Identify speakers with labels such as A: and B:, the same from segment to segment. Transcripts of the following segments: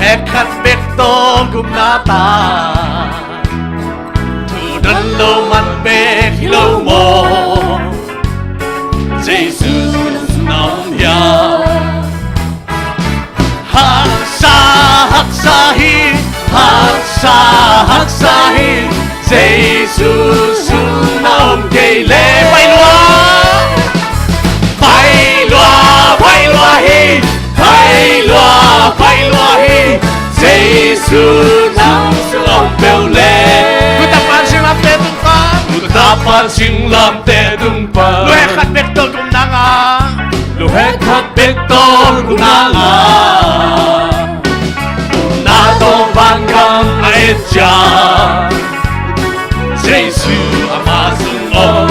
A: Ekat bektong kumnata Tudan lo man bek hilo mo Jesus nam ya Haksa haksahi Haksa haksahi Jesus nam keile Bay loa hi Bay loa hi Jesus nam suong bèo lê Kutapan sing lam te tung pa Luhe kat bekton kum nanga Luhe kat bekton kum nanga Natong bangkang ait dyan Jesu amasung on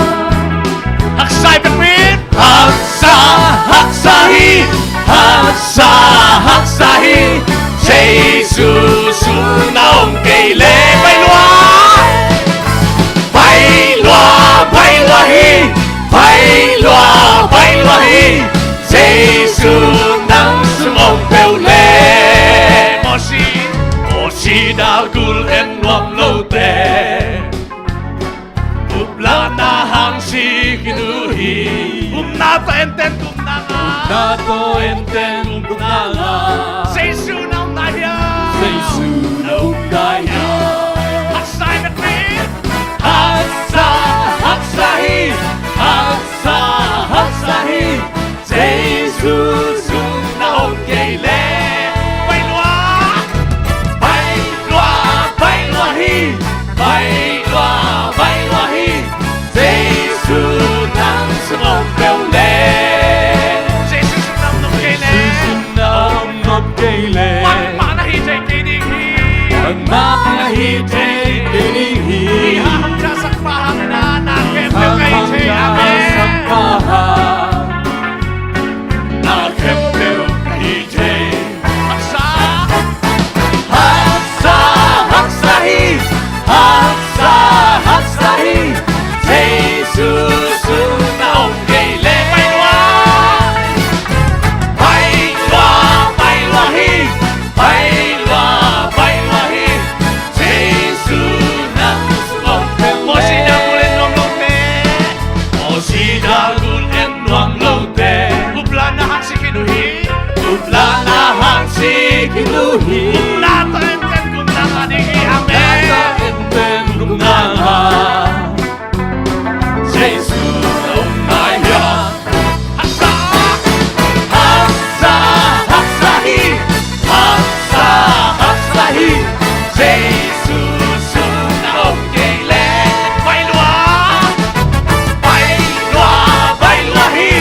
A: Haksay bekwin Haksa haksahi Haksa haksahi Jesus naong keile Bay loa Bay loa hi Bay loa hi Jesus nang sumong bèo lê Moshi dagul en nuam lo te Upla na hang si kinuhi Nato enten kum nanga Nato enten kum nanga Jesu naong naya Jesu naong naya Haksay bekwin Haksa haksahi Haksa haksahi Jesus naong keile Bay loa hi Bay loa hi Jesus nang sumong bèo lê Jesus naong keile Jesus naong keile Mang hi jay kining hi Mang hi jay kining hi Ihaham dya sakpahan na nakembyo kay jay amen Nakembyo kay jay Haksa haksahi Haksa haksahi Jesus naong keile Bay loa hi Bay loa hi Jesus nang sumong bèo lê Moshi dagul en nuam lo te Upla na hang si kinuhi Upla na hang si kinuhi Nato enten kum nanga nigi amen Nato enten kum nanga Jesus naong naya Haksa haksahi Haksa haksahi Jesus naong keile Bay loa hi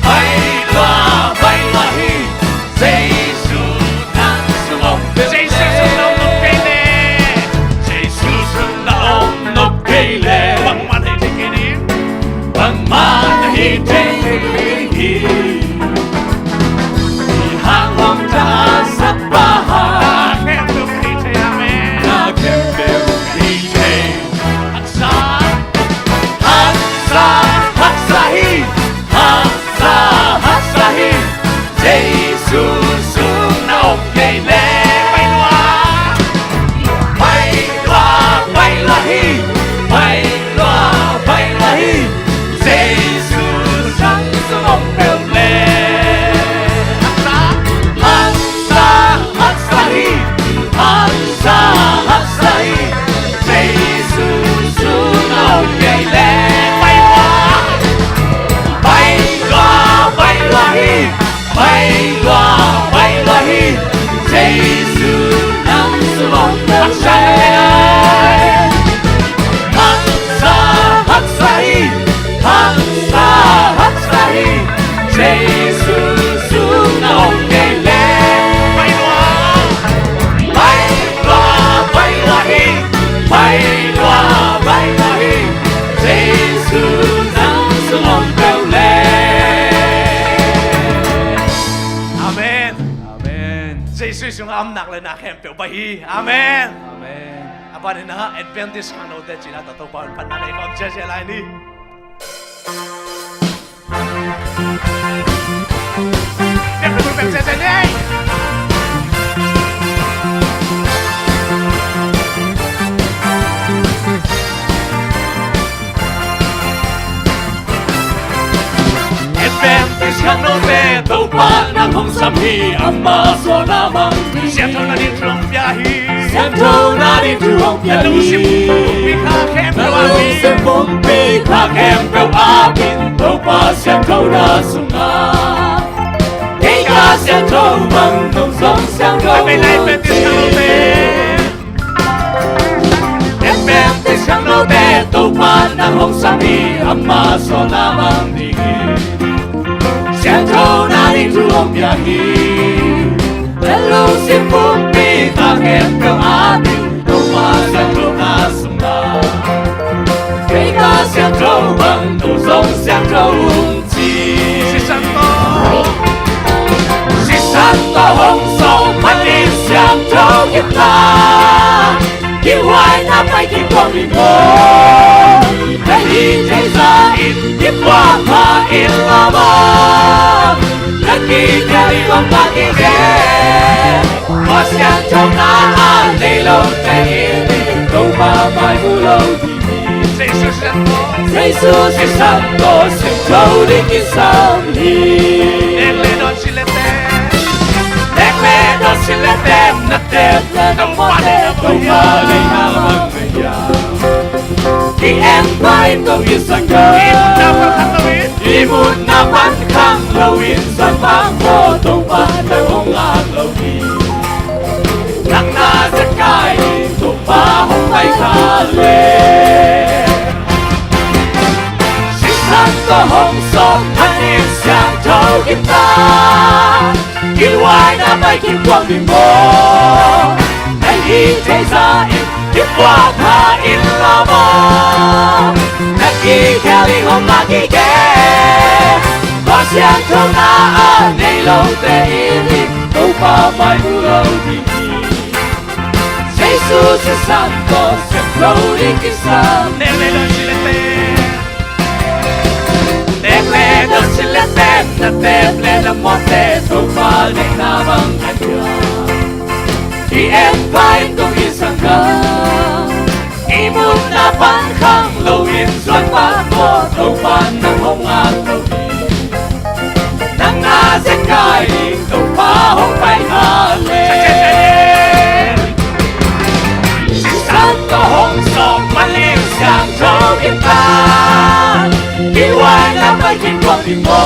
A: Bay loa hi Jesus nang sumong bèo lê Jesus naong keile Jesus naong keile Bang man hi tikinim Bang man hi tikinim Ihangom dyan sa bahay Nakembyo kay jay amen Nakembyo kay jay Haksa haksahi Haksa haksahi Jesus naong keile Bay loa hi Bay loa hi Jesus nang sumong bèo lê Haksa haksahi Haksa haksahi Jesus naong keile Bay loa hi Bay loa hi Jesus nang sumong bèo lê Haksa haksahi Haksa haksahi Jesus naong keile Bay loa hi Bay loa hi Jesus nang sumong bèo lê Amen Jesus yung amnak lang nakembyo bahi amen Apa ni na Adventist kang no de china tatupan panalay ko jeje lai ni Em pa ng hong samhi amma so namang
B: Siap thâu na đi trong biahi
A: Xem thâu na đi tu hong
B: Là lưu sim bị khá khem
A: Na
B: đâu
A: lu
B: ai
A: xem bông bì khá khem bèo á bin Tâu pa xem thâu na sung na Kê ca xem thâu bằng nông giống xem thâu
B: Mày lại bên tiếng sang lô tê
A: Em bèm tên sang lô tê Tâu pa ng hong samhi amma so namang digi Xem thâu na đi tu hong biahi Hello sim bông bì khá khem bèo á bin Tâu pa xem thâu na sung na Kê ca xem thâu bằng nông giống xem thâu chi
B: Si sang to
A: Si san to hong so mắt đi xem thâu kiếp ta Kiếp hoài na phải kiếp con mình ngô Hãy đi thế ra ít kiếp qua mà ít là ba Đã kỳ theo đi không ta kỳ ghé Hoa xem thâu na lấy lâu tay ít Câu ba mai mù lâu thì
B: Jesus sang to
A: Jesus is Santo, Santo di Kisami.
B: Ele don silete
A: Nekle do silete na tepla ng mwane kung malay na magmaya. Ki empire kong isangga.
B: Imut na pagkakawin
A: Imut na pankang lawin sa pangkotong panahong aglawin. Nang nasa kain, tumahong may kalit. Santo hong song hanin sang thâu kiếp ta Kiếp hoài na bay kiếp quang bình mô Hãy đi thế ra ít kiếp qua tha ít là mơ Hãy kỳ theo đi hông là kỳ kê Hoa sang thâu na này lâu tê ít Tâu pa mai mù lâu đi Jesus is Santo, Santo di Kisami.
B: Ele don silete
A: Teple do silete na teple na mote Tupal ng namang kanya I-empire kong isangga Imut na pankang lawin Suat pa mo tupan ng hongat lawin Nang nasin kain tupahong pa'y halin Si Santo Hong Song maling siyang chogitan Iwan na may kikwang di mo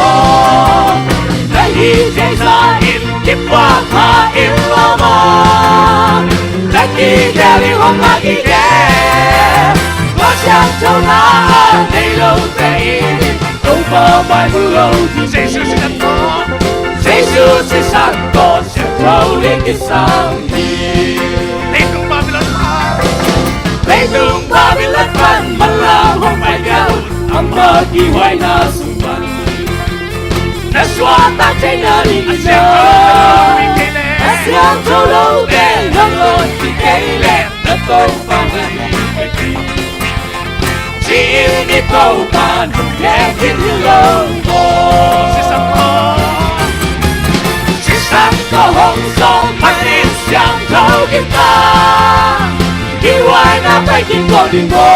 A: Nahihintay sa kiếp qua tha im lamang Nakikeli hong makike Qua siyang châu na Nay lâu tê init Tâu pa mai mù lâu di
B: Jesus sang to
A: Jesus is Santo Siyang thâu linh isang di
B: Lekong Babylon pa
A: Lấy tương Babylon văn Malang hong may gawin Ang mag-iway na sumban Naswa ta chay na rin siya Asyang tulog din Hangon si Caleb Na tong panganin Siil nito pa Nung kevin hilong mo
B: Si Santo
A: Si Santo Hong Song Manin siyang tao kita Iway na kay kiko din mo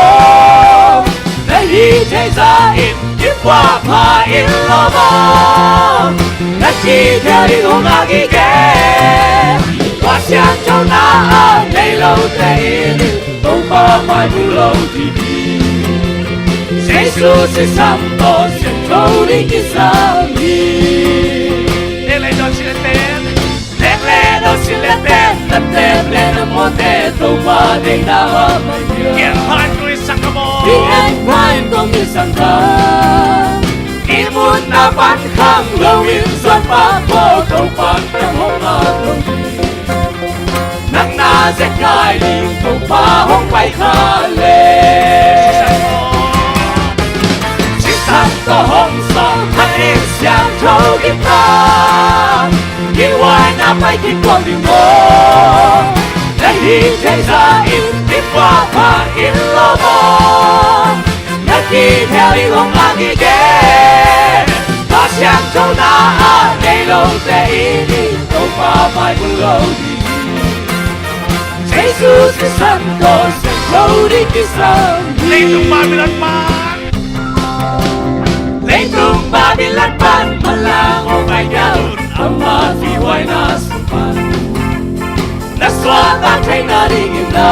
A: Nahihintay sa kiếp qua pa in lamang Nakikeli hong agige Qua siyang châu na Nay lâu tê init Tâu pa mai mù lâu di Jesus is Santo Siyang thâu linh Kisami
B: Ele don silete
A: Teple do silete Na teple na mote Tâu pa ng namang
B: Kian pan ko isang kamo
A: I-empire kong isangga Imut na pankang lawin Suat pa ko taupan ng hongat lawin Nang nasin kain Tau pa hong pa'y halin Si Santo Hong Song hanin siyang thâu kita Iwan na pa'y kikwang di mo Nahihintay sa kiếp qua pa in lamang Nakikeli hong agige Hoa siyang châu na Nay lâu tê init Tâu pa mai mù lâu di Jesus is Santo Siyang thâu linh Kisami
B: Lekong Babylon pa
A: Naitung Babylon pan malangong ay daon ang matiway na supan. Naswata kay naringin na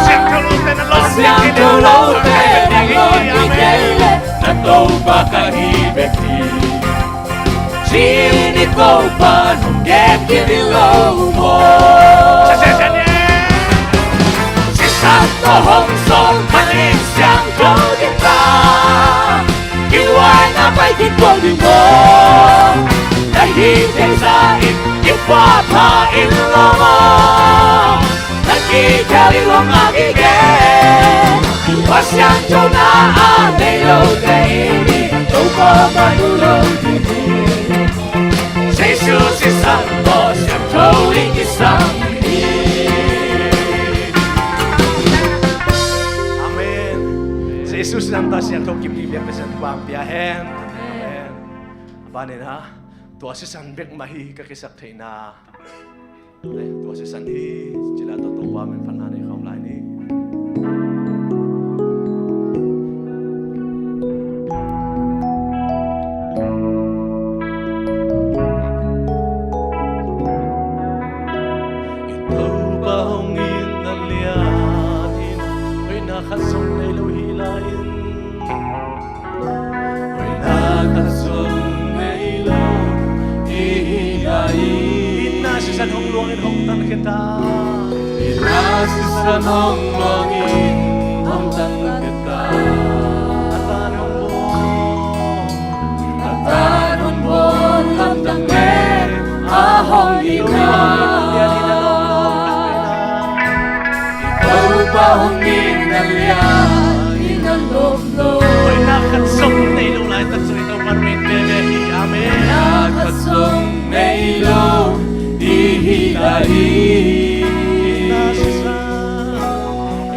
B: Asyang kalute na Lord.
A: Asyang kalute na Lord Miguel Nato ba kahibig di Sinit ko pa nung gekirilaw mo Si Santo Hongson Malaysiang Kodita Kiway na pa'y kikodi mo Nahihintay sa ipapain mo Nagkikariwang agigin Pasyang chow na anay lo kaini Ito pa manulong dini Si Jesus si Santo Siyang tawing isang
B: Amen. Si Jesus nang ta siyang tawag kimibiyang na siyang pampiyahin. Amen. Abanin ha. Tuwa si Sanbek mahi kakisakay na. Ay, tuwa si Sanhi. Sila totoo amin pananay kaulay ni. Nakasong na ilaw hilain May nakasong na ilaw hihilain Inasisan hong luangin hong tan kita Inasisan hong luangin hong tan kita Atanong buon lamdangin ahong hilain Ikaw ba hongin Hoy nakatsong na ilaw na itatsong ikaw manuin bebehi Amen Nakatsong na ilaw ihilahin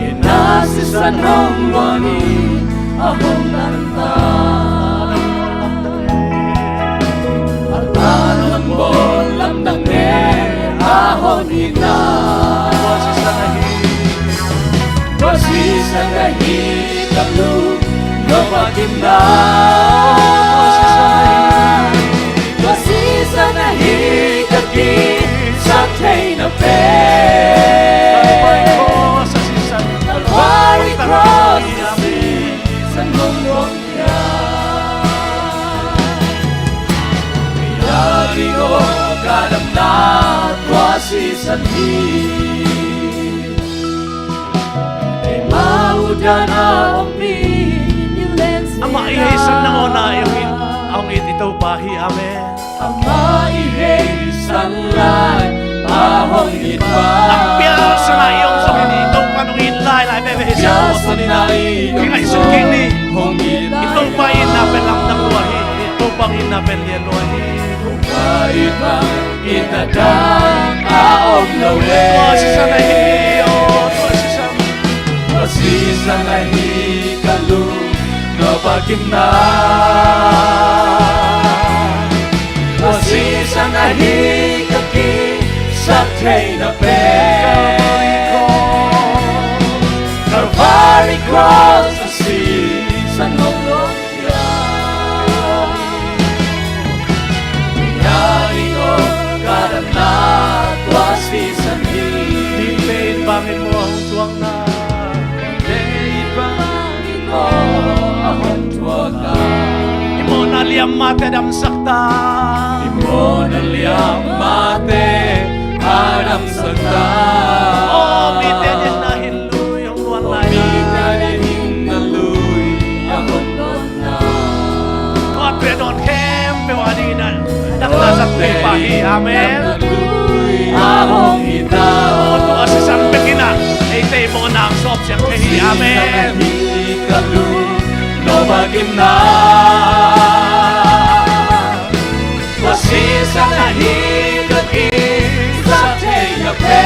B: Inasisan hong luangin ahong nanta At tanong mo lamdangin ahong hilahin Wasisa ngahi kalu Lopakinna Wasisa ngahi kaki Satay na pe Kalvari cross Sa nungong niya Kayari ko kadamnat Wasisa ngahi Ang maihisan na mo na ang itaw bahi, amen. Ang maihisan lang ahong itba. Ang piyasa na iyong sa itaw panungin lai bebehisan mo. Kaya isuking ni itaw pa inapel lang ng luwahi. Itaw pang inapel yan luwahi. Kahit bang inadang aong lawi. Tuwasisa na hiyo, tuwasisa Wasisa ngahi kalu Lopakinna Wasisa ngahi kaki Satay na pe Kalvari cross Sa nulong niya Pinari ko karanat Wasisa ngahi Dipain pangin mo ang tuwang na Imo na liyang mate adam sakta Imo na liyang mate adam sakta Oh, mite din na hiluy ang luwan na Mite din na luy ang luwan na God pedon kem pewadinan Naklasat may pahi, amen Ahong ita O tuwa si Sanbekina Ite mo na ang sop siyang kehi, amen Lopakinna Wasisa ngahi kaki Satay na pe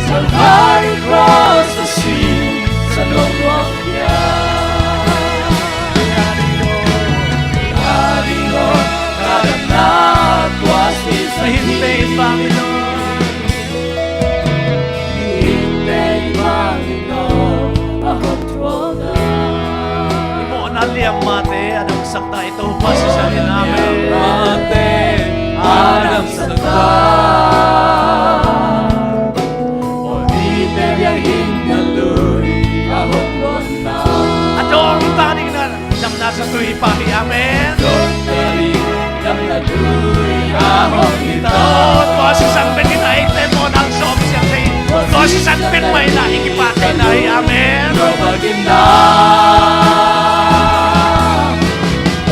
B: Kalvari cross Sa sea Sa nungwang niya Pinari ko Karanat Wasisa hintay Panginoon Hintay Panginoon sakta ito pa si salin namin.
A: Adam sakta Orite biyahin kaluy Ahok na
B: Adong taning na damna sa tuwi pahi amen.
A: Doktari Yang kaluy Ahok kita
B: Tua si sanpin kita item mo ng sob siya tayo. Tua si sanpin may na ikipatay na amen.
A: Baginda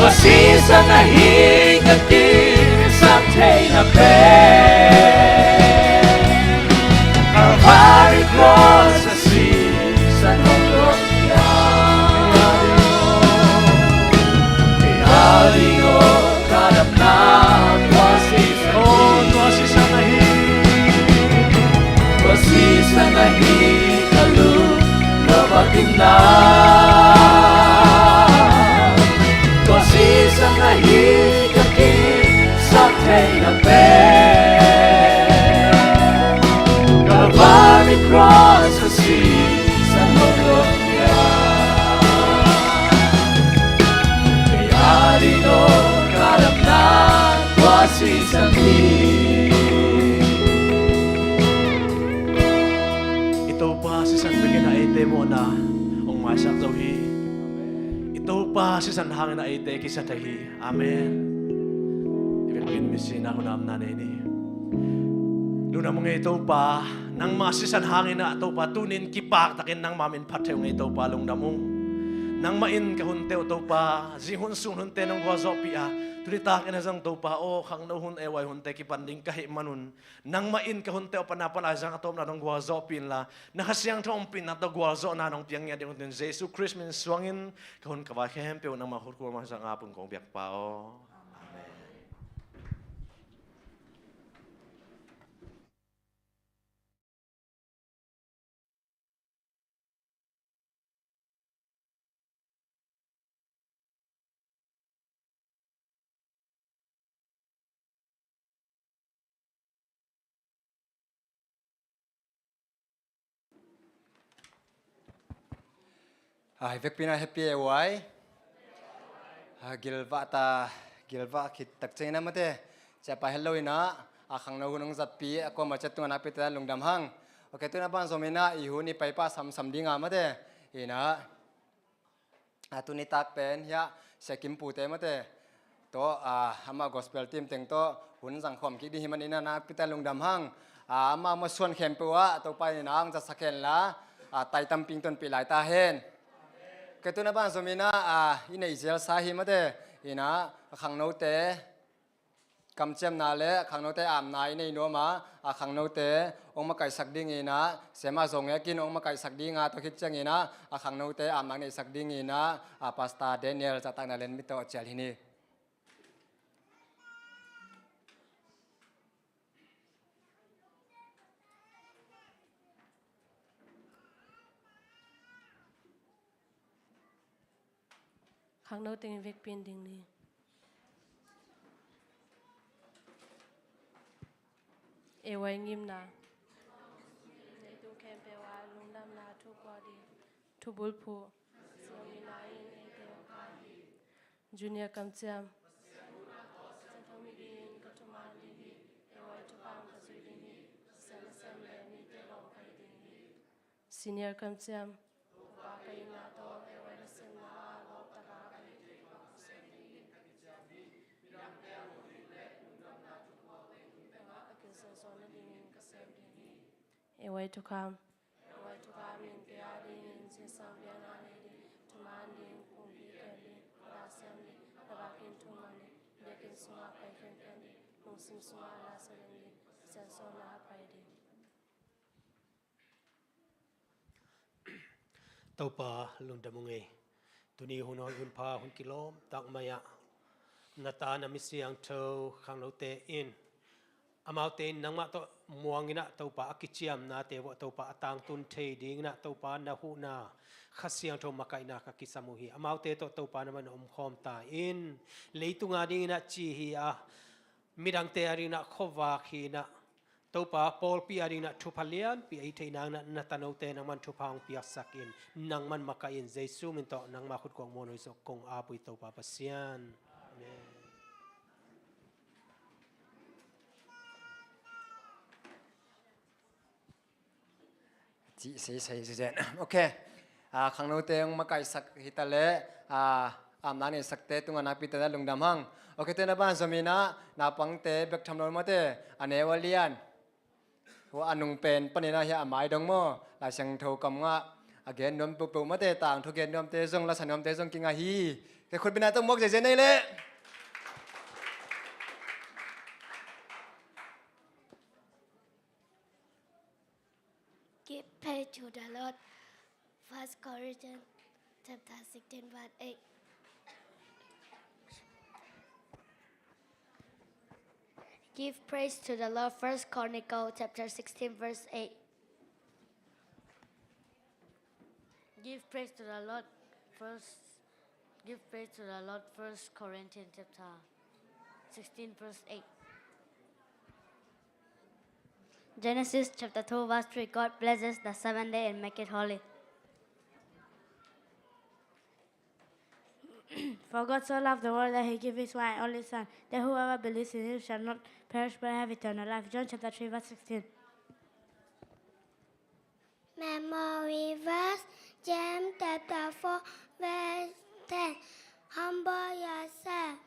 A: Pasisa na higagin sa tay na Calvary cross sa season of gloria Ialigo kadap na
B: Tua si
A: Pasisa na higalo Baginda Pasisa na higagin sa tay na Calvary cross sa season of gloria Ialigo kadap na Pasisa
B: Ito pa si sanpin na item mo na ang masak tawhi. Ito pa si sanhangin na item kisa tahi. Amen. Biakinnpi na ako naam na ini. Doon na mga ito pa, nang masisan hangin na ito pa, tunin kipak takin nang mamin patew ng ito pa lung damong. Nang main kahunte ito pa, zihun sun hunte ng wazopi tulitakin na sang ito pa, kang nauhun eway hunte kipanding kahit manun. Nang main kahunte o panapalazang atom na ng wazopin la, nakasiyang taumpin na ito wazo na nung piyang niya di hunte Jesu Christ min swangin, kahun kabakempe o nang mahurkur sa ngapon kong biyak pa
C: Vek pina happy away. Gilva kit tak cheng na mate. Siapa hello ina. Akang na hunong zatpi ako macet tungan apit ta lungdam hang. Okay tu na pan somena ihuni paipa sam dinga mate. Ina. Atu ni tak pen ya sekim pute mate. To ama gospel team teng to hun sang khom ki di himan ina na apit ta lungdam hang. Ama mo suan khempewa to pa ina ang za saken la tai tamping ton pi lai ta hen. Cái tôi nói bạn rồi mình ina Israel sahi mà thế ina khang nô te cầm chem na le khang nô te am na ina ino mà khang nô te ông mà cái sắc ding ina xem mà zong kin ông mà cái sắc ding to khít chang ina khang nô te am na sắc ding ina pasta Daniel cha tang na len mi to chel hini
D: khang nấu tiếng Việt biên đình này eway ngim na nei tu kem pe wa lung nam na thu kwa di thu bul phu Zomi na in e te ka junior kam cham thomi din ka tu ma di di eway tu pang ka zui di ni san san le ni te long kai di ni senior kam cham ba kai na to eway sin na lo ta ka eway to come in piari in sisam bianani to manding kumbi kali rasani tabakin to mani dekin suma pai kendi musim suma la serendi sensona pai di
E: tàu pa lung damungi tuni huno hun pa hun kilom tak maya nata na misiang tau khang lo te in amau te nang ma to muangina tau pa akichiam na te wo tau pa atang tun thei ding na tau pa na hu na khasiang tho makai na ka kisamuhi amau te to tau pa na man khom ta in leitunga ding na chi hi midang te ari na khowa khi na tau pa Paul pi ading na tupalian pi ai te nang na tanau te nang man tupang pi asakin nang man makain Jesu minto nang makut kong mono so kong apui tau pa pasian. Amen.
C: Chị sẽ dẹn. Ok. Khang nô teng makai sak hitale nani sakte tunga napi te lungdam hang. Ok te na ban somina na pangte bek thamnol mate anewalian. Wa anung pen panina ya amai dong mo la sang tho kam nga again nom pu pu mate tang thu gen nom te jong la sanom te jong kinga hi. Ke khut bina tong mok je nei le.
F: Give praise to the Lord. 1 Corinthians chapter 16 verse 8. Give praise to the Lord. 1 Chronicles chapter 16 verse 8.
G: Give praise to the Lord. Give praise to the Lord. 1 Corinthians chapter 16 verse 8.
F: Genesis chapter 2 verse 3. God blesses the seventh day and make it holy.
H: For God so loved the world that he gave his one and only Son, that whoever believes in him shall not perish but have eternal life. John chapter 3 verse 16.
F: Memory verse, James chapter 4 verse 10. Humble yourself.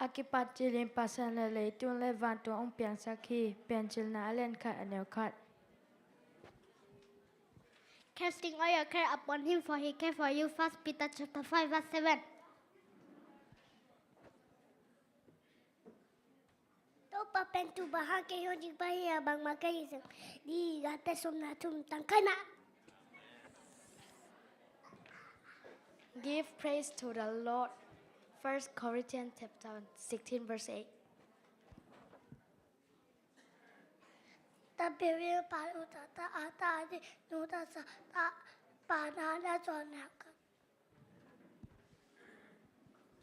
H: Akipati lim pasan le tun le van tu ong pian sakhi pian chil na len khat anel khat.
F: Casting all your care upon him, for he cares for you. 1 Peter chapter 5 verse 7. Pa pen tu baha ke yo jik bahi abang makai sing di gate somna tum tangkana.
H: Give praise to the Lord. 1 Corinthians chapter 16 verse 8.
F: Ta bewe pa uta ta ata di nuta sa ta pa na da jona.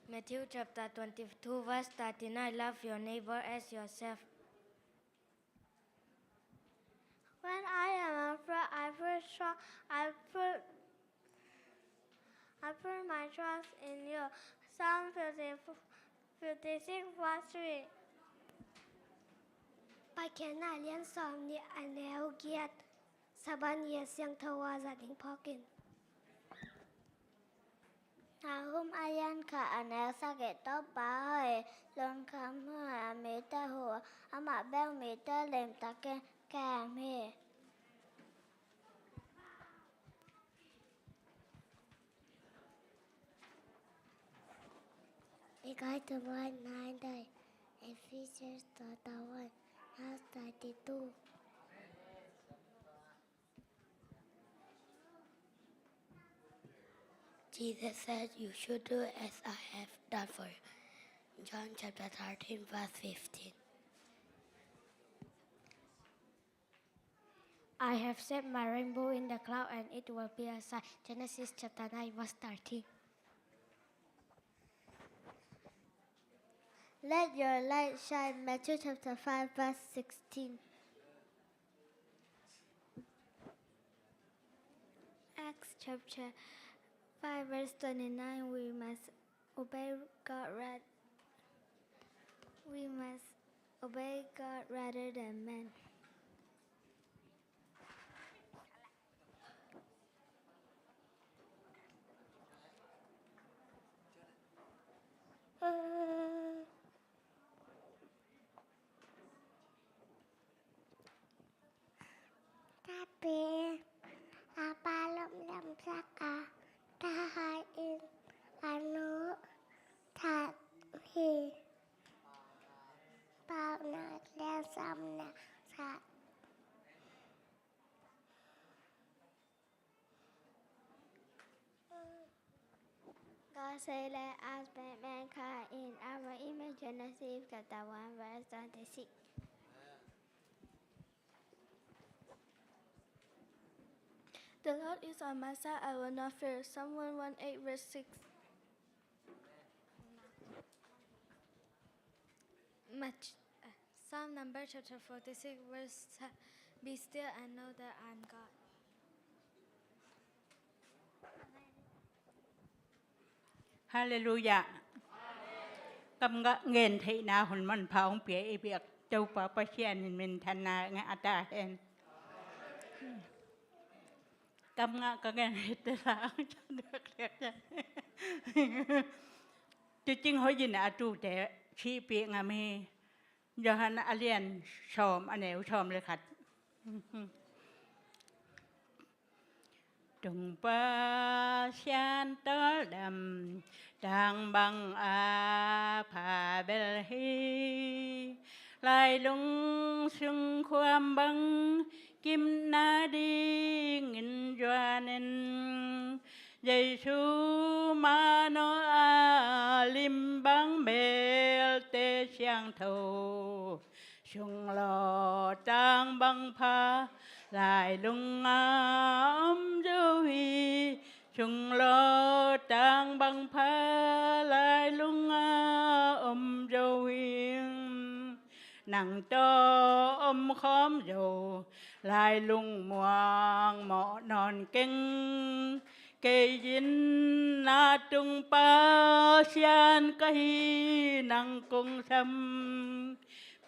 H: Matthew chapter 22 verse 39. Love your neighbor as yourself.
F: When I am afraid, I put my trust in you. Psalm 56 verse 3. Bài kể nại liên xóm ni anh leo giết. Sa ban ye siang thawa za ding pokin. Hôm ayan ka anel sa ke to ba hơi lon kham ha me ta ho ama bel me ta lem ta ke ka me. Ik ga te one 9 day. Ephesians chapter 1 verse 32. Jesus said, you should do as I have done for you. John chapter 13 verse 15.
H: I have set my rainbow in the cloud and it will be a sign. Genesis chapter 9 verse 13.
F: Let your light shine. Matthew chapter 5 verse 16.
H: Acts chapter 5 verse 29. We must obey God rather than men.
F: Tapi apa lom saka tahain anu thật hi bao na le sam na sa. God was sailor as mankind in our image, Genesis chapter 1, verse 26.
I: The Lord is on my side, I will not fear. Psalm 118, verse 6.
J: Psalm number chapter 46, verse 10. Be still and know that I am God.
K: Hallelujah. Cầm ngã nghền thị na hồn mòn phá ông bia y biạc châu phá bá xiên mình thân na ngã ta hèn. Cầm ngã có nghền hết tất cả chẳng được liệt ra. Chứ chính hỏi gì nà trụ trẻ chi bia ngà mê. Giờ hắn alien xòm anh ẻo xòm lê khạch. Trùng ba xiên tớ đầm đang bằng phà bel hi lại lung sung khoam bằng kim na đi nghìn doanen Giêsu ma nó lim bằng bel tê xiang thâu sung lò trang bằng pha lại lung dấu hi chung lo trang bằng phá lại lung dấu hiên nàng cho khóm dầu lại lung muang mọ non kinh cây dính na trung pa xian cây nàng cung xăm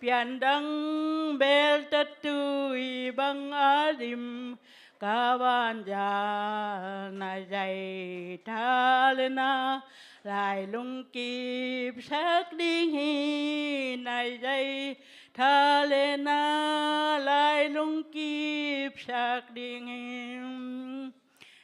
K: pian đăng bel tất tui bằng adim kawan ja na dày tha lên na lại lung kịp sắc đi hi này dày tha lên na lại lung kịp sắc đi hi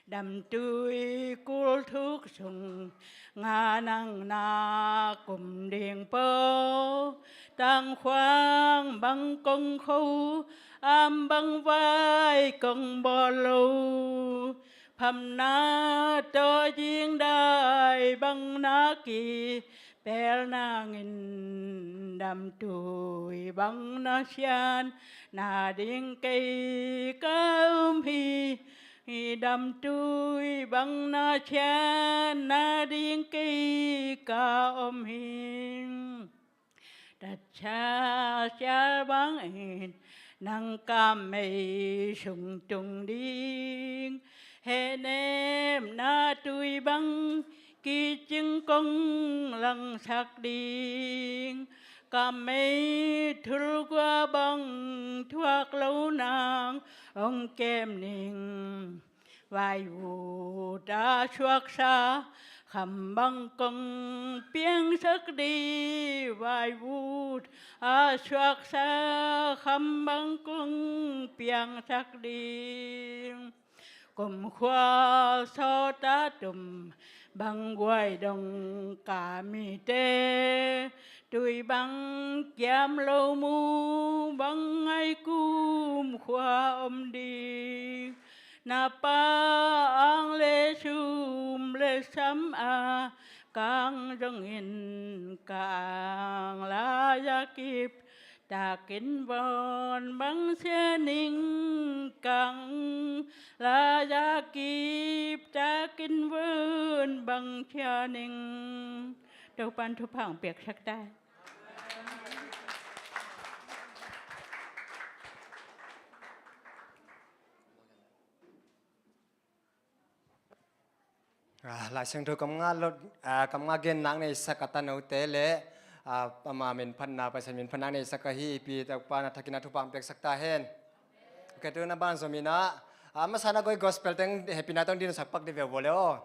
K: đầm tươi cul thuốc sùng nga năng na cùng điện bơ tăng khoang bằng công khâu am bằng vai công bò lâu phầm na cho riêng đại bằng na kỳ bèl na nghìn đầm tuổi bằng na xian na điên cây cao hi đầm tuổi bằng na xian na điên cây cao hi đặt cha bằng in năng cam mây sung trùng điên hẹn em na tui băng kỳ chứng công lăng sắc điên cam mây thul qua băng thuốc lâu nàng ông kem ninh vài vụ đã chuộc xa khẩm băng công biếng sắc đi vài vút chuộc xa khẩm băng công biếng sắc đi cùng khoa so ta trùm bằng quay đồng cả mi tê tùy bằng kiếm lâu mu bằng ngay cung khoa đi na pa ang le sum le sam kang rong in kang la ya kip ta kin bon bang se ning kang la ya kip ta kin bon bang cha ning đâu pan thu phẳng biệt sắc ta
C: lại sang thôi cầm ngã gen nang này sakatan nấu té lệ mà mình phân na phải mình phân nang này sakahi pi tak pa na thakina thu pang pek sakta hen cái tu na ban zomi na mà sana koi gospel teng happy na tong din sakpak de vole o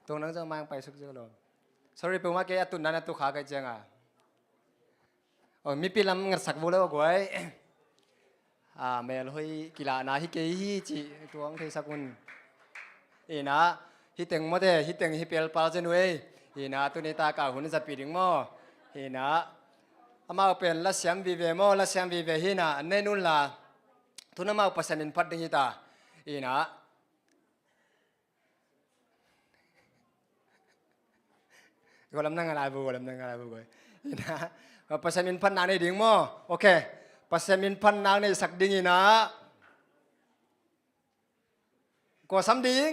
C: tong nang jang mang pai suk jo lo sorry pe ma ke atun na tu kha kai jang mi pi lam ngar sak vole o goi mẹ lôi kỳ lạ na hi kê hi chị tuang thấy sao kun na hi tiếng mà thế hi tiếng hi pel pal chân nuôi na tu này ta cả hun giật bị đứng mò na ama pen la siam vi ve mo la siam vi ve hi na nên nun là ทุนมาปัสนินพัดดิตาอีนะก็ลำนั่งอะไรบุกลำนั่งอะไรบุกอีนะปัสนินพัดนางในดิ่งมั้งโอเคปัสนินพัดนางในสักดิ่งอีนะก็ซ้ำดิ่ง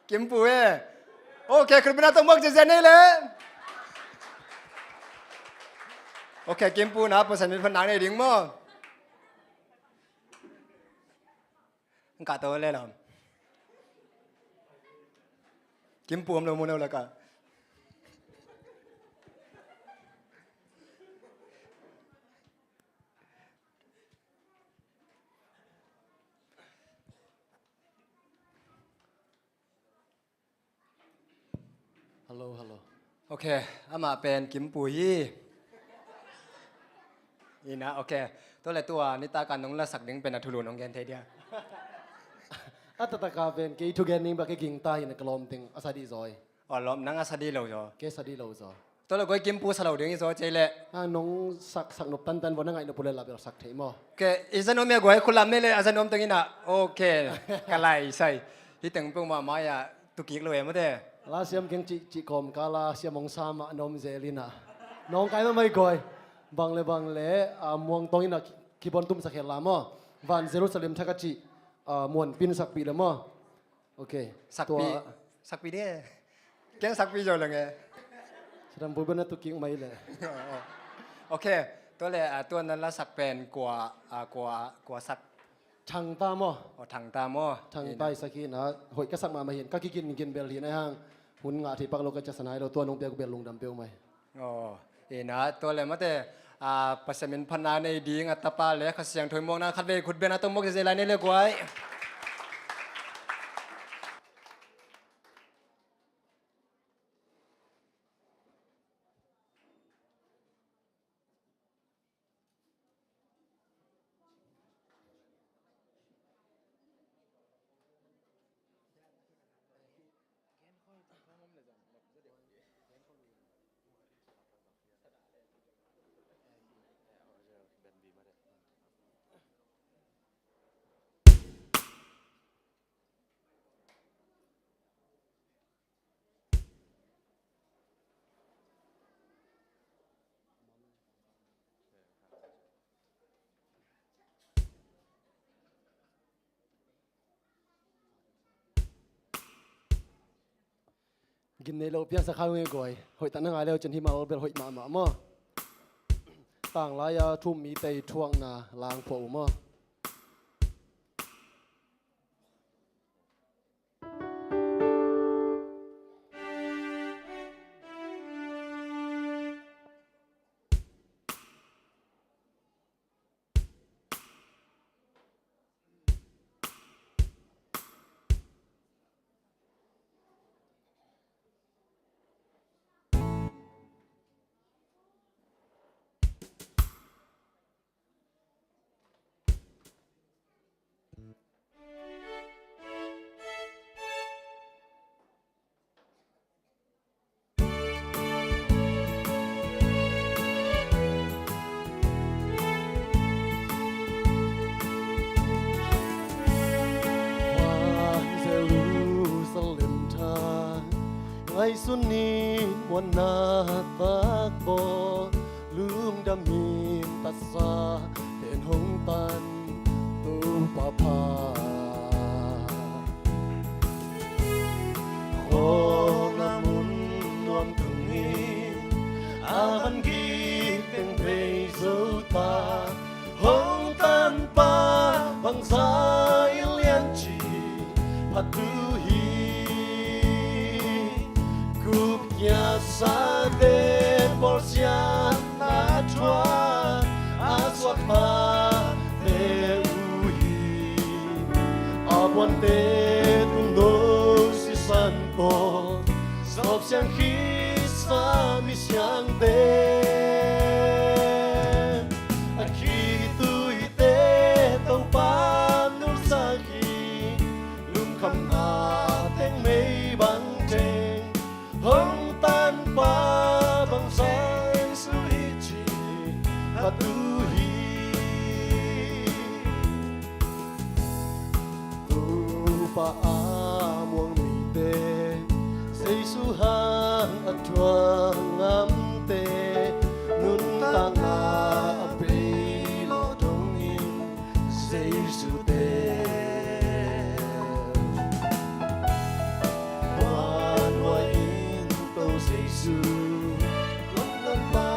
C: กิมปุ้ยโอเคคุณเป็นนักต้องมักจะเจนนี่เลยโอเคกิมปุ้ยนะภาษาเป็นพนังในดิ่งมั้งกัดตัวเลยหรอกิมปุ้ยมันรู้แล้วกัน
L: ฮัลโหลฮัลโหล
C: โอเคอามาเป็นกิมปุยนี่นะโอเคตัวอะไรตัวนิตาการน้องละสักดิ้งเป็นอัทุลุน้องแกนเทีย
L: อัตตะกาเป็นกี่ทุกอย่างนี้บักกิ่งตายในกลมติงอาซาดีจอย
C: อ๋อล้อมนังอาซาดีเราจ้ะ
L: เกซาดีเราจ้ะ
C: ตัวเราก็กิมปุสลาวดิ้งจ้ะเจเล่
L: น้องสักนบตันวันนั้นไงนบเลยลาเบลสักเทมอ
C: โอเคอีสานอเมียก้อยคุณลำนี่เลยอาซานอมตรงนี้นะโอเคกันไรใช่ที่ตึงปุ่งมาไม่อะตุกิกเลยมั้งเด้
L: ลาเซียมเก่งจีคอมกาลาเซียมองซามานมเจลินะน้องไก่ไม่ก่อยบางเลยมวงตรงนี้นะคีบอนตุ้มสักเฮลามอวันเยรูซาเล็มทักจีมวนปินสักปีละมอโอเค
C: สักปีเนี่ยแกงสักปีจอยเลยไง
L: แสดงบุญนัตุกิงไม่เลย
C: โอเคตัวเลยตัวนั้นละสักเป็นกว่าสัก
L: ทางตามอ
C: ทางตามอ
L: ทางใต้สักทีนะหอยก็สักมาเห็นก็กินเบลลีในห้างหุ่นงาที่ปักโลกจะสนายเราตัวน้องเปียกเบลลงดำเปียวไหม
C: อ๋อนะตัวเลยมาแต่ปัสมินพันนาในดีงัตตาปาเลยขัดเสียงถอยมองนะขัดเวขุดเบนอาตมกเจริญนี่เลยกวย
L: กินในโลกเพียงสักครั้งเองก่อยหอยตันนั่งไงแล้วจนที่มาเบลหอยมามั่วต่างหลายทุ่มมีเตยท่วงนาลางโผล่มั่วไอ้สุนีวันนาตากบอลืมดำมีนตัดสาเป็นหงตันตูปะพาโคละมุนนวมถึงนี้อาบันกีเป็นเพลงสูตาหงตันปาบังสายเลียนจีพัดดูฮีSade porsiana tua aswakma neuhi abuante tu no si santo sop siang hisa mi siang de aki tu ite tau pa nur saki lum kham na teng mei bang teng hong tan pa bang sai su hi chi pa muang mi te say su hang at chuang ngam te nun tanga ape lo dong in say su te wan wa in to say su long nan pa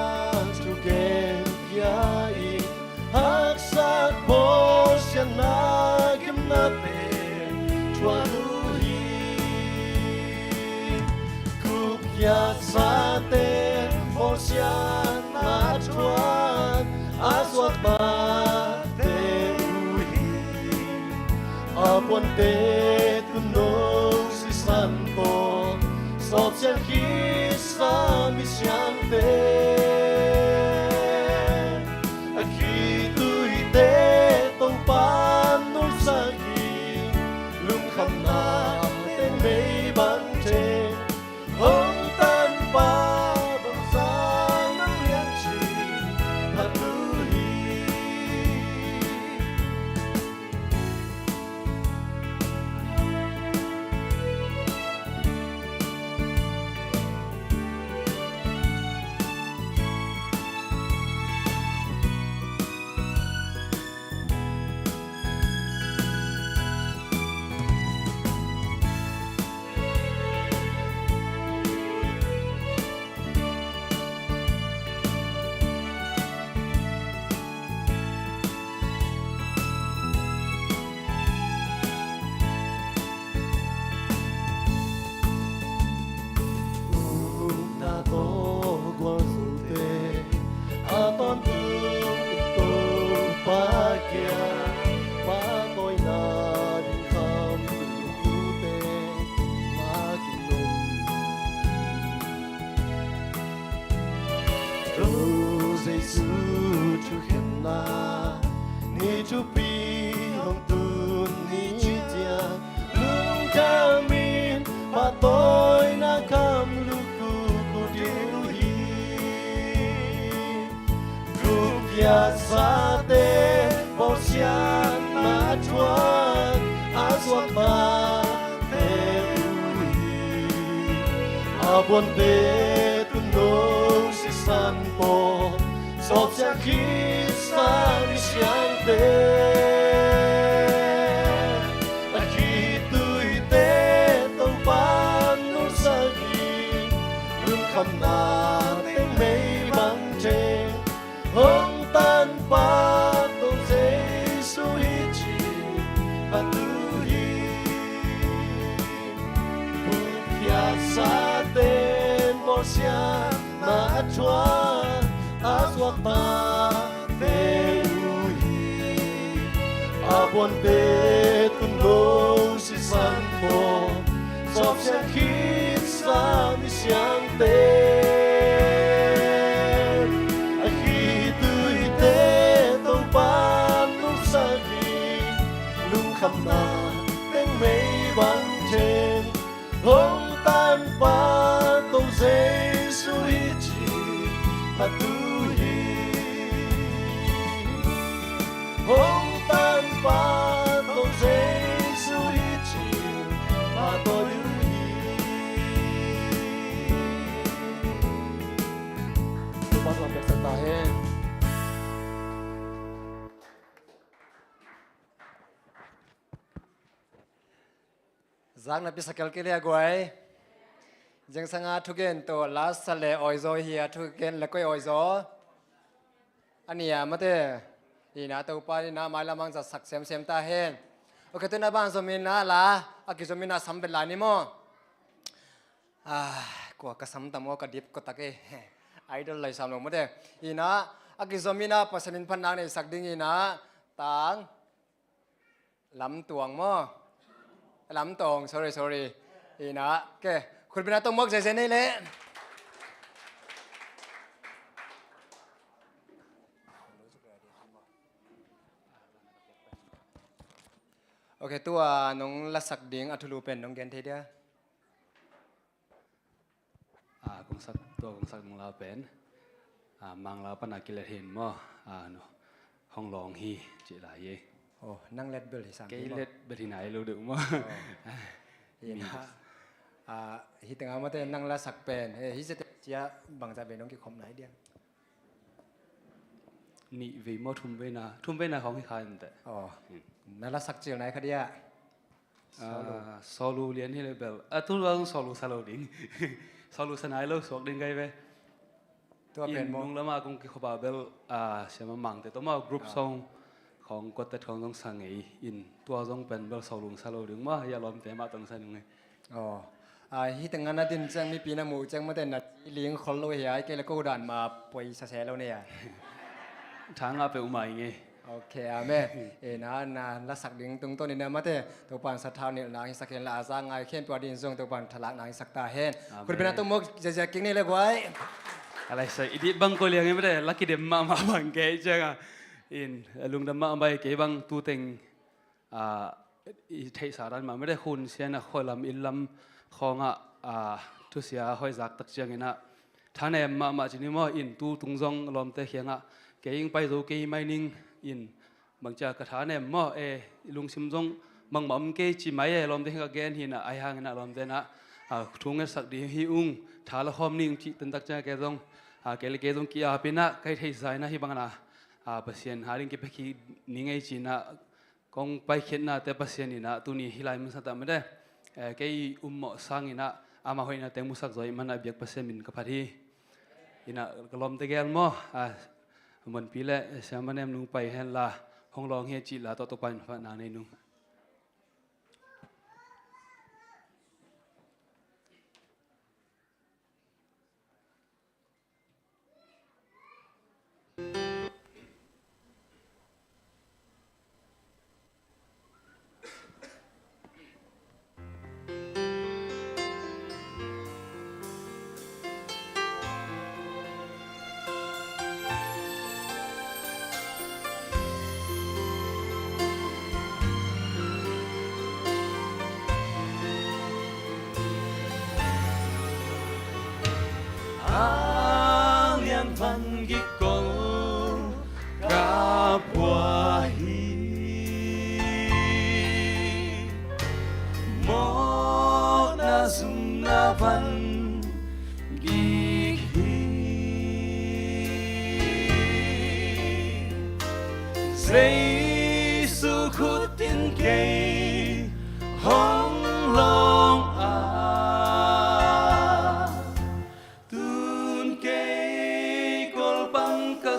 L: chu gen ya i hak sat po sian na kim na te chua lu hi kup ya sa te po sian na chuan a suat ba te u hi a bon te tu no si san po so sian hi sa mi sian te a khi tu hi te tong pan nul sa hi lung kham na te mei ban che hong tan pa bang sa nang lian chi ha tu hi na to gwa su te a ton tu to pa kya pa toi na din kham tu te ma ki nom ro se su chu hem na ni chu pi hong tu ni tia lung cha min ma toi na kham lu ya sa te po sian na chuan a suat ba te u hi a bon te tu no si san po so sia khi sa mi sian te a khi tu i te tong pan no sa hi lung kham na te mei bang che hong tan pa to Giêsu hi chi pa tu hi pu pia sa ten mo sia na chua a suak pa te u hi a bon te tu no si san po so sia khi sa mi siang te kham na tên mây băng trên hong tan pa to Giêsu hi chi pa tu hi hong tan pa to Giêsu hi chi pa to hi bắt đầu việc ta hen Giang na pisakal kile guai jeng sanga thugen to last sale oizo hi thugen la koi oizo ania mate ina to pa na maila mang za sak sem ta hen okay to na ban zo min na la aki zo min na sam bel la ni mo ko ka sam ta mo ka dip ko ta ke idol lai sam lo mate ina aki zo min na pasamin phan nang nei sak ding ina tang lam tuang mo lắm tòng sorry thì nó okคุณเป็นนักต้องมกใจเซนนี่แหละโอเคตัวน้องลักษักดิ้งอัทุลูเป็นน้องเกนเทีย
M: กงสักตัวกงสักมังลาเป็นมังลาปนักกิเลหินมั้งห้องรองฮีจีไรเย
C: Ồ, năng lết bờ thì sao?
M: Cái lết bờ thì này luôn được không?
C: Yên ha. Hi tiếng Anh mà thế năng là sắc bền. Hi sẽ chia bằng ra bên ông cái khom này đi.
M: Nị vì mua thum bên nào không hay khai thế.
C: Ồ, năng là sắc chiều này cái đi à?
M: Solo liền hi level. Tôi đang solo salo đỉnh. Solo sanai lo sok đỉnh cái về.
C: Tôi bên
M: nung lama kung kikoba bel siya mamang te toma group song kong kote kong dong sangi in tua dong pen bel solung salo ding ma ya lom te ma tong san ngai.
C: Ồ, hi tiếng Anh tin chẳng mi pina mu chẳng mà thế là liếng khol lo hi ai cái là câu đàn mà bồi sa xe lo nè.
M: Thang apa umai ngai.
C: Ok, amen. Na sắc điên tung tôn nên mà thế, tụi bạn sát thao niệm nàng sắc hiện là ra ngày khen tụi điên dùng tụi bạn thà lạc nàng sắc ta hen.คุณเป็นตัวมุกจะกินนี่เลยไว้
M: Alai sa idi bang ko liang emre lucky dem ma bang ke changa in lung dam ma bai ke bang tu teng i thei sa ran ma mere khun sian a kholam illam khonga tu sia hoi zak tak chang ina thane ma chini mo in tu tungjong lom te khianga ke ing pai zo ke mining in bangcha ka thane mo lung sim jong mang mam ke chi mai lom te ga gen hina ai hang na lom te na thunga sak di hi ung thala khom ning chi tan tak cha ke jong cái cái dòng kia pina cái thấy sai na hi bang na pasien haring ke peki ningai china kong pai khen na te pasien ina tu ni hilai mun sata mede cái mo sang ina ama hoina te musak zoi mana biak pasien min ka phathi ina kalom te gel mo mon pile samanem nung pai hen la honglong he chi la to pan fa na nei nung
L: văn ghi câu ca bùa hi mô na zum na văn ghi hi giê-xu khút tin cây hong long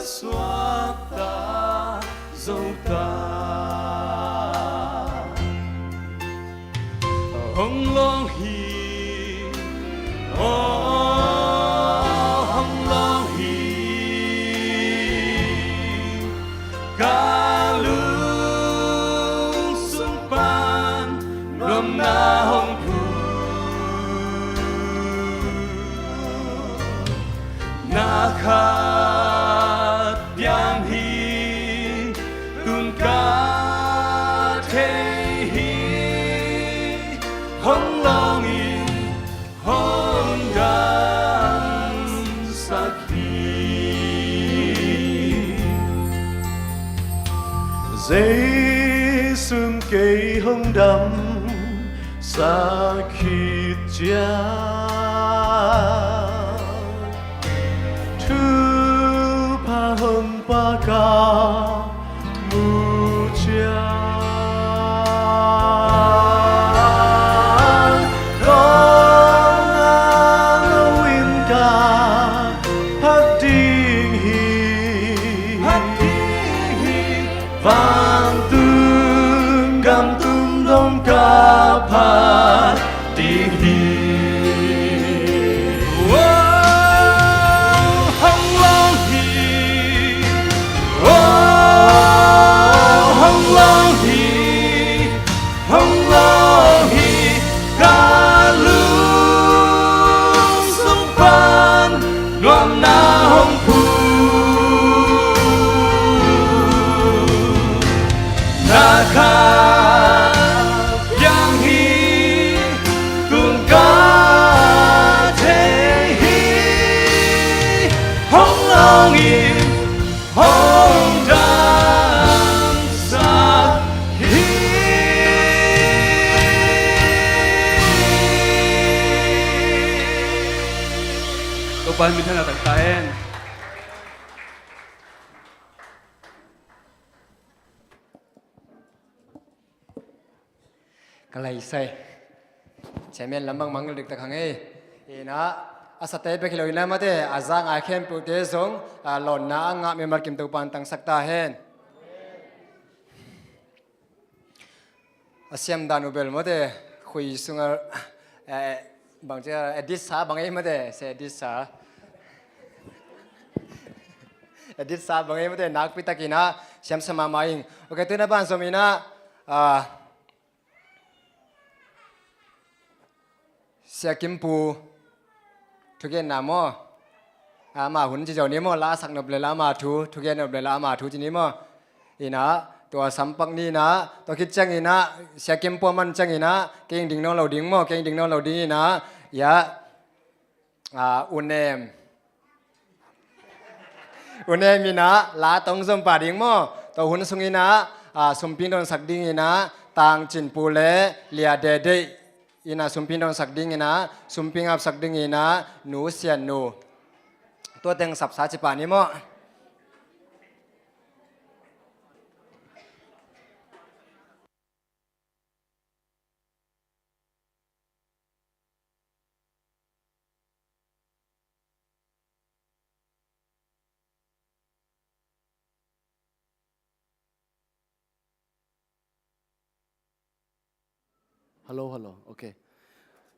L: suata zota hong long hi hong long hi ca lu sung pan rom na hong pu na kha
N: giê-xu cây hồng đậm sa khít cha thu pa hồng pa ca mu cha con alo in ca hát đình hi vang tung gam tung dong ca pa đi hi hong long hi hong long hi hong long hi ca lu sung pan loam na hong pu na kha yang hi cùng ca thế hi hong long im hong đam sắc
M: pan min thana tak ta hen
C: cái này say前面lắm bằng mang được đặc hàng ấy na asate pe khiloi na mate azang a khem pu te song lon na anga me mar kim tu pan tang sakta hen asiam danubel mate khui sunga bang cha edit sa bang ei mate se edit sa edit sa bang ei mate nak pitakina siam sama maing okay tu na ban somina sia kim puทุกอย่างน้ำมั่วมาหุ่นจีเจ้านี้มั่วลาสักนบเลยลามาทูทุกอย่างนบเลยลามาทูจีนี้มั่วอีนะตัวสัมปักนี่นะตัวคิดจังอีนะเสียเก็มปัวมันจังอีนะเก่งดิ่งน้องเราดิ่งมั่วเก่งดิ่งน้องเราดิ่งนะยะอุนเนมมีนะลาตองสมป่าดิ่งมั่วตัวหุ่นสุงอีนะสมพินโดนสักดิ่งอีนะต่างจินปูเล่เลียเดเดina sumpin dong sakding ina sumping ap sakding ina nu sian nu to teng sap sa chi pa ni mo
L: hello okay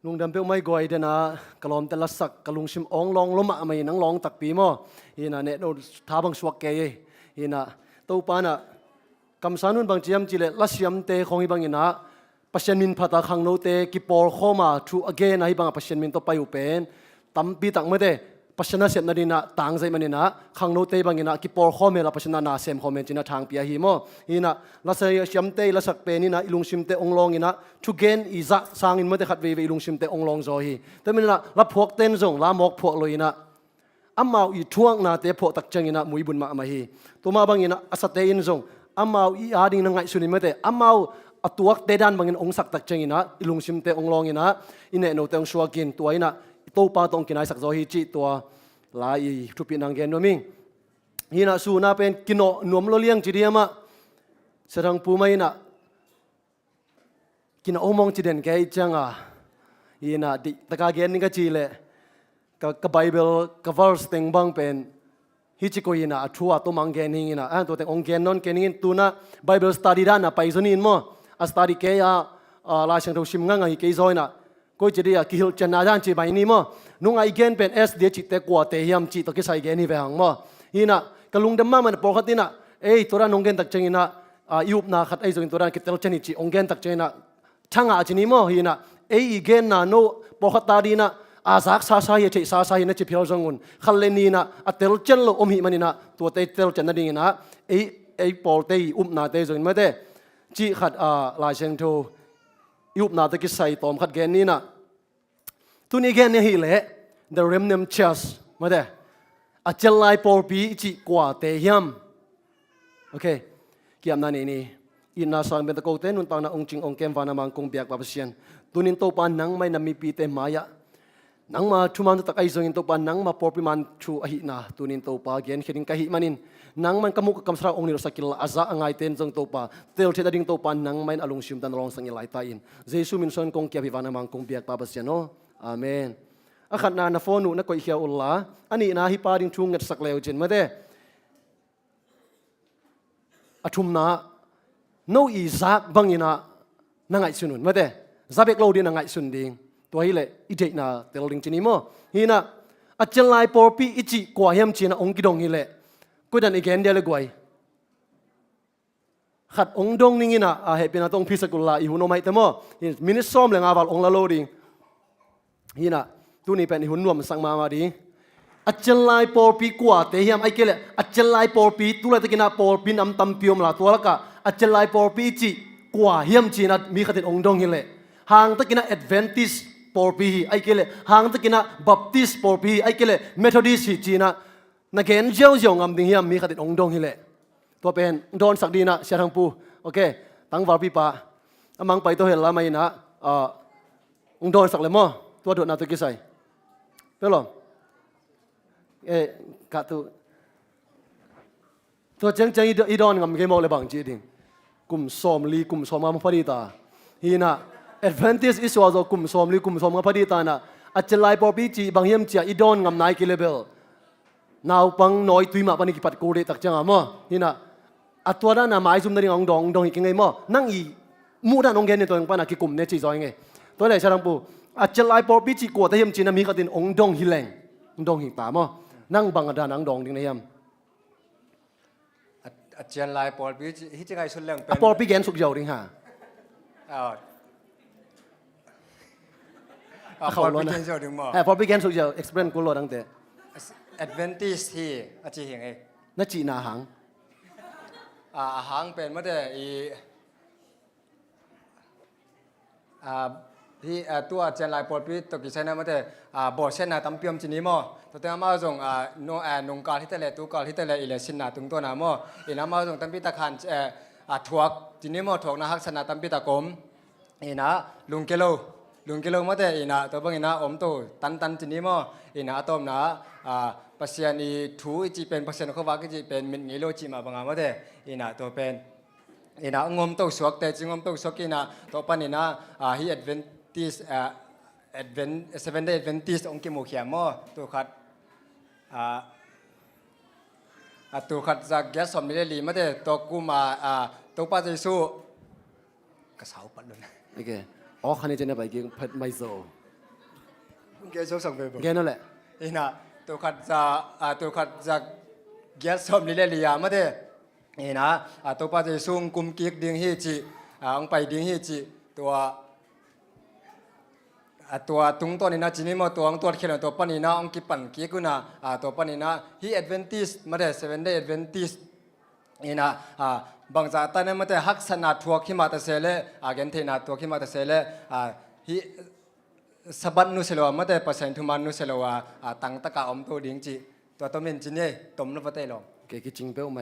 L: ลุงดำเปียวไม่ก่อยเดนะกลอมแต่ละสักกลุงชิมองลองลมะไม่นังลองตักปีมั้ยนะเนี่ยเราท้าบังสวกเกยนะตัวปานะกำสานุนบางเจียมจิเลลัสยามเตคงอีบางนะปัจจัยมินพัตตาขังโนเตกิปอลเข้ามาทูอเกนให้บางปัจจัยมินตัวไปอุเป็นตั้มปีตักไม่ได้ปัจจัยนั้นเสร็จนั่นนี่นะต่างใจมันนี่นะขังโนเตบางนะกิปอลเข้ามาละปัจจัยนั้นนาเซมเข้ามาจีน่าทางปีหิมนี่นะลัสยามเตลัสักเป็นนี่นะอิลุงชิมเตองลองนี่นะทุกเกนอีจะสร้างอินไม่ได้ขัดเวอิลุงชิมเตองลองจอยแต่มันนะรับพวกเต้นส่งลามกพวกเลยนะอามาอีท่วงนะเตพวกตักจังนี่นะมุยบุญมาไม่ฮีตัวมาบางนี่นะอาศัยอินส่งอามาอีอาดิงนังไงสุนิไม่ได้อามาตัวเตดันบางนี่องศักตักจังนี่นะอิลุงชิมเตองลองนี่นะอินเนโนเตองชัวกินตัวนี่นะตัวปาตองกินไอสักจอยจีตัวลายทุปินังเกนโนมิงฮีน่ะสูน่ะเป็นกินนวมโลเลียงจีเดียมะแสดงปูไม่น่ะกินโอมองจีเดนแกจังอ่ะฮีน่ะดิตะกาเกนนี่ก็จีเลยกับไบเบิลกับวอร์สติงบังเป็นฮิจิโกฮีน่ะทัวตัวมังเกนนี่น่ะตัวแต่องเกนนนเกนนี่ตัวน่ะไบเบิลสตัดี้ด้านน่ะไปซะนี่มั้งสตัดี้แกอ่ะลายเชิงทุชิมงังอ่ะฮีเกยซอยน่ะก็จะได้กิลจันนาจานจีไปนี่มั้งนุ่งไอเกนเป็นเอสเดียจิตเตกว่าเตียมจิตตะกิใส่เกนี่ไปหังมั้งฮีน่ะกลุงเดมมามันปกติน่ะตัวนั้นองเกนตักจังนี่น่ะยุบน่ะขัดไอ้ส่วนตัวนั้นกิเตลจันนี่จีองเกนตักจังน่ะช่างอาจีนี่มั้งฮีน่ะอีเกนน่ะโนปกติดีน่ะอาซักซาซาเยติซาซาเยน่ะจีเพียวจงุนขัดเลนี่น่ะเตลจันโลอมหิมันนี่น่ะตัวเตลจันนั่นเองน่ะปอลเตยน่ะเตยจงไม่ได้จีขัดลายเชิงโทยุบนาตะกิใส่ตอมขัดแกนนี่นะทุนี้แกนนี่ฮิเล่ the remnant church มาเด้อเจลไลปอร์ปีจีกว่าเตียมโอเคเกี่ยมนั่นนี่อินนาสังเป็นตะโกเตนุนปางนาองจิงองเกมวานามังคงเบียกบาปเชียนตุนินโตปานนังไม่นำมีปีเตมายะนังมาทุมันตะไกซงินโตปานนังมาปอร์ปีมันชูอหินาตุนินโตปาเกนเขดิงกะหิมันินนังมันกมุกกำสระองนิรสกิลอาซาอังไอเตนจงโตปาเตลเทดดิ่งโตปานนังไม่อลุงชิมตันรองสังเกลายตาอินเจสุมินซอนคงเกียบิวานามังคงเบียกบาปเชียนโออาเมนอาขัดนาโฟนุนักกอยเขียวอุลลาอันนี้นาฮิปาดิงทุ่งเงินสักเลวจินมาเด้อทุมนาโนอีซักบังอินานังไอสุนุนมาเด้ซาเบกโลดีนังไอสุนดิงตัวฮิเลอิเดนาเตลดิงจินิโมฮีนาอัจฉริยปอร์ปีอิจิกว่าเฮียมจีนาองกิดงฮิเลกูดันอีกแกนเดียเลยกวยขัดองดงนิงินะเฮปินาตองพิสกุลลาอิหุนอไม่เตมอมินิซอมเลงอาวาลองละโลดิงฮีนะตัวนี้เป็นหุ่นรวมสังมาดีอัจฉริยปอร์ปีกว่าเทียมไอเกลอัจฉริยปอร์ปีตัวตะกินาปอร์ปีนำตัมพิอมลาตัวละกะอัจฉริยปอร์ปีจีกว่าเฮียมจีนัดมีขัดองดงฮิเลหางตะกินาแอดเวนติสปอร์ปีไอเกลหางตะกินาบัพติสปอร์ปีไอเกลเมทอดิสจีนะนักเรียนเจ้าจงงำดิ่งเฮียมมีขัดองดงฮิเลตัวเป็นโดนสักดีนะเชียร์ทางปูโอเคตั้งวาปีปาอามังไปตัวเห็นละไม่นะโดนสักเลยมั้งตัวโดดนาตัวกี่ใส่เปล่า กะตุตัวจังอีดอนงำเกมอเลยบางจีดิงกุมสอมลีกุมสอมมาพอดีตาฮีน่ะ Adventist อิสวาโซกุมสอมลีกุมสอมมาพอดีตาน่ะอาจจะไล่ปอปีจีบางเยี่ยมจีอีดอนงำนายกิเลเบลนาวปังน้อยตุยมาปนิกิปัดกูเรตักจังอ่ะมั้งฮีน่ะอัตัวนั้นน่ะหมายซุ่มนั่นองดองอีกไงมั้งนั่งอีมูด้านองเกนในตัวยังปานักกิกุมเนี่ยจีจอยไงตัวไหนชาลังปูอาจจะไล่ปอปีจีกวดแต่เยี่ยมจีน่ะมีกระตินองดองฮิแรงดองหิตามั้งนั่งบังกระดานนั่งดองดิ้งในเยี่ยม
C: อาจารย์ลายปอลปีฮิจิไงสุดเรื่องเป็น
L: ปอลปีแกนสุกเยาวดิ้งฮะ
C: ปอลปีแกนสุกดึงมั้ง
L: ปอลปีแกนสุกเยาว explain กูรอตั้งแต่
C: Adventist ที่อาจารย์เห็นไง
L: นัดจีนาหัง
C: หางเป็นเมื่อแต่ที่ตัวเจนลายปอดพิตกิใช้นะมาแต่บอเช่นนะตั้มเปียมจีนี้มั้งตัวเต็มมาส่งนงการที่แต่ละตัวการที่แต่ละอิเลชินนะตรงตัวนะมั้งอีน้ำมาส่งตั้มพิตาขันถั่วจีนี้มั้งถั่วนะฮักษณะตั้มพิตากรมอีนะลุงเกโลมาแต่อีนะตัวบางอีนะอมตัวตันจีนี้มั้งอีนะต้มนะปัศยานีถูจีเป็นปัศยานเขาว่าก็จีเป็นมินงิโลจีมาบางมาแต่อีนะตัวเป็นอีนะงมตัวสวกแต่จริงงมตัวสวกอีนะตัวปันอีนะฮีSeven-day Adventist องค์กิโมเขียมตัวขัดจากแกสสมนิเลลีมาเดตัวกูมาตัวป้าเจสูกระเสาปัดเลย
L: โอเคอ๋อคันนี้จะเนี่ยไปกินผัดไมโซ
C: แกชอบสั่งไปบ่
L: แกนั่นแหละ
C: นี่นะตัวขัดจากแกสสมนิเลลีมาเดนี่นะตัวป้าเจสูกุมกิกดิ้งฮีจีองไปดิ้งฮีจีตัวตุงตัวนี้นะจีนี่มาตัวเขียนตัวปนินะองคิปันกี้กุนะตัวปนินะฮีแอดเวนติสมาเด7 day Adventist นี่นะบางจากตอนนั้นมาแต่ฮักษณะทัวขี้มาแต่เสเลเกนเทนะตัวขี้มาแต่เสเลฮีสบัดนุเสลวมาแต่เปอร์เซ็นต์ทุมันนุเสลวตังตะกาอมตัวดิ้งจีตัวต้มเป็นจีนี่ต้มนพเตลง
L: เกี่ยจริงเปล่าไหม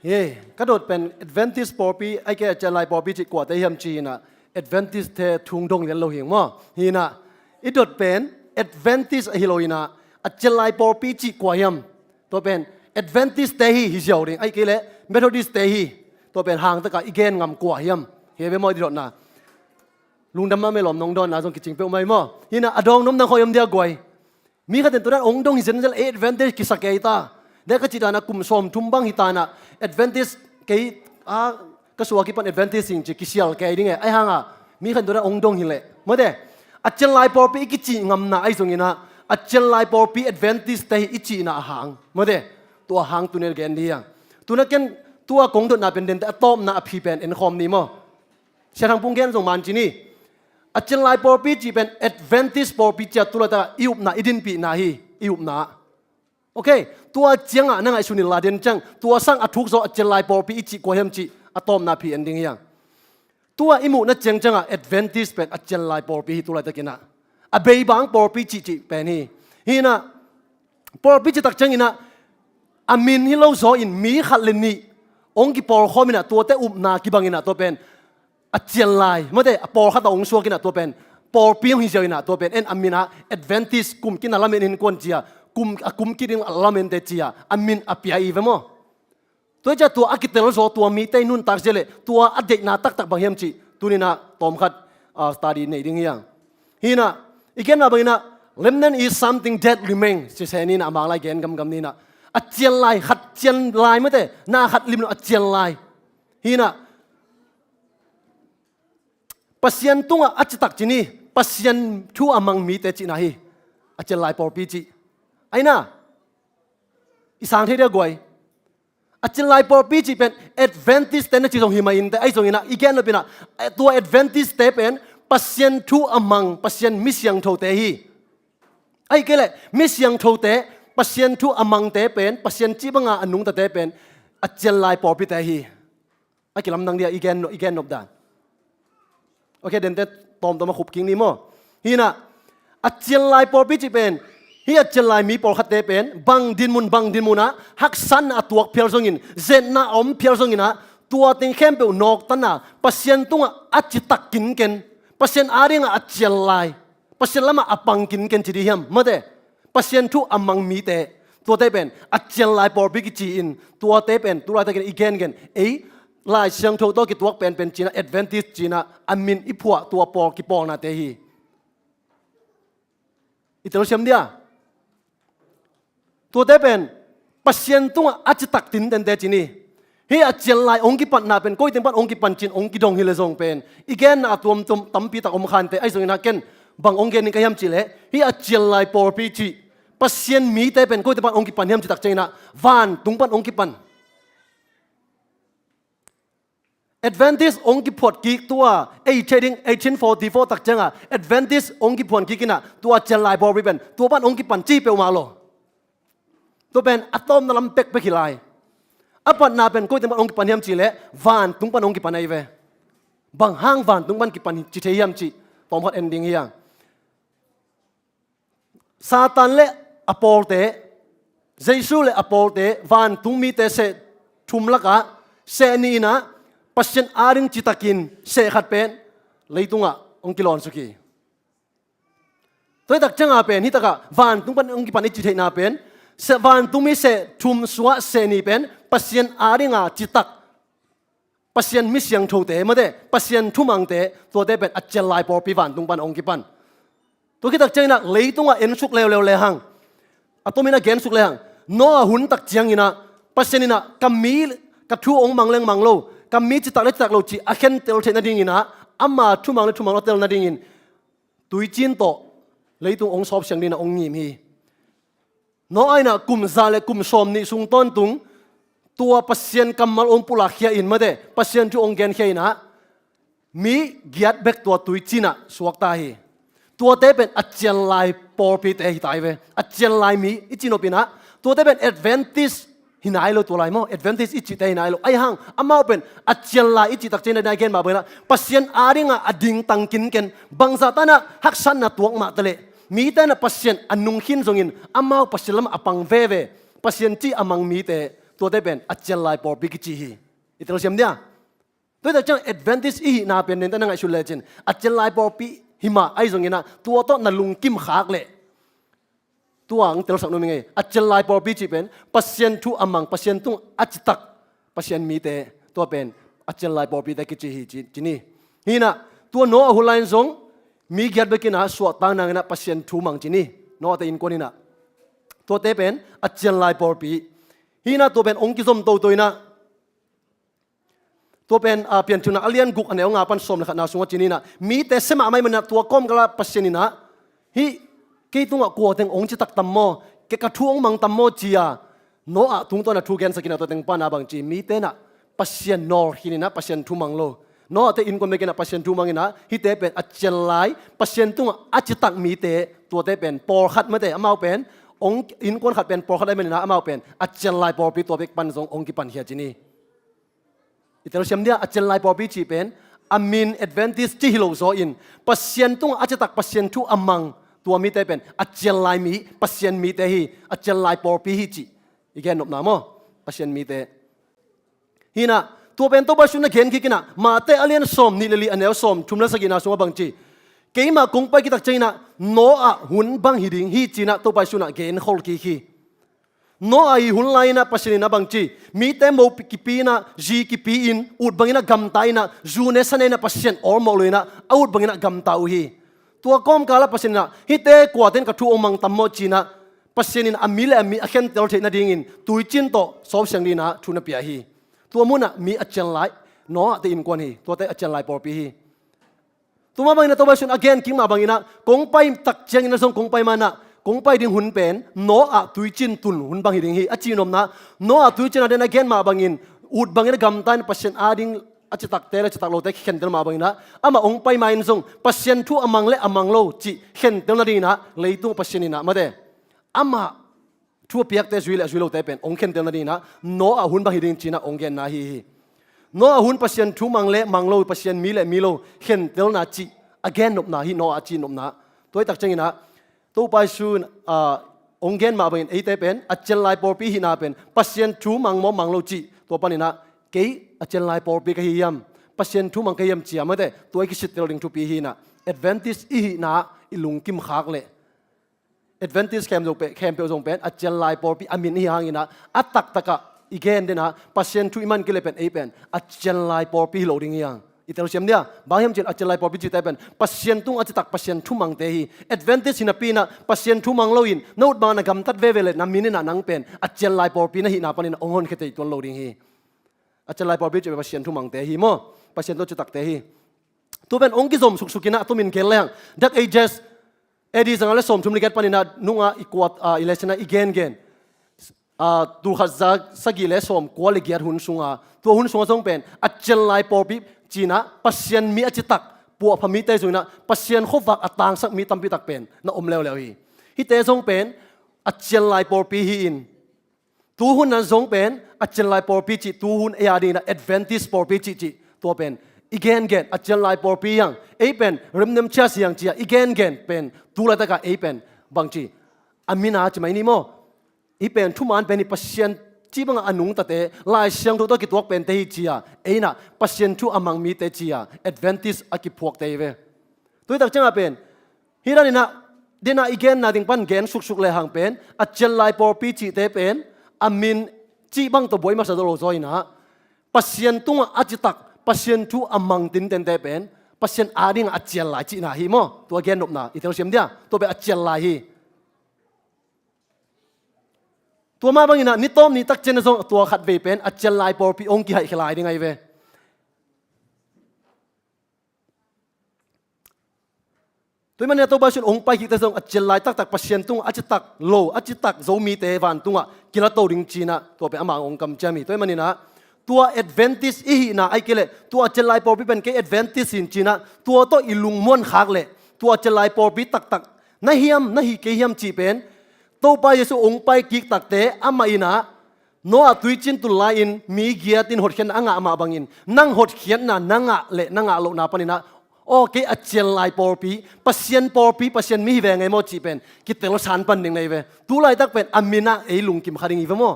L: เฮ้กระโดดเป็น Adventist ปอปีไอ้แกจะไล่ปอปีจีกว่าแต่เฮียมจีน่ะAdventist เททุ่งดงเรียนเราเห็นมั้งฮีน่ะอีดดเป็น Adventist ฮิโลอีน่ะอาจจะไล่ปอปีจีกว่าเฮียมตัวเป็น Adventist เตฮีฮิเจ้าเองไอ้กี่เล่ Methodist เตฮีตัวเป็นห่างตะกะอีเกนงำกว่าเฮียมเฮียไปมอดีดดนะลุงดำมาไม่หลอมน้องดอนนะส่งกิจริงเปล่าไหมมั้งฮีน่ะอดองน้ำนางคอยมเดียกวยมีขนาดตัวนั้นองค์ดงฮิเซนเซล Adventist กิสเกยตาเด็กก็จิตานะกุมสมทุ่มบังฮิตานะ Adventist เกยก็สวากิปัน Adventist สิ่งที่กิเซียลเกยดิ้งไงไอ้ห่างมีคนตัวนั้นองค์ดงหิเล่เมื่อเดอาจารย์ไลปอปีกิจิงำนาไอ้ตรงนี้นะอาจารย์ไลปอปี Adventist แต่อิจินะหางเมื่อเดตัวหางตัวนี้แกนดีอ่ะตัวนั้นแกนตัวกงตัวน่าเป็นเด่นแต่ต้อมน่าพิเป็นเอ็นคอมนี่มั้งเช่นทางปุ่งแกนส่งมันจีนี่อาจารย์ไลปอปีจีเป็น Adventist ปอปีจัตุลาตาอิวบนาอิดินปีนาฮีอิวบนาโอเคตัวเจียงอ่ะนั่งไอชุนิลาเดนจังตัวสร้างอัทุกโซอาจารย์ไลปอปีอิจิกว่าเฮมจีอะต้อมน่าพิเอ็นดิ้งยังตัวอิมุนัดจังอ่ะ Adventist เป็นอาจารย์ไลปอปีตัวอะไรตะกินะอาเบย์บางปอปีจีเป็นฮีน่ะปอปีจีตักจังอินะอามินฮิโลโซอินมีขัดเลนีองค์กิปอลข้อมินะตัวเตอุบนากิบังอินะตัวเป็นอาจารย์ไลไม่ได้ปอลขัดองค์สัวกินะตัวเป็นปอลปีฮิเจอินะตัวเป็นเอ็นอามินะ Adventist กุมกินะละเมนอินกวนเจียกุมกินละเมนเตเจียอามินอาปีอีเวมตัวจะตัวอากิเตลโซตัวมีเตนุนตักเจเลตัวอเด็กนาตักบางเฮียมจีตัวนี้นะตอมขัดสตาดีในดิ้งยังฮีน่ะอีกแค่นะบางนะ remnant is something that remains จะใช้นี่นะบางรายแกนกำนี่นะอาเจียนลายขัดเจียนลายไม่ได้น่าขัดริมอาเจียนลายฮีน่ะปัศยันตุงอาจจะตักจีนี่ปัศยันทูอามังมีเตจีนะฮีอาเจียนลายปอปีจีไอ้น่ะอีสังเทียกวยอาจารย์ไลปอปีจีเป็น Adventist แต่นั่นจีตรงหิมาอินแต่ไอ้ตรงนี้นะอีกแค่นั้นเป็นนะตัว Adventist แต่เป็นปัศยันทูอามังปัศยันมิสยังโทเตฮีไอ้แค่เลยมิสยังโทเตปัศยันทูอามังแต่เป็นปัศยันจีบังอานุงแต่เป็นอาจารย์ไลปอปีแต่ฮีไอ้กี่ลำดังเดียอีกแค่นบด่านโอเคเดินแต่ตอมมาขุบกิ้งนี่มั้งฮีนะอาจารย์ไลปอปีจีเป็นฮีอาจารย์ไลมีปอลขัดเตเป็นบังดินมุนนะฮักซันอัตวกเพียรซงินเจนน่าอมเพียรซงินนะตัวติงเข้มเปวนอกตันนะปัศยันตุงอาจิตักกินกันปัศยันอาริงอาจารย์ไลปัศยันละมาอปังกินกันจีดีเฮียมมาเด ปัสยันทุอมังมีเตตัวเตเป็นอัจเจนลายปอร์บิกจีอินตัวเตเป็นตัวเตกันอีกเกันลายเชียงโทโตกิตัวเป็นจีน่าแอดเวนติสจีน่าอามินอิพัวตัวปอกิปองนาเตฮีอิตาลีเชียมเดียตัวเตเป็นปัสยันตัวอาจจะตักตินเต็นเตจีนี่เฮียเจลไลองกิปันนาเป็นก้อยเต็มปันองกิปันจินองกิดงฮิเลซงเป็นอีกแกนอาตัวมตุมตั้มปีตักอมขันเตไอส่วนนักเกนบางองเกนนี่ก็ยำจิเลเฮียเจลไลปอร์ปีจีปัสยันมีเตเป็นก้อยเต็มปันองกิปันยำจิตักเจนะวันตุงปันองกิปันAdventist องกิพอดกิตัว1844ตักเจงอ่ะ Adventist องกิพอดกิกินะตัวเจลไลปอร์ปีเป็นตัวปันองกิปันจีเปลมาโลตัวเป็นอะตอมนั่นลำเป็กไปกี่ลายอปันนาเป็นก้อยเต็มปันองกิปันยำจีเลวันตุงปันองกิปันไอเวบางห้างวันตุงปันกิปันจิเทียมจีปอมพัดเอนดิ้งเฮียงซาตานเลอปอลเตเจซูเลอปอลเตวันตุงมีเตเสทุมลักะเซนีนะปัสยันอาริงจิตากินเสขัดเป็นเลยตุงอ่ะองกิลอนสุกีตัวตักจังอาเป็นฮิตากะวันตุงปันองกิปันอิจิเทนาเป็นเสวันตุงมีเสทุมสวะเสนีเป็นปัสยันอาริงอ่ะจิตักปัสยันมิเสียงโชเตมาเดปัสยันทุมังเตตัวเตเป็นอัจเจลไลปอร์ปีวันตุงปันองกิปันตัวคิดตักจังนะเลยตุงอ่ะเอ็นสุกเลวเลหังอะตัวมีนะเกนสุกเลหังโน้หุ่นตักจังอินะปัสยันอินะกัมมีกับทูองมังเลงมังโลกัมมีจิตตักเล็กตักโลจีอาเคนเตลเทนนาดิ่งอินะอามาทุมังเลเตลนาดิ่งอินตุยจินโตเลยตุงองสอบเสียงดีนะองงีมีน้อยนะกุมซาเลกุมสมนิสุงต้นตุงตัวปัสยันกัมมัลองปุลักเฮียอินมาเดปัสยันทูองเกนเฮียนะมีเกียรติเบกตัวตุยจินะสวกตาฮีตัวเตเป็นอัจเจลไลปอร์ปีเตหิตายเวอัจเจลไลมีอิจิโนปินะตัวเตเป็นแอดเวนติสหินายโลตัวไรมั้งแอดเวนติสอิจิเตหินายโลไอหังอามาเป็นอัจเจลไลอิจิตักเจนได้เกนมาเบนะปัสยันอาริงะอดิงตังกินเกนบังซาตานะฮักชันนะตัวมาตะเลมีแต่นะปัสยันอันนุงหินทรงอินอามาปัสยันลำอปังเวปัสยันจีอามังมีเตตัวได้เป็นอัจเจลไลปอร์บิกิจีฮีอิตาลีเซียมเนี่ยตัวแต่จังแอดเวนติสอีน่าเป็นเนี่ยนั่งไอชุลเลจินอัจเจลไลปอร์บิหิมาไอส่งเงินนะตัวโตนั่นลุงกิมขากเลยตัวอังเตลสักนู่นยังไงอัจเจลไลปอร์บิจีเป็นปัสยันทุอามังปัสยันตุงอัจตักปัสยันมีเตตัวเป็นอัจเจลไลปอร์บิได้กิจีฮีจีนี่ฮีนะตัวโนอาหุไลน์ส่งมีเกียรติเบกินะสวดตังนังนะปัสยันทุมังจีนี่โนอาเตอินคนนี้นะตัวเตเป็นอัจเจลไลปอร์บิฮีน่าตัวเป็นองค์กิจมตัวนะตัวเป็นเปลี่ยนชุนอเลียนกุกอันเดียวงาปันสมเลยครับนาสุวจินีนะมีแต่เสมาไม่มันตัวก้มกระปัสยานินะฮีกี่ตัวกลัวแต่องค์จิตักตัมโมเกกระทุ่งมังตัมโมจียโนอะทุ่งตัวน่ะทูเกนสกินะตัวเต็งปานาบังจีมีแต่น่ะปัสยานนอร์ฮินี่นะปัสยานทุมังโลโนอะแต่อินคนไม่กินนะปัสยานทุมังนะฮีเตเป็นอัจเจลไลปัสยานตัวอัจจิตักมีเตตัวเตเป็นปอร์ขัดไม่เตอมาเป็นองค์อินคนขัดเป็นปอร์ขัดได้ไหมนะมาเป็นอัจเจลไลปอร์ปีตัวเป็กปันทรงองค์กิปันเฮียจีนี่อิตาลีเซียมเดียอัจเจลไลปอร์ปีจีเป็นอามินแอดเวนติสที่ฮิโลโซอินปัสยันตุงอาจจะตักปัสยันทุอามังตัวมีเตเป็นอัจเจลไลมีปัสยันมีเตฮีอัจเจลไลปอร์ปีฮีจีอีกแค่นบนาโมปัสยันมีเตฮีนะตัวเป็นตัวบาชุนนักเขียนคิดนะมาเตอเลียนสมนิลลีอันเดียวสมชุมละสกินาสงบังจีเกี่ยมากงไปกิตักใจนะโนอาหุ่นบังฮิดิงฮีจีนะตัวบาชุนนักเขียนขอลกีคีโนอาหุ่นไลนะปัสยันนะบังจีมีเตโมกิปีนะจีกิปีอินอุดบังนะกัมตายนะจูเนสันนะปัสยันออร์โมเลยนะอุดบังนะกัมตาอุฮีตัวก้มกาลปัสยันนะฮิเตกว่าเต็นกระทูอมังตัมโมจีนะปัสยันอามิเลอามิอาเคนเตลเทนะดิ่งอินตุยจินโตสอบเสียงดีนะทุนเปียฮีตัวมุนะมีอัจเจลไลโนอาเตอินกวนฮีตัวเตอัจเจลไลปอร์ปีฮีตัวมาบังนะตัวบาชุน again คิงมาบังอินะกงไปตักเชียงอินะส่งกงไปมานะกงไปดิ่งหุ่นเป็นโนอาตุยจินตุนหุ่นบังฮิดิ่งฮีอจีนมนะโนอาตุยจินอะเดน again มาบังอินอุดบังอินะกัมตันปัสยันอาดิ่งอาจจะตักเตะจะตักโลเตะเข็นเตลมาบังอินะอามาองไปมาอินส่งปัสยันทุอามังเลอามังโลจีเข็นเตลนาดีนะเลยตุงปัสยันนะมาเดอามาทั่วเปียกเตะจุยเลจุยโลเตะเป็นองเข็นเตลนาดีนะโนอาหุ่นบังฮิดิ่งจีนะองเกนนะฮีโนอาหุ่นปัสยันทุมังเลมังโลปัสยันมีเลมีโลเข็นเตลนาจี again นบนาฮีโนอาจีนบนาตัวตักจังอินะตัวไปซูนองเกนมาเป็นเอเตเป็นอัจเจลไลปอร์ปีหินาเป็นปัสยันทุมังโมมังโลจีตัวปานินะเกยอัจเจลไลปอร์ปีกะฮิยามปัสยันทุมังกะฮิยามจีมาเดตัวกิสิตเตลิงทุปีหินะ Adventist อีหินะอิลุงกิมขากเล
O: Adventist camp jong pen a chel lai por pi amin hi hangina atak taka igen dena pasien tu iman kile pen e pen a chel lai por pi loading yang itel siam dia bangyam chil a chel lai por pi chi tai pen pasien tung atak pasien tu mang te hi Adventist hina pi na pasien tu mang loin note ba na gam tat ve vele na minina nang pen a chel lai por pi na hi na panin ongon khete ton loading hi a chel lai por pi che pasien tu mang te hi mo pasien to chitak te hi tu pen ong ki zom suk sukina tu min kel lang that ages edi zangale som thum ligat panina nunga ikwat election again tu khaza sagile som kwali giat hun sunga tu hun sunga song pen achel lai porpi china pasien mi achitak pu phami te zuina pasien khowak atang sak mi tampi tak pen na omlew lew hi te song pen achel lai porpi hi in tu hun nan song pen achel lai porpi chi tu hun eadi na Adventist porpi chi to pen again achel lai porpi yang e pen remnem cha siang chia again pen tu la ta ka e pen bangchi amina chi mai ni mo e pen thu man pen ni pasien chi bang anung ta te lai siang to ki tuak pen te hi chia e na pasien thu amang mi te chia Adventist aki phuak te ve tu tak changa pen hirani na dena again na ding pan gen suk le hang pen achel lai porpi chi te pen amin chi bang to boy ma sa do zoi na pasien tung achitak pasien tu amang tin ten te pen pasien ading achel lai chi na hi mo to again nop na itel siam dia to be achel lai hi to ma bangina ni tom ni tak chen zo to khat ve pen achel lai por pi ong ki hai khlai ding ai ve tôi mình tôi bao nhiêu ông pai kita song achel lai tak pasien tung achitak lo achitak zomi te van tunga kila to ring china to pe amang ong kam chami tôi mình na tua Adventist hi na ai kele tua chelai por pi pen ke Adventist in china tua to ilung mon khak le tua chelai por pi tak na hi ke hiam chi pen to pa yesu ong pai kik tak te ama ina no a tui chin tu lai in mi giatin hot khen anga ama bangin nang hot khian na nanga lo na panina o ke achel lai por pi pasien mi ve ngai mo chi pen ki tel san pan ding nei ve tu lai tak pen amina e lung kim kharing i ve mo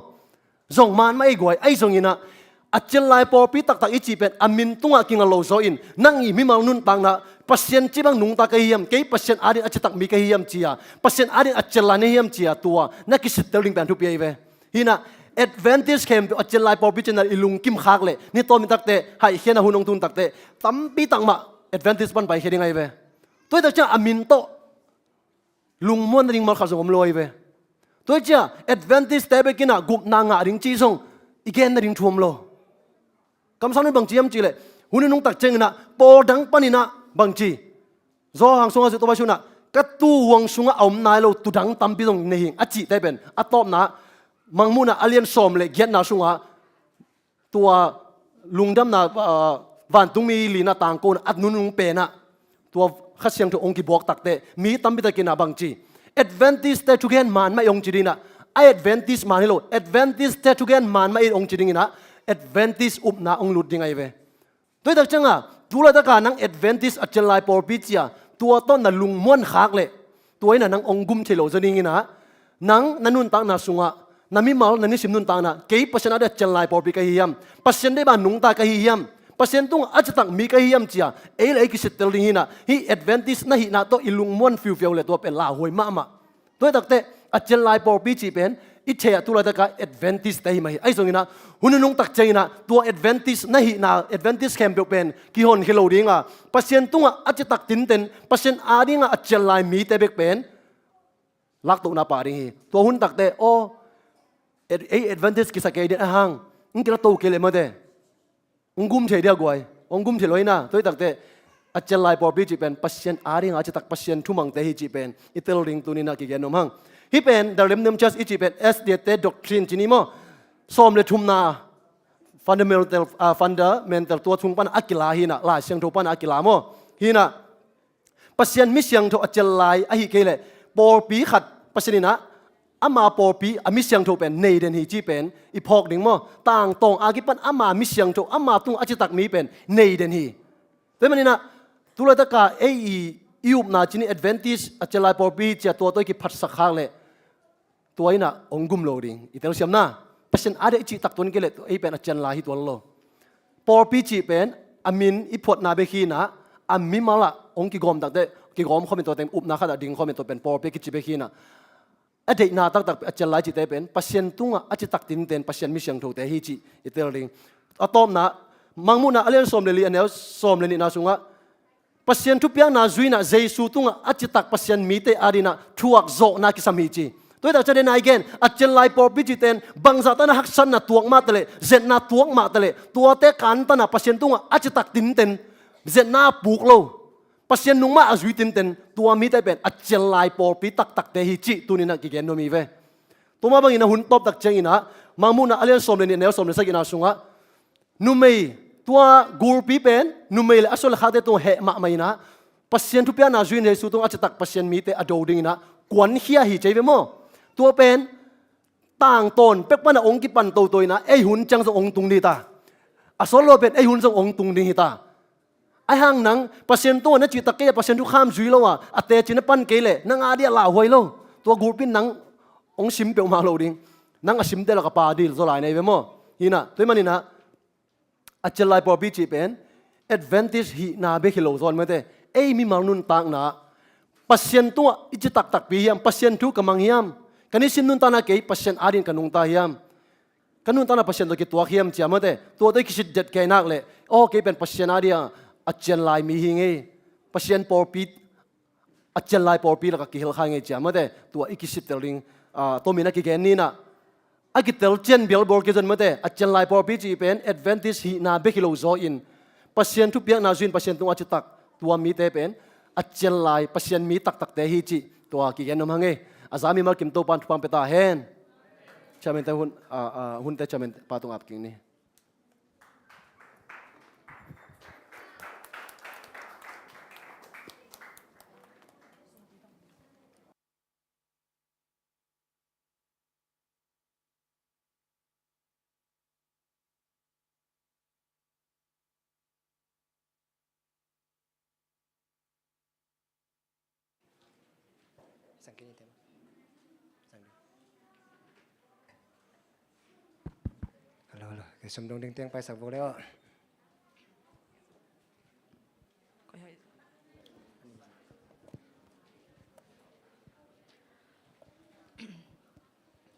O: zong man mai goi ai zong ina achel lai por pi tak ichi pen amin tunga kinga lo zo in nang i mi mal nun tang na pasien chi bang nung ta ka hiam ke pasien adin achitak mi ka hiam chia pasien adin achel la ne hiam chia tua na ki sit teling pen thu pi ve hina Adventist camp achel lai por pi chen ilung kim khak le ni to mi tak te hai hiana hunong tun tak te tam pi tang ma Adventist pan bai heding ai ve toi ta cha amin to lung mon ring mal khazom loi ve toi cha Adventist te be kina gup na nga ring chi song igen na ring thuam lo kam sang ni bang chiam chi le hun nung tak cheng na por dang panina bang chi zo hang songa to ba shuna ka tu wang sunga om nai lo tu dang tam pi dong nei achi te ben atop na mangmuna alien som le giat na sunga tua lungdam na van tung mi li na tang ko at nunung pe na tua khasiang to ong ki bok tak te mi tam pi ta kina bang chi Adventist te chugen man ma yong chi dina ai Adventist man lo Adventist te chugen man ma ong chi ding ina Adventist up na ong lut ding ai ve toi tak changa tula ta ka nang Adventist achel lai por pi chia tua to na lung mon khak le toi na nang ong gum thelo zaning ina nang nanun ta na sunga nami mal nani sim nun ta na ke pasien ade achel lai por pi ka hiam pasien de ba nung ta ka hiam pasien tung achitak mi ka hiam chia e le ki setel ding ina hi Adventist na hi na to ilung mon fiu le to pe la hoi ma toi tak te achel lai por pi chi pen i the tula ta ka Adventist te mai ai songina hununung tak chaina tua Adventist na hi na Adventist camp pen ki hon hello dinga pasien tunga achitak tin ten pasien adinga achel lai mi te bek pen lak to na pa ring hi to hun tak te o Adventist ki sa ke de hang ngila to ke le ma de ungum the dia goi ongum the loina toi tak te achel lai por bi chi pen pasien adinga achitak pasien thumang te hi chi pen itel ring tunina ki genom hang hi pen the remnant church ichi pen SDT doctrine chini mo som le thumna fundamental to thung pan akila hina la siang tho pan akila mo hina pasien mi siang tho achel lai a hi kele por pi khat pasinina ama por pi ami siang tho pen nei den hi chi pen i phok ding mo tang tong agi pan ama mi siang tho ama tung achitak mi pen nei den hi te manina tula ta ka e iup na chini Adventist achel lai por pi cha to ki phat sakhang leตัวน่ะองกุมโลดิงอีเตลเซียมนะเพราะฉะนั้นอาเดจิตักตุนเกล็ดไอเป็นอาจารย์ลาฮิตัวโลพอปีจีเป็นอามินอีพอดนาเบคีนะอามิมาละองกิกอมตักเดกิกอมเขาเป็นตัวเต็มอุบนาขนาดดิ่งเขาเป็นตัวเป็นพอปีกิจิเบคีนะ a dei na tak tak a chelai chi te pen pasien tunga a chi tak tin ten pasien mi siang tho te hi chi itel ring atom na mangmu na alian som le li anel som le ni na sunga pasien thu piang na zui na jesu tunga a chi tak pasien mi te arina thuak zo na ki sami chi tôi đã cho đến again a chelai por pi chi ten bangza ta na haksan na tuak ma tele zet na tuak ma tele tua te kan ta na pasien tunga a chi tak tin ten zet na puk lo pasien nung ma azui tin ten tua mi te pen a chelai por pi tak tak te hi chi tu ni na ki gen no mi ve tuma bang ina hun top tak cheng ina mangmu na alian som le ni nel som le sa ina sunga nu mei tua gur pi pen nu mei le asol kha te tu he ma mai na pasien thu pia na zui ne su tu a chi tak pasien mi te a do ding na kwan hia hi chei ve mo tua pen tang ton pek pa na ong ki pan to toy na ei hun chang so ong tung ni ta asol lo pen ei hun so ong tung ni ta ai hang nang pasien to na chi tak ke pasien thu kham zui lo wa ate chin pan ke le nang a dia la hoi lo tua gur pin nang ong sim pe ma lo ding nang a sim te la ka pa dil zo lai nei ve mo hina toy manina a chelai por bi chi pen Adventist hi na be khilo zon ma te ei mi mang nun tang na pasien to i chi tak tak pi hiam pasien thu ka mang hiam kani sin nun ta na ke pasien arin kanung ta hiam kanun ta na pasien to ki tua hiam chia ma te to te ki sit jet ke nak le o ke pen pasien aria a chen lai mi hi nge pasien por pi a chen lai por pi la ka ki hil kha nge chia ma te tua i ki sit tel ring to mi na ki gen ni na a ki tel chen bel bor ke jon ma te a chen lai por pi chi pen Adventist hi na be kilo zo in pasien thu piak na zin pasien tu a chi tak tua mi te pen a chen lai pasien mi tak tak te hi chi tua ki gen nom hange azami mal kim to pan pang peta hen chamen te hun te chamen patung ap king ni
C: Sangkini tema. Halo, cái sum dong ding tiang pai sak bo leo.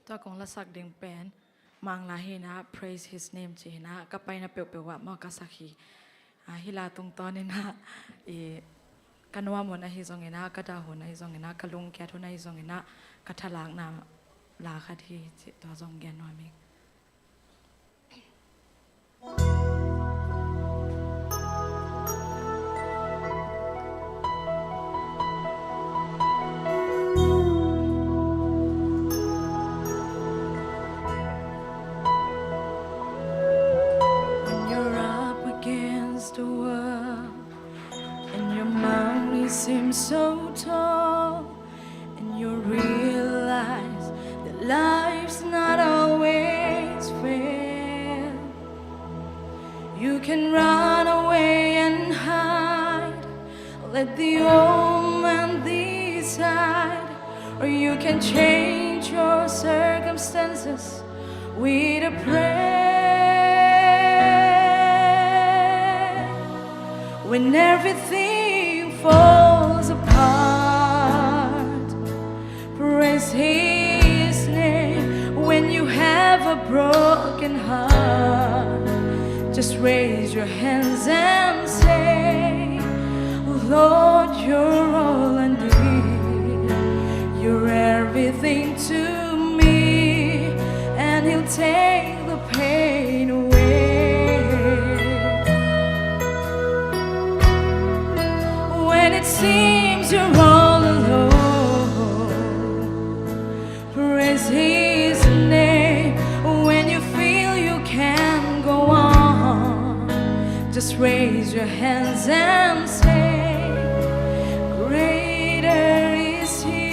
P: Toa kong la sak ding pen mang la hi na praise his name chi na ka pai na pe pe wa ma ka sakhi hila tung to ni na kanwa mo na hi zong ina ka da ho na hi zong ina ka lung kya tho na hi zong ina ka thalak na la kha thi to zong gen no mi
D: seem so tall, and you realize that life's not always fair. You can run away and hide, let the old man decide, or you can change your circumstances with a prayer. When everything falls apart, praise His name. When you have a broken heart, just raise your hands and say, Lord, you're all I need. You're everything to me, and He'll take the pain away. When it seems you're all alone, praise His name. When you feel you can't go on, just raise your hands and say, greater is He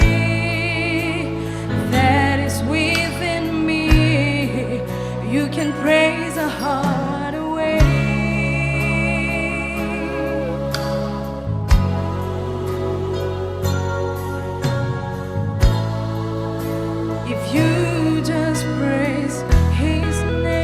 D: that is within me. You can praise a heart away. If you just praise His name.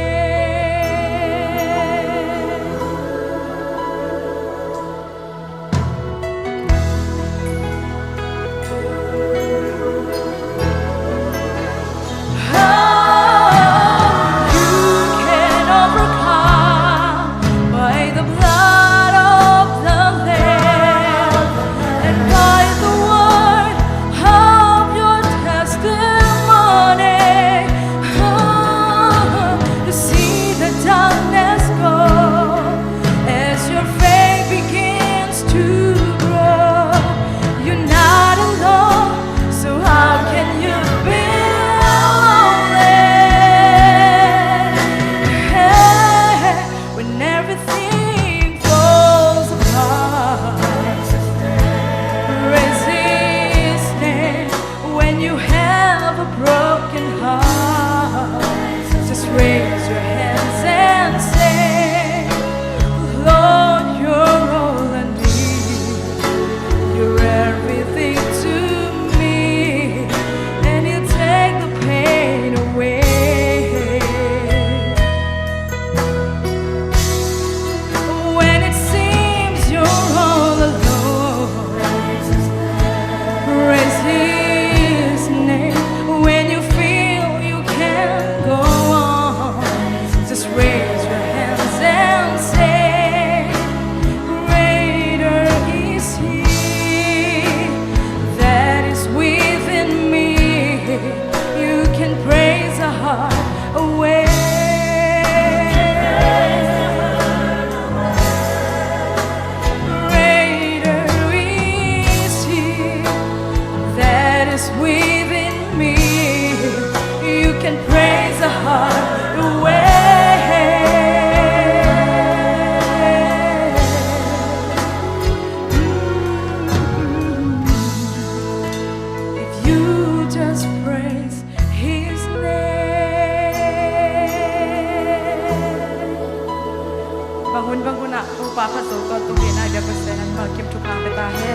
P: guna tu pa pa so ko tu ge na ja pa se nan ma kim tu pa pe ta he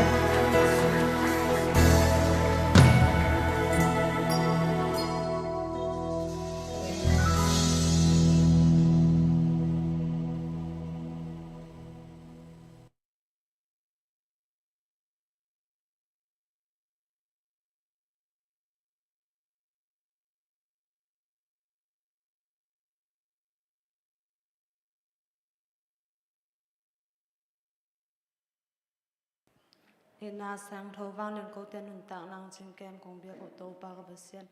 Q: hiện na sang thâu vang lên câu tên hùn tạng nang chinh kem công việc của tôi ba cái bớt xiên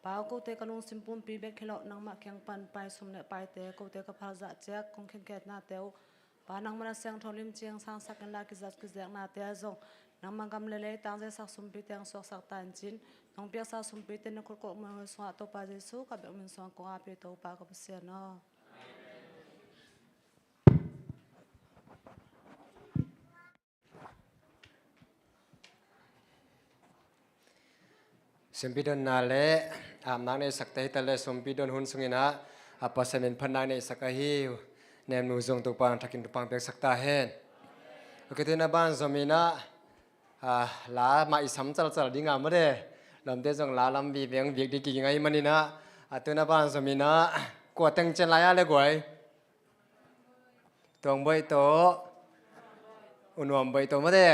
Q: bao câu tên kalung simpum pi bek khelo nang ma kyang pan pai sum ne pai te câu tên ka phal za chek kong khen ket na teu ba nang mana sang thâu lim chiang sang sak la ki zat ki zek na te zong nang ma gam le le tang je sak sum pi tang sok sak tan chin nong pia sa sum pi te ne khol ko ma so to pa jesu ka be min so ko a pi to pa ka bớt xiên no
C: Sempidon nale nang ne saktai tale sempidon hun sungina apa semen panang ne sakahi nem nu zong tu pang takin tu pang pek sakta hen oke tu na ban zomina la ma isam chal dinga mare lam te zong la lam bi beng bi di ki ngai manina tu na ban zomina ko teng chen la ya le goi tong bai to unwam bai to mare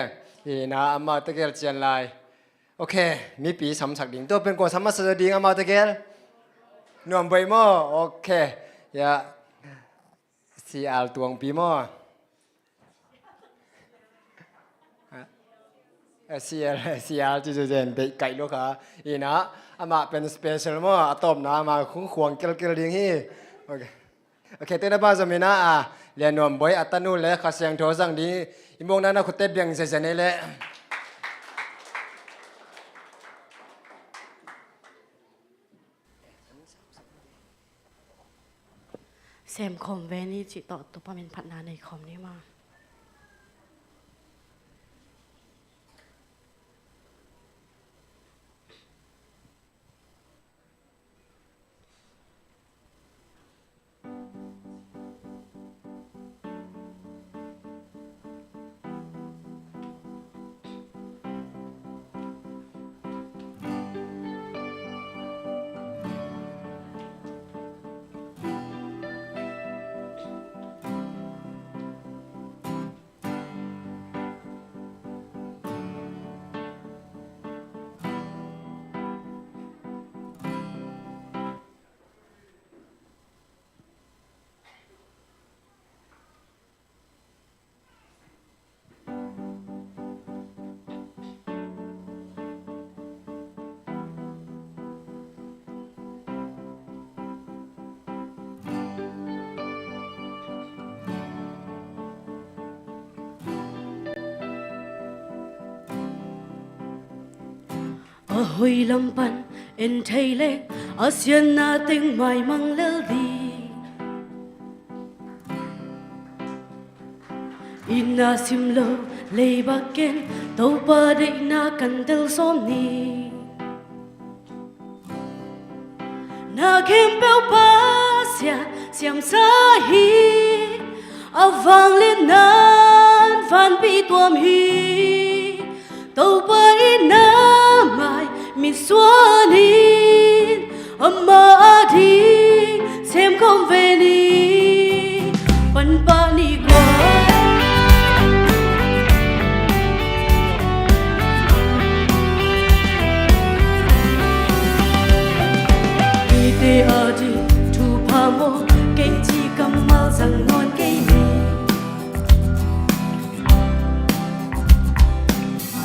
C: ina amma te gel chen laiโอเคมีปีสำสักดิ่งตัวเป็นกว่าสามารถสะดิ่งเอามาตะเกียนวมใบหม้อโอเคอย่าสีอาลตวงปีหม้อสีอาลจีจูเจนเด็กไก่ลูกค้าอีนะอามาเป็นสเปเชียลหม้อต้มน้ำมาคุ้งขวงเกลดิ่งฮีโอเคเต้นบ้านสมินะเรียนนวมใบอัตนูและข้าเสียงโทสังดีอีโมงนั้นนะคุณเต้เบียงเสียนี่แหละ
R: เซมคอมเวนี่จิตต่อตัวเป็นพัฒนาในคอมนี้มาhồi lâm pan en thấy lệ ASEAN na tiếng mai mang lel đi ina sim lo lei baken to pa de na kantel som ni na kem pel pa sia siam sa hi avang lên nan van pi tuam hi to pa ina mai mi suanin amma di xem không về đi pan pa ni qua ite adi tu pa mo cái chi cầm mal rằng ngon cái ni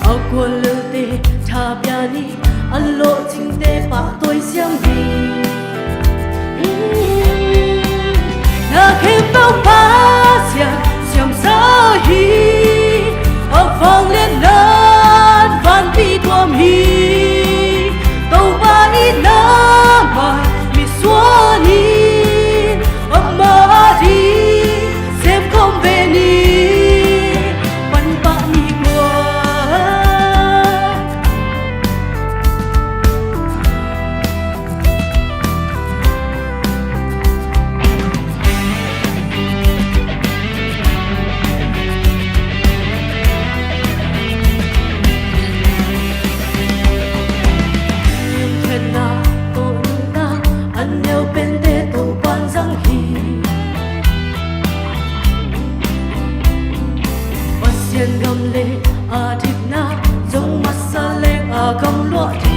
R: aqua lơ te tha bia ni allo ching te pa tôi xiang đi na khem bao pa sia xiam sa hi avang lên nan van pi tuam hi tàu ba ina mai mi suanin amma di xem không về ni pan pa ni qua xiên gầm lệ à thịt na giống mắt xa lệ à cầm lụa đi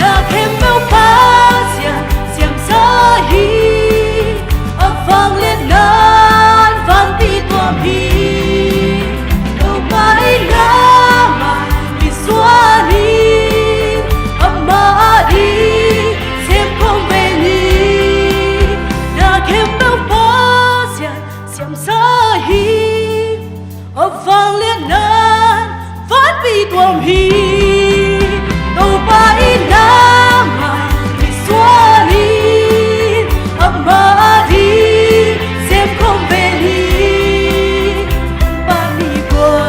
R: đã khem mèo phá xiên xiêm xa hi ấp vang lên nan vang ti tua hi đâu mãi na mà đi xóa đi ấp mà đi xem không về đi đã khem mèo phá xiên xiêm xa hi ấp vang lên nan vang ti tua hi đâu mãi na mà đi xóa đi ấp mà đi xem không về đi bạn đi qua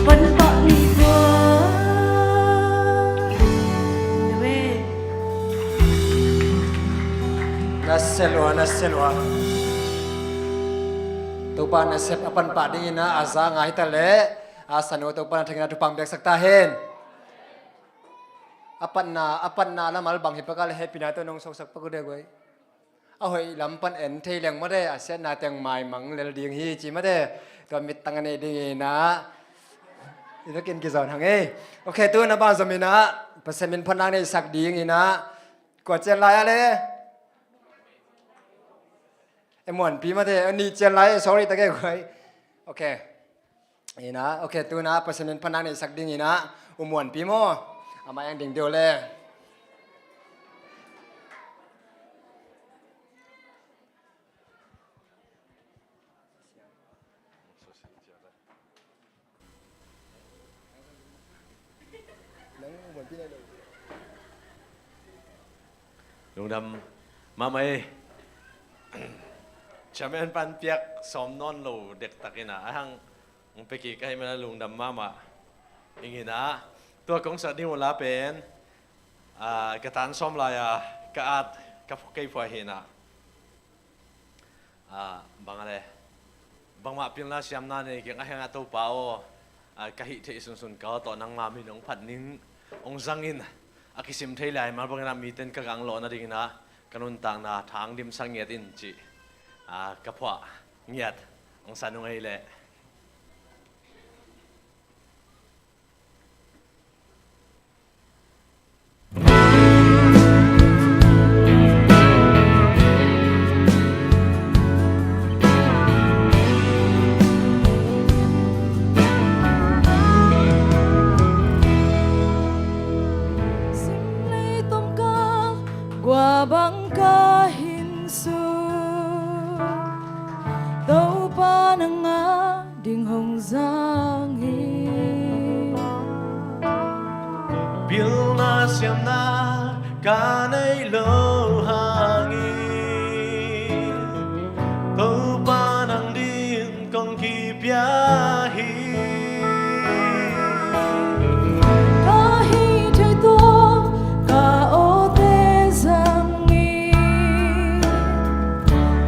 R: vẫn bạn đi qua
C: Naselwa tupa nasep apan pading ina aza ngai tale asano tupa thengna tupang bek sakta hen apan na lamal bang hipakal happy na to nong sok sak pakude goi ahoi lampan en thei leng made asen na teng mai mang lel ding hi chi made to mit tangane ding ina ina ken ki zon hang e okay tu na ba zamina pasemin phanang nei sak ding ina ko chen lai ale em pi mà thế anh đi chơi lại sorry ta cái gọi ok ina ok tu na person panang ni sak ding ina muan pi mo ama yang ding dio le
B: Lung đam mày chăm em pan piak som non lo dek takina ahang peki kai mana lung dam mama ingina tua kong sa di wala pen katan som la ya kaat kai phoi hina bangale bangma pin la siam na ne ke ahang ato pao kahi the sun sun ka to nang ma mi nong phat ning ong zangin akisim thei lai mar bangna mi ten ka gang lo na dingina kanun tang na thang dim sangyet in chi kapwa ngiat ang sanong ay le
P: Simlay tomka gua bangka hinsu đâu ba nang nga ding hong giang hi
L: Bill na siam na ka nay lo hangi đâu ba nang din kong ki pia hi
P: ka hi thai to ka o te giang hi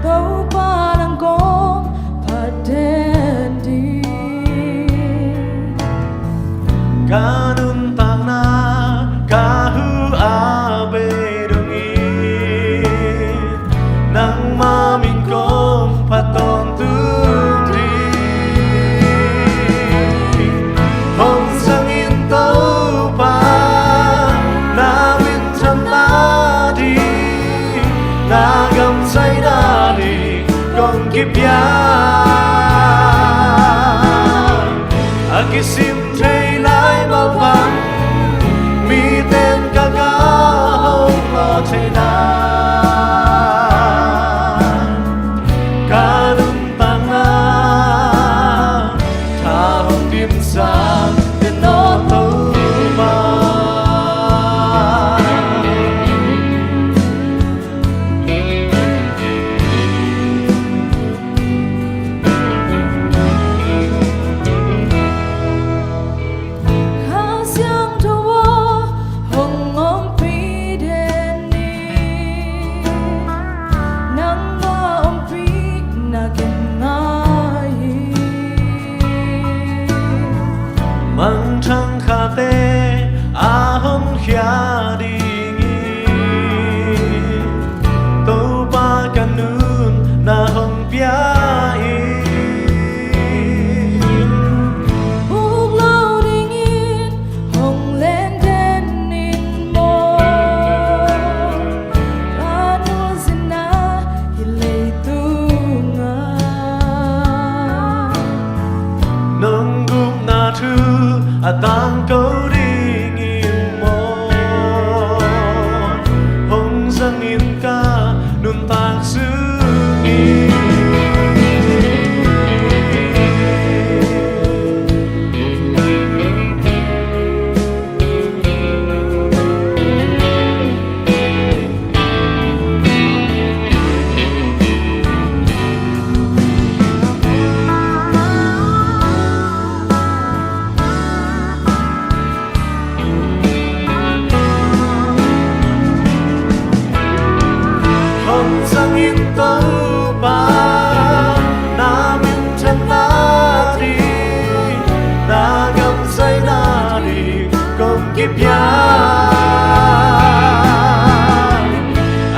P: đâu ba nang ko
L: kanun tang na kahu abe dongi nang mamin kong paton tu di hong sangin tau pa namin cham na di nagam say na di kong kipya akisim thei lai bao bang mi tên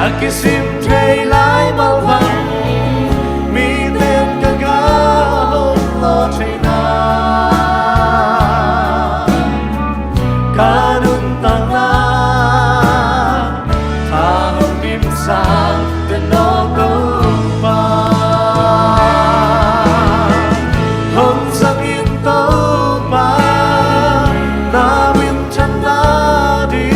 L: Akisim thay lái bao vắng mi tên ca gá hôm lo thay na kanun tang na tha hong bim sang tên nó câu ba hong sang yên câu ba na wim chan na đi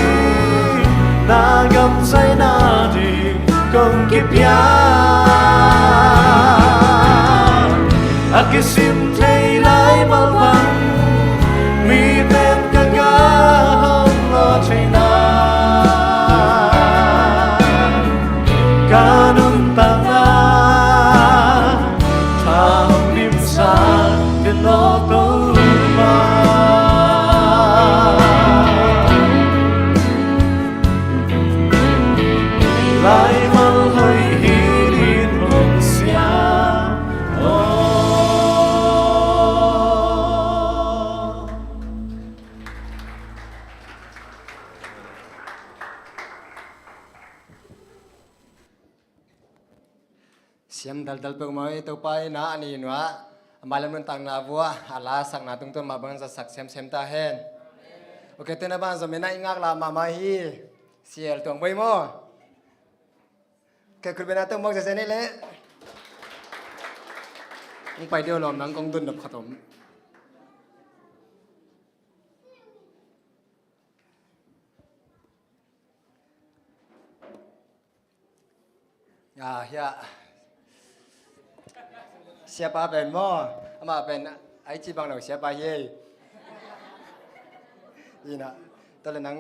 L: na gam say na đi công kiếp ya akisim thay lái bao vắng mi tên ca gá hong lo thay na kanun tang na tha hong bim sang tên nó câu ba lại mal hơi hirin hong sia
C: siam dal dal pe mai to pai na ani nuwa malam nun tang na bua ala sak na tung to ma bang sa sak sem sem ta hen okay te na ban zo me na ingak la ma ma hi siel tong bai mo ke kur be na to mok se ne le ung pai dio lom nang kong dun dap khatom ya siapa ben mo ama ben ai chi bang lo siapa ye ina to le nang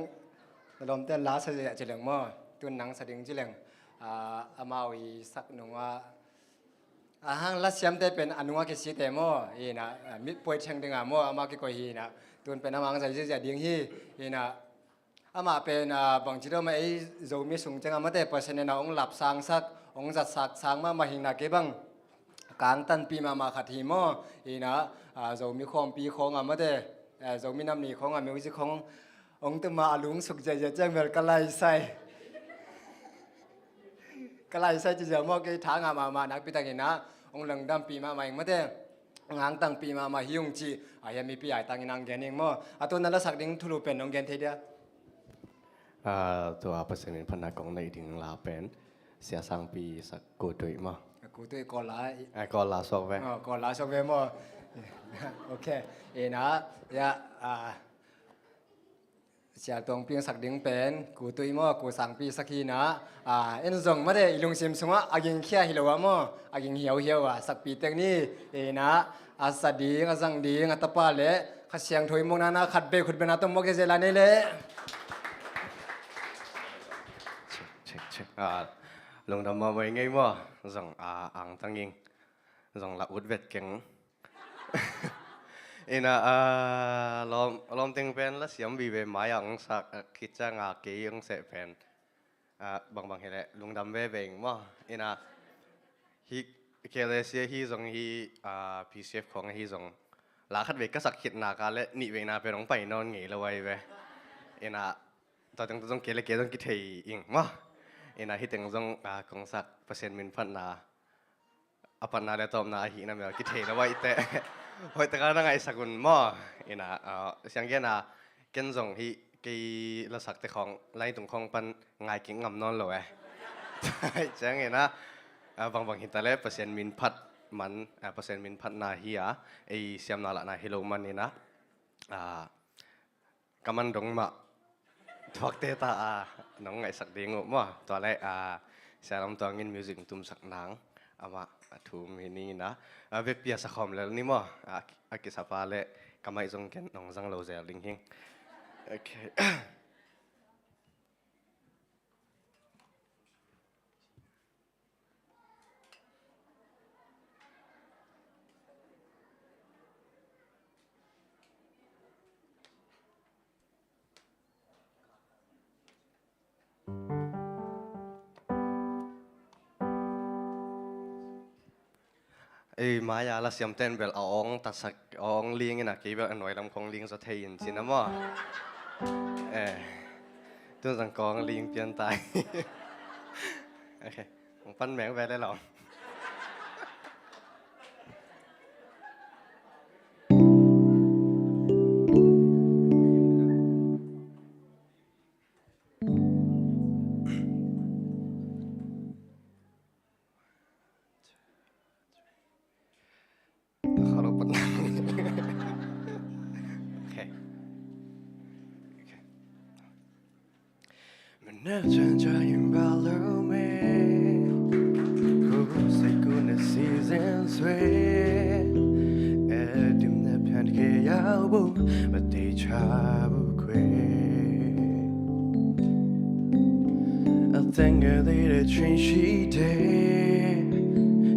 C: lom ten la sa je leng mo tun nang sa ding ji leng ama wi sak nong wa hang la siam te pen anunga ke si te mo ina mi poi chang ding mo ama ke ko hi na tun pen amang sa je ding hi ina ama pen bang chi do ma ai zo mi sung chang ama te pasen na ong lap sang sak ong zat sak sang ma hin na ke bang kang tan pi ma khat hi mo ina zo mi khom pi khong ama te zo mi nam ni khong a music khong ong te ma alung suk je je chang mel kalai sai kalai sai je mo ke thang ma nak pi ta ke na ong lang dam pi ma ing ma te ngang tang pi ma hiung chi ya mi pi ai tang nang gen ing mo atun na la sak ding thulu pen ong gen the dia
L: ตัวเปอร์เซ็นต์พันนักของในถึงลาเป็นเสียสังปีสักกูตุยมั้ง
C: กูตุยก่อนละ
L: ก่อนลาสอกเว
C: ก่อนละสอกเวมั้งโอเคนะya เสียตรงเพียงสักดิ้งเป็นกูตุยมั้งกูสั่งปีสักทีนะเอ็นส่งมาได้ลุงซิมสงะอากิงเขียหิลวะมั้งอากิงเหี่ยวสักปีเต็งนี่นะสดีงสังดีงตะปาเละขัดเสียงถอยมงนาขัดเบขุดเบนาต้มมกเกเซลานี่เละ
L: ลงดำมาไว้ไงมั้งส่งอ่างตั้งยิงส่งละอุดเวทเก่งลอมติงเป็นละเสียมบีเวมาอย่างสักคิดจะงาเกยงเสเป็นบางเห็นแหละลงดำเวเบงมั้งฮีเคเลเซียฮีส่งฮีพีเซฟของฮีส่งลาคัดเวก็สักคิดนาการและนิเวนาไปร้องไปนอนไงละไว้เวตอนต้องเกลเกต้องกิดเฮอิงมั้งฮิตงซงกงสักเปอร์เซ็นต์มินพันนาอปันนาเลตอมนาหินาเมลกิเทแล้วว่าแต่หอยตะการนั่งไอสักุนมั่วเสียงเงี้ยเกินซงฮิกีละสักแต่ของไล่ตรงของปันง่ายกิ่งงำนอนเลยเสียงเงี้ยบางหิตาเล่เปอร์เซ็นต์มินพัดมันเปอร์เซ็นต์มินพัดนาฮิไอเสียมนาละนาฮิโลมันนี่นะกำมันดงมาทวักเตตาน้องไงสักเดียงมั้งตัวแรกเสียงลำตัวเงินมิวสิกตุ้มสักหนังมาถูมินี่นะเว็บเปียสักคอมแล้วนี่มั้งกิสาปาเล่กำไมจงเก็นน้องจังโลเซลลิงฮิงโอเค มายาละเสียมเต้นเบลอองตัดสักอองลิงนะกี่เบลอันหน่วยลำคงลิงสะเทียนสินะมั้ง ตัวสังกองลิงเปลี่ยนตาย โอเคผมปั้นแมงไปได้หรอเขาเราปั้นโอเคมันน่าจะใจยังบ้าแล้วไหมกูใส่กูในซีซั่นสวยดิมในแผ่นแค่ยาวบุมาตีชาบุเคว I think I did a change she did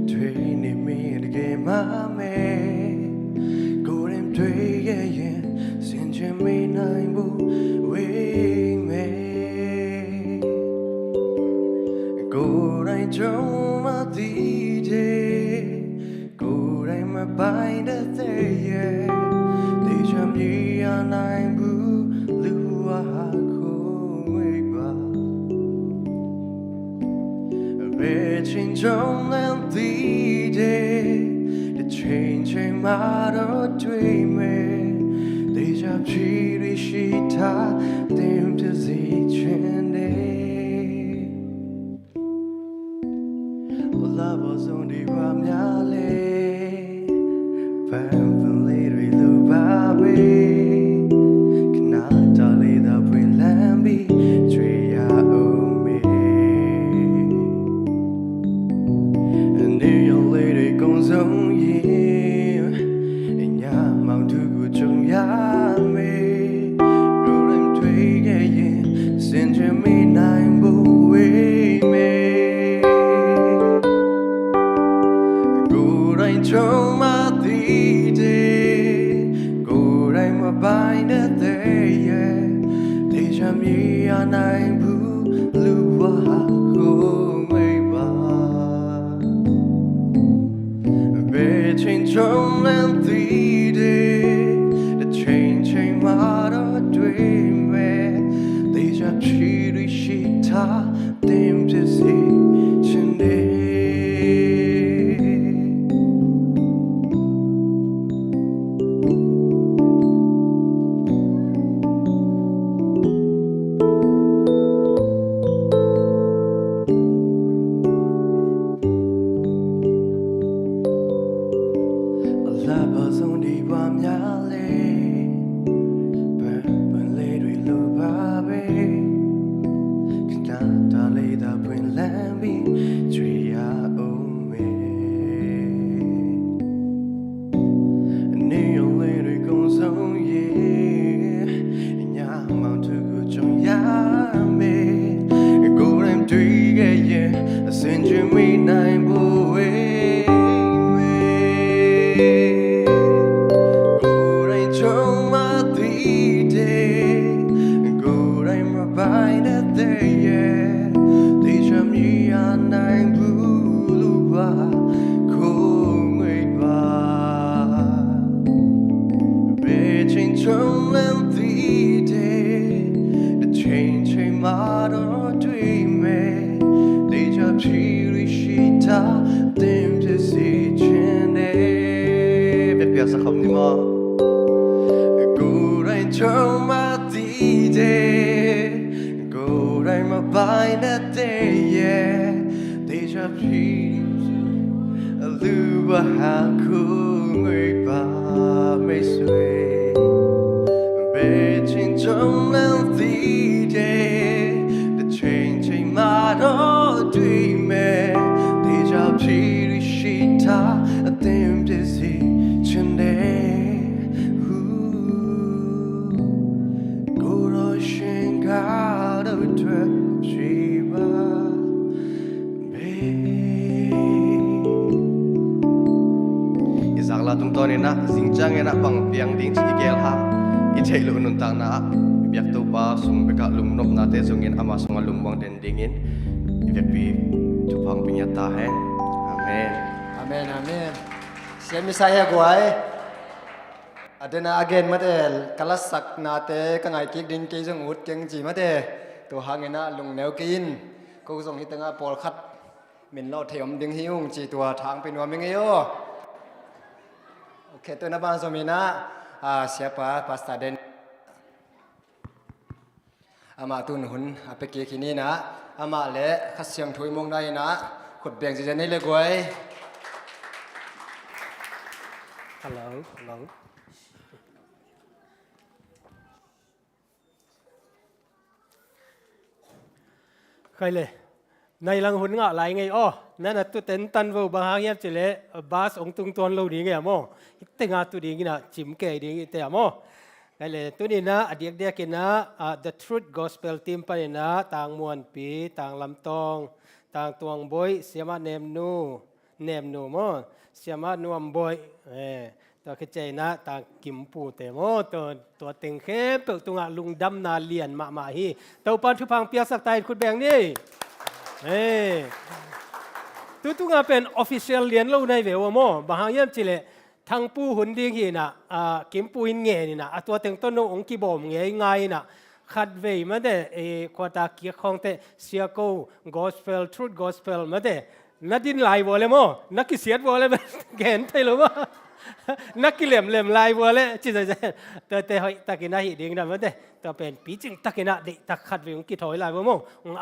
L: Twinny me the game I made Go them three yeah Since you made nine boo we made Go right to my DJ Go right my bind the day yeah They jump ye on nine boo Lua Reaching trong em tí đê để change em mà đó dream để chấp chỉ đi shi ta tìm thứ gì trên đây là bao giờ đi qua nhà lê phàm phàm lê rồi lưu ba bê khi nào ta lê ta quên làm bi chuyện ya ôm mê con giống như nhà màu thư của trong nhà mê rồi em thuê ghé ghé xin cho mi này bố ê mê cô đây trong má tí đê cô đây mà bài đất tê thì chăm ý anh anh bố lưu hoa cô mê bà Between John and the day, the changing my dream, they just cheat she ta them to see Sunday.
C: Amen, amen. Siya Messiah guay. adena again mate kalasak na te kangai kik ding ki jong ut keng ji mate to hangena lung neu kin ko jong hi tanga pol khat min lo theom ding hiung chi tua thang pe nuam ming yo okay to na ban so mina siapa pasta den ama tun hun apeke kini na ama le khasyang thui mong nai na khut beng ji jani le goi
E: hello ใครเลยในหลังหุ่นงะหลายไงอ้อนั่นน่ะตัวเต็นตันวูบางอย่างจะเลยบาสองตุงตัวเราดีไงอ่ะโมแต่งาตัวดีงี้นะจิมเกยดีงี้แต่อ่ะโมใครเลยตัวนี้นะอดีตเดียกินนะ The Truth Gospel Team ไปนะต่างมวลปีต่างลำตองต่างตวงบอยเสียมาเนมนูโมเสียมานัวบอยตัวเข้าใจนะต่างกิมปูแต่โมตัวเต็งเข้มตัวตุงะลุงดำนาเลียนมาฮีตัวปันทุพังเปียสักตายคุณแบงนี่ตัวตุงะเป็น official เลียนเราในเววโมบางอย่างจิเลทางปูหุ่นดีฮีนะกิมปูหินเงี้ยนี่นะตัวเต็งต้นองค์กีบอมเงี้ยง่ายนะขัดเวมาเดควาตาเกียของเตเสียกู gospel truth gospel มาเดนัดดินไหลวัวเลยโมนักกิเสียดวัวเลยแกนไทยหรือว่านักกิเหลี่ยมลายวัวเลยจิตใจแต่หอยตะกินได้ดีนะมันเด้ตัวเป็นปีจิงตะกินได้ตะขัดวิงกิถอยลายวัวโม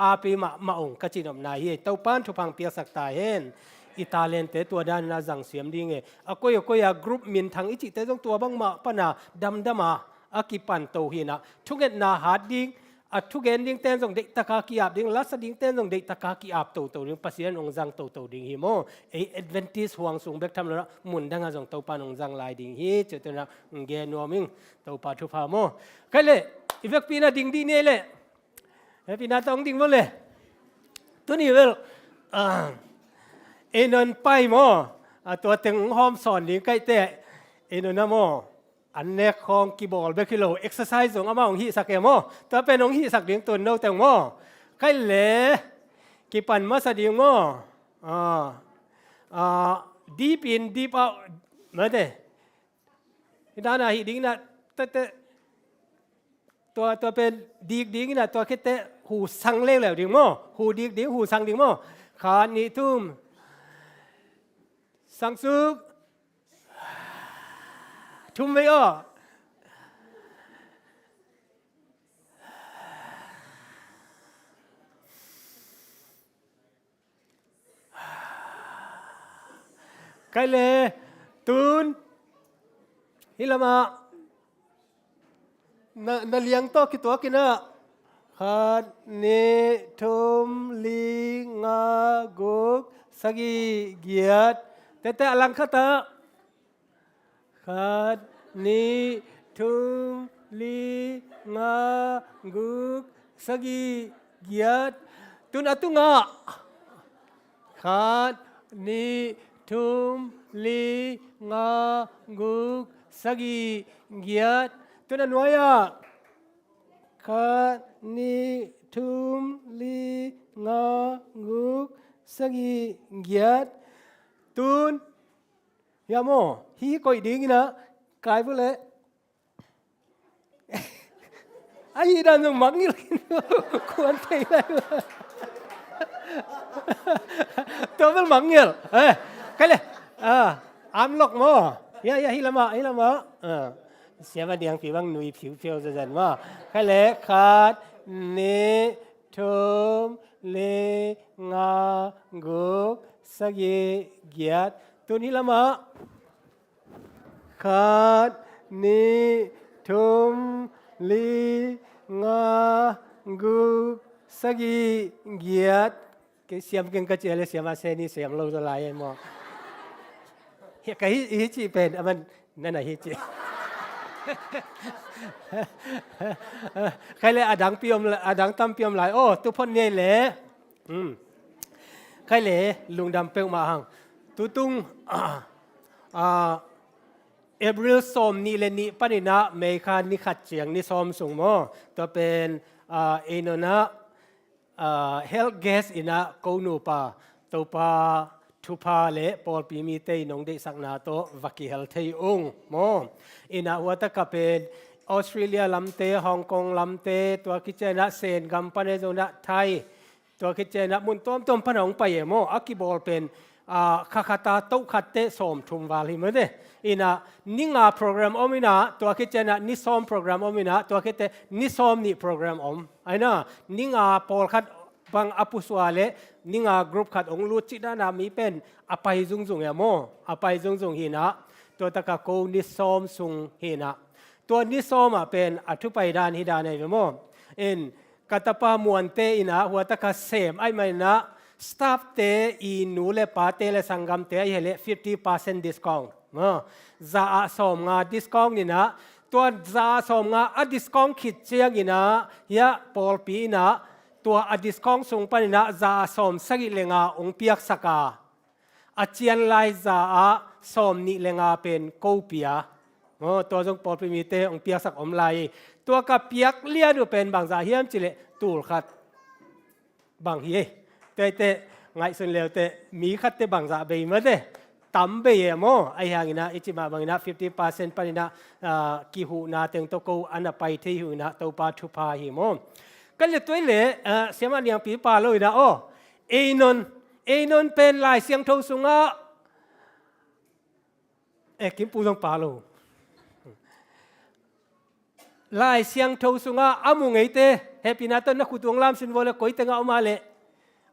E: อาปีมาองกจินอมนายเต้าป้านทุพังเปียสักตาเห็นอิตาเลียนเตตัวด้านน่าจังเสียมดีไงก็ยกรุ๊ปมินทางอิจิเตต้องตัวบังมาปนาดำมากิปันโตหินะทุกเงินนาหาดิ้งทุกเงินดิ้งเต้นส่งเด็กตะกากีอาบดิ้งลัสดิ้งเต้นส่งเด็กตะกากีอาบโตดิ้งปัสยันองจังโตดิ้งฮิโมAdventist ห่วงสูงเบกทำแล้วหมุนดังส่งโตปานองจังลายดิ้งฮิจุดนั้นเกนัวมิงโตปาทุพาโมก็เลยอีเวกปีน่าดิ้งดีเนี่ยเลยปีน่าต้องดิ้งหมดเลยตัวนี้เวลนนไปโมตัวตึงหอมสอนดิ้งใกล้เตะนนนะโมอันเนคของกีบอลเบคิโลเอ็กซ์ไซส์ของอามาของฮิสักเอโมตัวเป็นของฮิสักดิ้งตัวโนแต่งโมใครเล่กีปันมาสดิ้งโมdeep in deep out มาเด้ด้านไหนดิ้งนะแต่ตัวเป็นดิ้งนะตัวแค่เตะหูสังเล่แล้วดิ้งโมหูดิ้งหูสังดิ้งโมขานิทุ่มสังสุกทุ่มไม่อ้อใครเลยตูนฮิลามานาเลี้ยงโตกี่ตัวกินนะขัดเนทุมลิงากุกสกีเกียรติแต่อลังคตะขัดนิทุมลิงากุกสกีเกียรติตุนอตุงะขัดนิทุมลิงากุกสกีเกียรติตุนอนัวยะขัดนิทุมลิงากุกสกีเกียรติตุนยาโมฮีก็อีดิ้งนะกลายไปเลยไอ้ด้านนั้นมังงี้เลยควรไปเลยตัวเป็นมังงี้ใครเลยอัมล็อกโมยาฮิลามาเสียมาเดียงผิวบางหนุ่ยผิวเพียวจะจันว่าใครเลยขาดเนทุมเลงากุกสกีเกียรติตัวนี้ละมาขาดนิทุมลีงากุกสกีเกียรติเสียมเก่งกระเจียเลยเสียมาเซนี่เสียมเราจะลายมั้งเฮ้ยกับฮิจิเป็นมันนั่นน่ะฮิจิใครเลยอดังเปียมอดังตั้มเปียมหลายโอ้ทุกคนเนี่ยแหละใครเลยลุงดำเปียมาหังตุ้งเอบริลสมนี่เลนี่ปนินะเมฆานิขัดเจียงนี่สมสูงมั้งตัวเป็นเอนนะเฮลเกสอินะกูนูปาตัวปาท ทุพาเลปอลปีมีเตยนงเดสักนาโตวักิเฮลเทยองโมอินาวัตกะเป็นออสเตรเลียลำเตฮ่องกงลำเตตัวคิเจนะเซนกัมปะเนโซนะไทยตัวคิเจนะมุนต้มพนองไปโมอักิบอลเป็นคาคาตาโตขัดเตสมทุมวาลิมเดอินานิงาโปรแกรมอมินาตัวคิเจนะนิสอมโปรแกรมอมินาตัวคิเตนิสอมนี่โปรแกรมไอ้น่ะนิงาปอลขัดบางอปุสวาเลนิงากรุ๊ปขัดองลูจิดานามีเป็นอภัยจุงโมอภัยจุงหินะตัวตะกะโกนิสอมสุงหินะตัวนิสอมเป็นอธุไปดานฮิดานในโมกัตปามวนเตอินะหัวตะกะเซมไอไม่นะสตาฟเตอีนูเลปาเตเลสังกัมเตไอเล50% discount ซาอาสอมงา discount นี่นะตัวซาสอมงาอะ discount คิดเชียงนี่นะยะปอลปีนะตัวอะ discount ส่งไปนะซาสอมสักิเลงาองเปียกสกาอาเจียนไลซาอาสอมนิเลงาเป็นโกเปียตัวจงปอลปีมีเตองเปียกสักอมไลตัวกับเปียกเลียดูเป็นบางซาเฮียมจิเลตูลขัดบางเฮียแต่ไงส่วนเร็วแต่มีขัดแต่บางซาเบย์มาเดตั้มเบย์โมไอ้ห่างนะอิจิมาบางนะ50% ปรินะกิหูนาเต็งตะโกอันไปที่หูนะตัวปาทุพาหิโมก็เลยตัวเล่เสียมันยังปีปาเลยนะเอนนเป็นลายเสียงทงสุงะกิมปูตงปาโลลายเสียงทงสุงะอามุงไงเตเฮปินาตันนักขุดวงลามสินวอลก้อยเตงเอามาเลย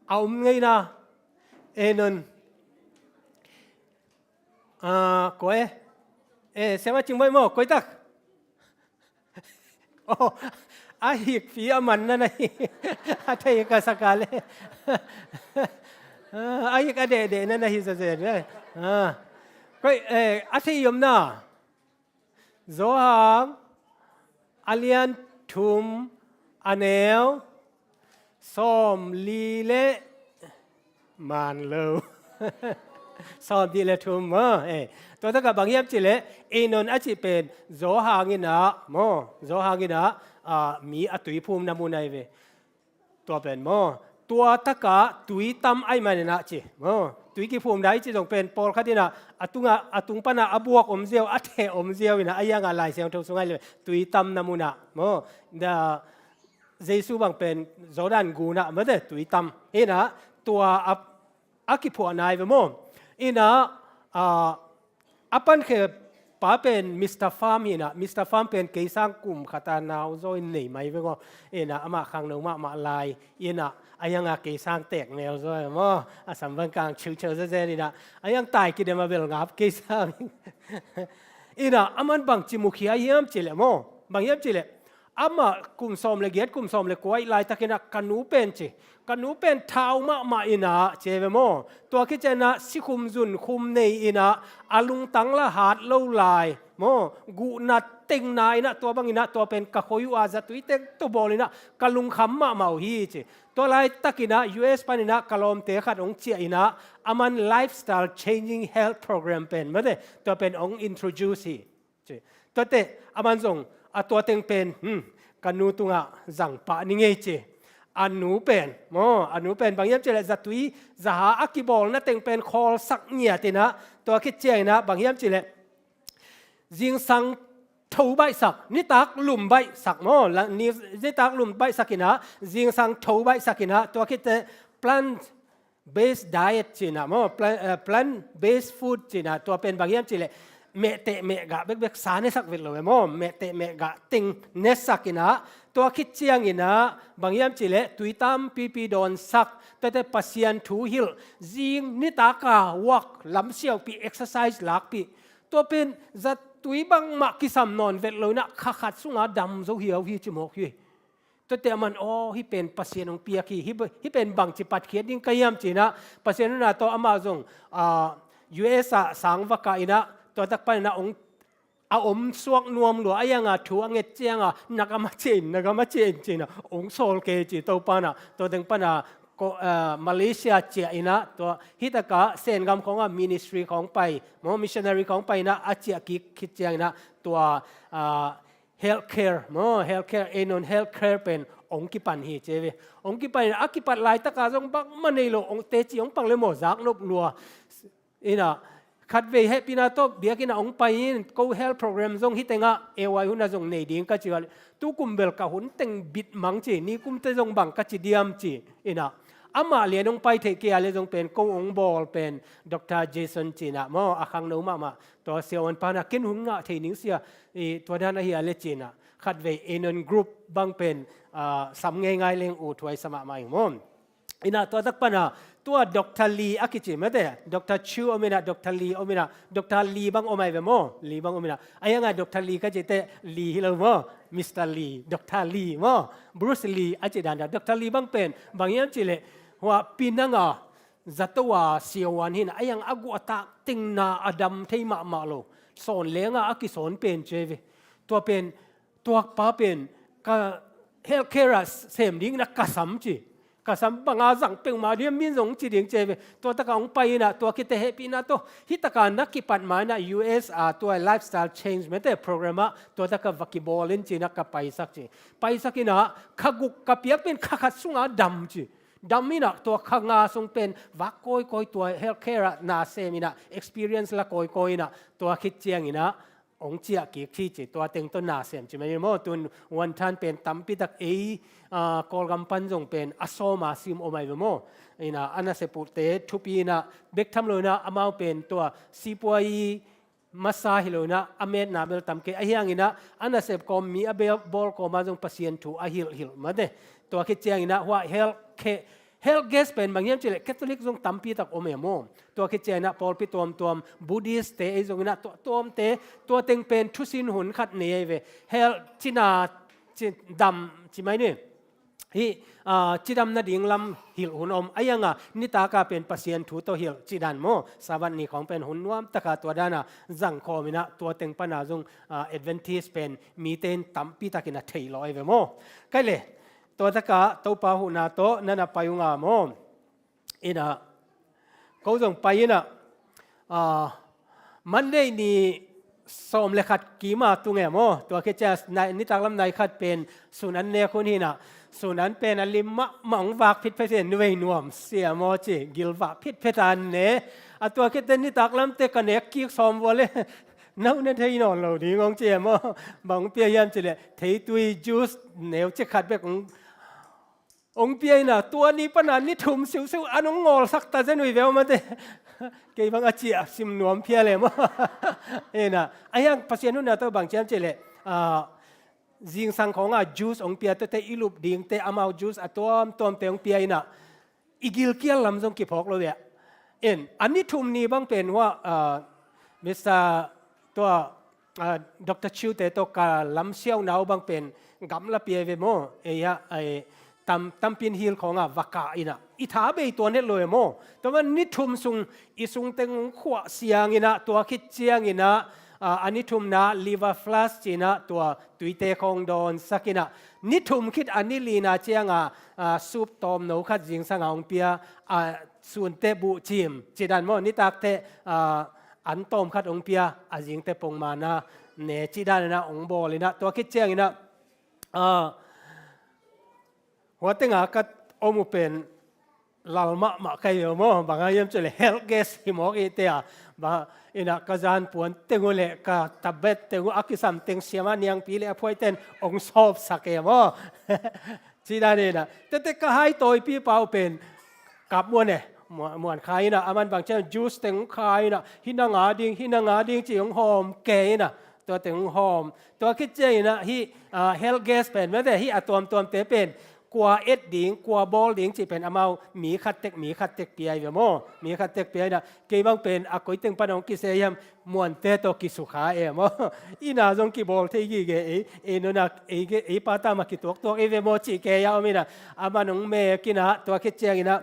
E: เอาไงนะเอนนก้อยเสียมาจริงไหมโมก้อยตักอาหิกฝีอมันนั่นไงอาเทยกาสกาเลอาหิกอเดนั่นนะฮิสเซนเลยก็อาเทยมน่ะโซฮังอาเลียนทุมอเนลสมลีเลมันเลวสอมดีเลทุมตัวถ้ากับบางอย่างจิเลเอนนอาจจะเป็นโซฮางินะโซฮางินะมีอตุยภูมินามุนัยเวตัวเป็นตัวตะกะตุยตำไอมันนะจีตุยกี่ภูมิได้จีต้องเป็นปอลคดีนะอตุงปนะอบวกอมเซียวอเทอมเซียวนะไอยังอะไรเสียงทุกสมัยเลยตุยตำนามุนะเดาเจสุบังเป็นโซดันกูนะไม่ได้ตุยตำนะตัวอากิพัวนายเวนะอัปปันเคป้าเป็นมิสเตอร์ฟาร์มนะมิสเตอร์ฟาร์มเป็นเกสังกุมขัตานาวโซยหนีไม่เวงนะอามาขังหนึ่งมาลายนะอายังเกสังแตกแนวโซยสัมพันธ์กลางเชื่อเจนี่นะอายังตายกินมาเวลงับเกสังนะอามันบางจิมุขีอายังจิเลบางยังจิเลอามากุมสมเลเกียรกุมสมเลกวยลายตะกินักกันูเป็นจีกันนูเป็นเท้ามาอินะเจเวโมตัวคิดเจนะสิคุมจุนคุมในอินะอาลุงตังละหาดเล่าลายกูนัดเต็งนายนะตัวบางอินะตัวเป็นกะโคยุอาจัตุยเต็งตัวบอลินะกะลุงคำมาเอาฮีจีตัวลายตะกินะ US ปานินะกะลอมเตะขัดองเจียอินะอามัน lifestyle changing health program เป็นไม่ได้ตัวเป็นอง introduce จีตัวเตะอามันส่งตัวเต็งเป็นกันนูตุงะจังปะนิเงจีอันนูเป็นอันนูเป็นบางอย่างจะเลยจัตุยจะหาอักิบอลนั่นเต็งเป็นคอลสักเนี่ยตินะตัวคิดเจนะบางอย่างจะเลยยิงสังทูใบสักนิตักลุ่มใบสักแล้วนิตักลุ่มใบสักนะยิงสังทูใบสักนะตัวคิดเจ plant based diet จีนะplant based food จีนะตัวเป็นบางอย่างจะเลยเมเตเมกะเบกสานสักเวลเลยเมเตเมกะติงเนสักนะตัวคิดเชียงนะบางอย่างจิเลตุยตามปีโดนสักแต่ปัสยันทูฮิลจิงนิตากาวักลำเชียวปีเอ็กซ์ไซส์หลักปีตัวเป็นจัดตุยบางมักกิสามนอนเวลเลยนะขัดสุงาดำโซเหียวฮีจมูกฮีตัวแต่มันฮิเป็นปัสยันของเปียกีฮิเป็นบางจิปัดเขียนยิ่งกยามจีนะปัสยันนั้นตัวอามาซงUS สังวักอินะตัวตักไปนะองเอาสวกนวมหรืออะไรอย่างถูอังเกจยังนักมาเจนจีนะองโซลเกจิตัวปานะตัวถึงปานะมาเลเซียเจียอินะตัวฮิตกะเซนกำของมินิสทรีของไปมิชชันนารีของไปนะอาเจียกิคิดยังนะตัวhealthcare healthcare เอนน healthcare เป็น องค์กิปันฮีเจเวองค์กิปันอากิปันลายตะกาจงบักมันในโลองเตจิองปังเลโมจากนบนัวอินะขัดเวให้ปีนาโตเบียกินาองไปก็เฮลโปรแกรมจงฮิตงะเอวายหุนจงในดิ่งกัจจิวตุกุมเบลกะหุนเต็งบิดมังจีนี่กุมเตจงบังกัจจิเดียมจีอินะอามาเลียนองไปเทเกียเลยจงเป็นกงองบอลเป็นดร.เจสันจีนะมออาคังโนมาตัวเสียวันปานากินหุนงะเทนิงเสียตัวด้านเฮียเลจีนะขัดเวเอนนกรุ๊ปบังเป็นสำง่ายๆเลงอูถวยสมัครมาอีกมั้งอินะตัวตักปนาตัวดร.ลีอากิจิไม่ได้ดร.ชูอมินะดร.ลีอมินะดร.ลีบังอมัยเวมอลีบังอมินะไอ้ยังไงดร.ลีก็จะเตลีฮิโลมอมิสเตอร์ลีดร.ลีมอบรูซลีอาจิดานดร.ลีบังเป็นบางอย่างจิเลว่าปีนังจัตวาเสียวันหินไอ้ยังอากุอัตติงนาอดัมเทมาโลสอนเลี้ยงอากิสอนเป็นเจวิตัวเป็นตัวป้าเป็นก็เฮลเคราเสมดิ้งนักกษัมจีกษัมบางอาจังเป็นมาเดียมินสงจีดิ้งเจวิตัวตะการไปนะตัวคิดเฮปีนะตัวฮิตการนักกิปันมานะ US ตัว lifestyle change ไม่ได้โปรแกรมตัวตะการวักบอลเล่นจีนักกับไปสักจีไปสักนะขกุกกับเปียกเป็นขคัดสุงอาดำจีดำมินะตัวข้างาทรงเป็นวักโกยตัวเฮลเครานาเซมินะ experience ละโกยนะตัวคิดเจียงนะองเจียกิที่จิตัวเต็งต้นนาเซมจิไม่ได้โมตุนวันทันเป็นตั้มปิดักกอลกัมปันจงเป็นอโซมาซิมโอไม่โมนะอันนั้นเสปุเตทุปีนะเบกทำเลยนะอามาเป็นตัวซีปวยมาซาฮิโลนะอเมดนาเบลตัมเกไอยังนะอันนั้นเสพก็มีอเบลบอลก็มาจงพัศยันทูอฮิลมาเดตัวคิดเจียงนะว่าเฮลเกสเป็นบางอย่างจิเลคาทอลิกจงตั้มปีตักโอเมโมตัวคิดเจียงนะพอลปิตัวบูดิสเตไอจงนะตัวเตตัวเต็งเป็นทุสินหุนขัดเนยเวเฮลจินาจิดำจิไม่เนี่ยฮีจิดำนาดิ่งลำหิลหุนไอยังนิตากาเป็นพัศยันทูตัวหิลจิดันโมสวรรค์นี้ของเป็นหุนนวมตะกาตัวด้านะจังคอมินะตัวเต็งปนาจงแอดเวนทิสเป็นมีเต็นตั้มปีตักินะเทยลอยเวโมใกล้เลยตัวตะกะตัวปาหุนาโตนั่นไปยุงามออินะเขาส่งไปนะมันได้นี่สมเลขัดกีมาตุงเอมอตัวเคจะนิตักลำนายขัดเป็นสุนันเนคนนี้นะสุนันเป็นอลิมะมังวากพิษเพเสนด้วยนวมเสียมอจีกิลวากพิษเพตันเนตัวเคจะนิตักลำเตกันเนกิกสมวเลยนั่นเทยนอนเราดีงงเจียมอบางเปียยามจิเลเทยตุยจูสเนวจะขัดแบบองเปียนะตัวนี้ปนันนี่ถุมสิวอันงงอสักตาเจนุยเวลมาเตะเกี่ยงอาชีพซิมนวมเพียเลยมั้งนะไอ้ยังพัศยันนู่นนะตัวบางเจ้าเจเลจิงสังของจูสองเปียตัวเตอิลุบดิ่งเตอามาจูสตัวเตองเปียนะอีกิลเกียลลำจงกิพอกเลยอันนี้ถุมนี้บางเป็นว่ามิสเตอร์ตัวดร.ชิวเตตัวกาลำเชี่ยวหนาวบางเป็นกำละเปียเวโมตั้มปินฮิลของวักกาอินะอิทาเบยตัวนี้เลยโมแต่ว่านิทุมซุงอิซุงเต็งขวเสียงอินะตัวคิดเจียงอินะอันนิทุมนะลิวาฟลัสจีนะตัวตุยเตของโดนสักินะนิทุมคิดอันนี้ลีนะเจียงซุปตอมโนขัดจิงสังองเปียส่วนเตบุจิมจีดันโมนิตักเตอันตอมขัดองเปียจิงเตปงมานะเนจีดันนะองโบลินะตัวคิดเจียงอินะหัวเต็งก็อมุเป็นลาลมะใครอยู่มั้งบางอย่างจะเลยเฮลเกสฮิมอกอีเตียบางอินะก็จานปวนเต็งเลยก็ตับเบ็ดเต็งอักิสัมเต็งเสียมันยังปีเล่พอยเต็นองสอบสักเอมั้งจีด้านนี้นะแต่ก็ให้ตัวปีเปล่าเป็นกับมวนเนี่ยมวนใครนะอามันบางเช่นจูสเต็งใครนะหินงาดิ่งจีของหอมเกยนะตัวเต็งหอมตัวคิดเจนะฮีเฮลเกสเป็นไม่ได้ฮีตัวเตเป็นกว่าเอ็ดดิ่งกว่าบอลดิ่งจีเป็นอามามีขัดเตกเปียอยู่มั้งมีขัดเตกเปียนะเกี่ยงเป็นอากุยตึงปนองกิเซียมมวนเตโตกิสุขาเอมั้งอีน่าจงกิบอลเที่ยกี่นู่นนะปาตามากิตัวเวโมจิเกียเอามีนะอามันงเมกินะตัวคิดเจียงนะ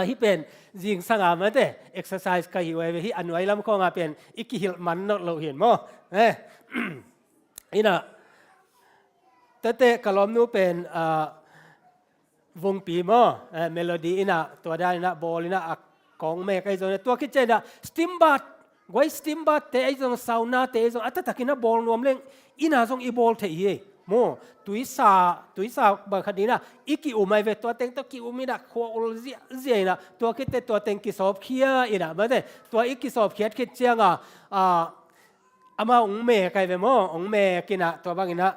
E: ฮิเป็นจิงสังอามันเตะเอ็กซ์ไซส์ก็ฮิวเอฮิอันไว้ลำคองเป็นอิกิฮิลมันนกเราเห็นมั้งอีน่ะแต่กลอมนู้เป็นวงปีมั้งเมโลดี้อินะตัวได้นะบอลอินะของเมฆไอ้ตัวนี้ตัวคิดเจนะสติมบัตไว้สติมบัตเตะไอ้ตัวซาวน่าเตะไอ้ตัวอัตตะกินะบอลรวมเล่งอินะส่งอีบอลเทีย โมตุยซาบางคดีนะอีกิอุไม่เวตัวเต็งตัวกิอุมินะขวอุลเจียนะตัวคิดแต่ตัวเต็งกิสอบเคียอีนะไม่ได้ตัวอีกิสอบเคียคิดเจียงอามาองเมใครเวโมองเมกินะตัวบางอินะ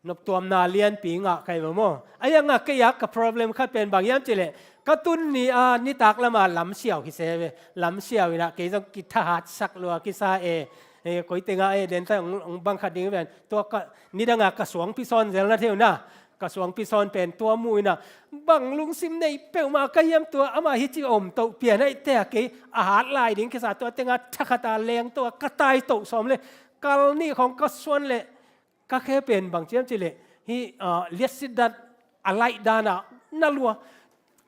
E: นบตัวนาเลียนปีงะใครเวโมไอ้ยังงะก็อยากกับ problem ขัดเป็นบางอย่างจิเลกตุนนี่นี่ตักละมาลำเสียวกิเซเวลำเสียวอีนะกิจงกิทหารสักลัวกิซาก็อีเตงเดินแต่องบังคับดิ้งเป็นตัวก็นี่ดังกระทรวงพิศนเจริญเที่ยวนะกระทรวงพิศนเป็นตัวมุยนะบังลุงซิมในเปิลมาก็ยังตัวอามาฮิจิอมตัวเปลี่ยนให้แต่กี่อาหารลายดิ้งกิซาตัวเตงทักตาแรงตัวกระต่ายตัวสมเลยกรณีของกระทรวงเลยก็แค่เป็นบางเจ้าจิเลที่เลียสิดัดอะไรดานะนั่นลัว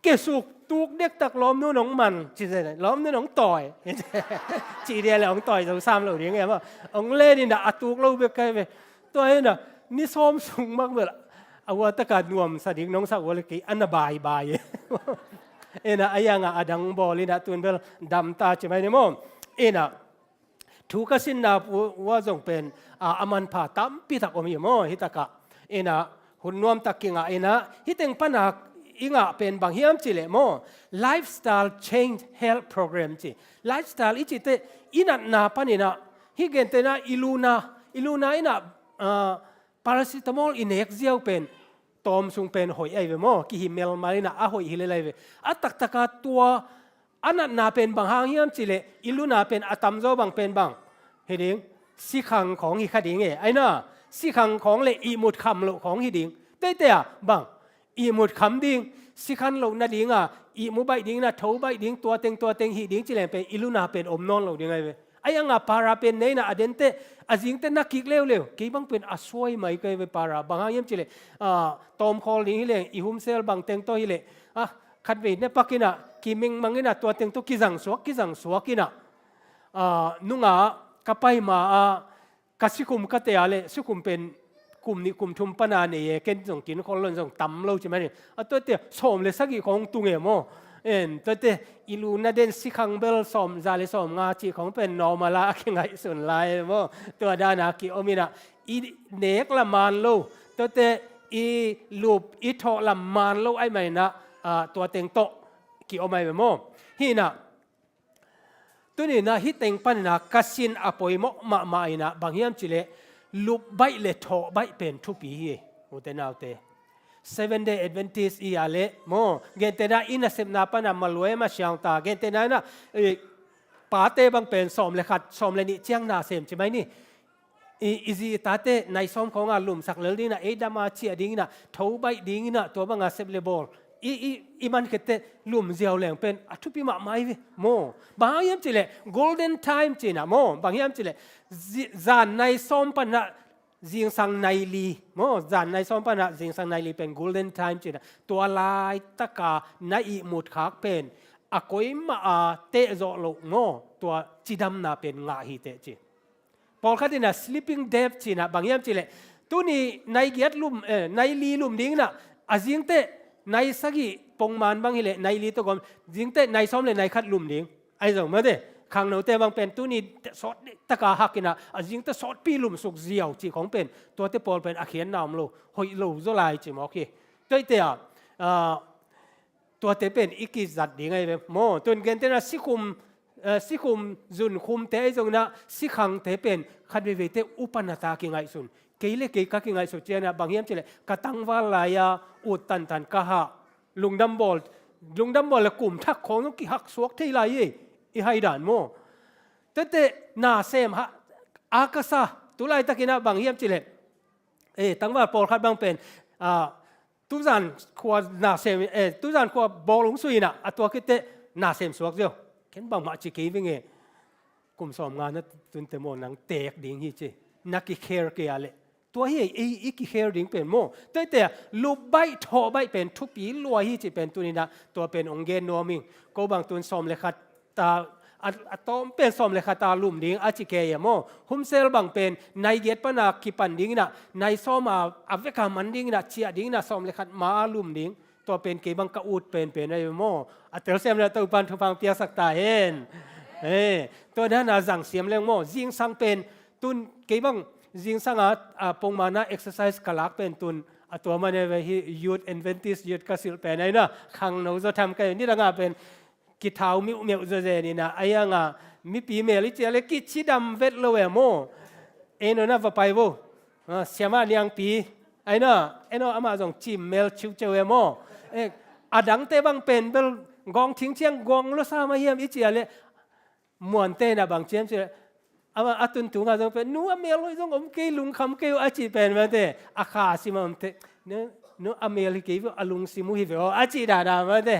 E: เกสุกตูกเด็กตักล้อมนู้นของมันจีเจล้อมนู้นของต่อยจีเดียแล้วของต่อยเราซ้ำเราเรียกไงว่าองเล่นี่นะตูกเราไปไกลไปตัวนี้นะนี่ซ้อมสูงมากเลยเอาว่าตะการนวมสดิงน้องสาวเลยกี่อันน่ะบายนะไอ้ยังอ่ะดังบอลนี่นะตัวนี้ดำตาใช่ไหมเนี่ยมั้งนะทุกสิ่งนะว่าจงเป็นอามันผ่าตั้มพิทักษ์อมีมั้งฮิตากะนะหุ่นนวมตะกิงอ่ะนะฮิตเองปัญหาอิงะเป็นบางเฮียมจิเลโม lifestyle change health program จิ lifestyle อิจิเตอินัดนาปานินะฮิเกนเตนะอิลูนาอินะparacetamol อินเอกเซียวเป็นตอมซุงเป็นหอยไอเวโมกิฮิเมลมาลินะอะหอยฮิเลไลเวอัตตะกาตัวอันนัดนาเป็นบางเฮียมจิเลอิลูนาเป็นอะตัมโซบางเป็นบางเฮดิงสิขังของฮิคดิงไอนะสิขังของเลอีมุดคำโลของฮิดิงเตะบางอีมุดคำดิ้งสิขันเราหน้าดิ้งอีมุใบดิ้งนะเท้าใบดิ้งตัวเต็งหีดิ้งจิเลเป็นอิลูนาเป็นอมนอนเราดิ้งไงเว้ยไอ้ยังปาราเป็นเนี่ยนะอเดนเตอจิงเตนักกิกเร็วกี่บางเป็นอสวยไหมก็เว้ยปาราบางอย่างจิเลตอมคอลดิ้งเลยอีหุมเซลบางเต็งตัวฮิเลขัดเวเนี่ยปักกินะกี่มิงมังกินะตัวเต็งตัวกิจังสวกินะนุ่งกับไปมากัสิคุมกัตเตะเลยสิคุมเป็นกลุ่มนี้กลุ่มชุมปนาเนี่ยเก่งส่งกินคนละส่งตำเราใช่ไหมเนี่ยตัวเตี้ยสมเลยสักกี่ของตุงเอ๋โมตัวเตี้ยอิลูนาเดนสิคังเบลสมซาเลสมงาจีของเป็นนอมาลาเก่งไงส่วนลายโมตัวดานากิโอมินะอีเนกละมานโลตัวเตี้ยอีลูปอีโทละมานโลไอไหมนะตัวเต็งโตกิโอไมโมฮีนะตัวนี้นะฮิตเต็งปันนะกัสินอปอยโมมาอินะบางอย่างจิเลลูกใบเล็ดโถใบเป็นทุปีโอเตนเอาเต 7 day Adventist อีอะไรโมเกนเตน่าอินะเซมนาปนามาลวยมาเชียงตาเกนเตน่านะป้าเตบางเป็นสมเลยขัดสมเลยนี่เชียงนาเซมใช่ไหมนี่อีซีตาเตในสมของลุมสักเลนี่นะเอดามาเชียดิ้งนะโถใบดิ้งนะตัวบางอาเซมเลบอลอีมันเกตลุมเจียวแหลงเป็นทุปีมาไม่โมบางอย่างจิเล golden time จีนะโมบางอย่างจิเลจานในสมปนะจิงสังในลีโมจานในสมปนะจิงสังในลีเป็น golden time จีนะตัวลายตะกาในอีมุดขากเป็นอะกอยมาเตะโจโลโมตัวจีดำนาเป็นงาฮิเตจีพอลคัดนะ sleeping death จีนะบางอย่างจิเลตัวนี้ในเกียรลุมในลีลุมดิ้งนะอาจิงเตในสักกี่ปงมันบางทีเลยในลีตัวก่อนจิงเตในซ้อมเลยในคัดลุมดิ้งไอ้ส่งมาเด้ขังโนเตบางเป็นตัวนี้สอดตะกาหักกินะจิงเตสอดปีลุมสุกเจียวจีของเป็นตัวเตปอลเป็นอาเขียนนามโลหอยโลโซไลจีมโอเคตัวเตะตัวเตเป็นอีกิจัดดิ้งไงเว้ยโมตัวเกนเตนะสิคุมจุนคุมเตะส่งนะสิขังเตเป็นคัดเวเตอุปนัตากิไงสุนเกลี่ยกักิงไงสุดเจนะบางอย่างเจเลยกตังวาลายาอุดตันกะฮะลุงดัมบอลละกลุ่มทักของต้องกิหักสวกที่ไรอีไฮด่านโมแต่นาเซมฮะอากาซาตุไลตะกินะบางอย่างเจเลยตั้งว่าปอลคัดบางเป็นตุจันขวานาเซมตุจันขวาบอลลงสุยนะตัวคิดเตนาเซมสวกเดียวเห็นบางมาจิกีวิ่งกลุ่มสอบงานนั้นตุนเตโมนังเตกดิ่งฮีเจนักกิเคร์เกียร์เลยตัวเฮียอีกิเคร์ดิ้งเป็นโมแต่ลูกใบโถใบเป็นทุปีลัวฮีจะเป็นตัวนี้นะตัวเป็นองเกนโนมิงก็บางตัวสมเลขาตาต้อมเป็นสมเลขาตาลุ่มดิ้งอาจิเกียโมหุมเซลบางเป็นในเกียรปนาคิปันดิ้งนะในสมอเวกามันดิ้งนะเชียดิ้งนะสมเลขามาลุ่มดิ้งตัวเป็นเกบังกะอูดเป็นไอโมอัตเตอร์เซมนะตัวปันทุฟังเปียสักตาเห็นตัวนั้นนะสั่งเสียมเรื่องโมยิงสังเป็นตุนเกบัง จิงสังปงมานะ exercise กลักเป็นตุนตัวมันเนี่ย youth Adventist youth กสิลเป็นไงนะขังเราจะทำกันนี่ต่างเป็นกิเท้ามิวเมียวเจนี่นะไอ้ยังมีปีเมลิเจเล็กกิชิดำเวทโลเอโมเอ็นน่ะว่าไปwoเสียมาเลียงปีไอ้น่ะเอ็นอามาจงจิมเมลชิวเจเอโมอดังเตบังเป็นเบลกองทิ้งเชียงกองลุสามาเฮียมอิเจเลยมวนเตนะบางเชียมเจอามาตุนตุงอาจงเป็นนัวเมลจงอมเกลุงคำเกลอาจิเป็นมาเตอาคาสิมาเตนัวอเมลิกเวอลุงสิมุฮิเวออาจิดาดามาเต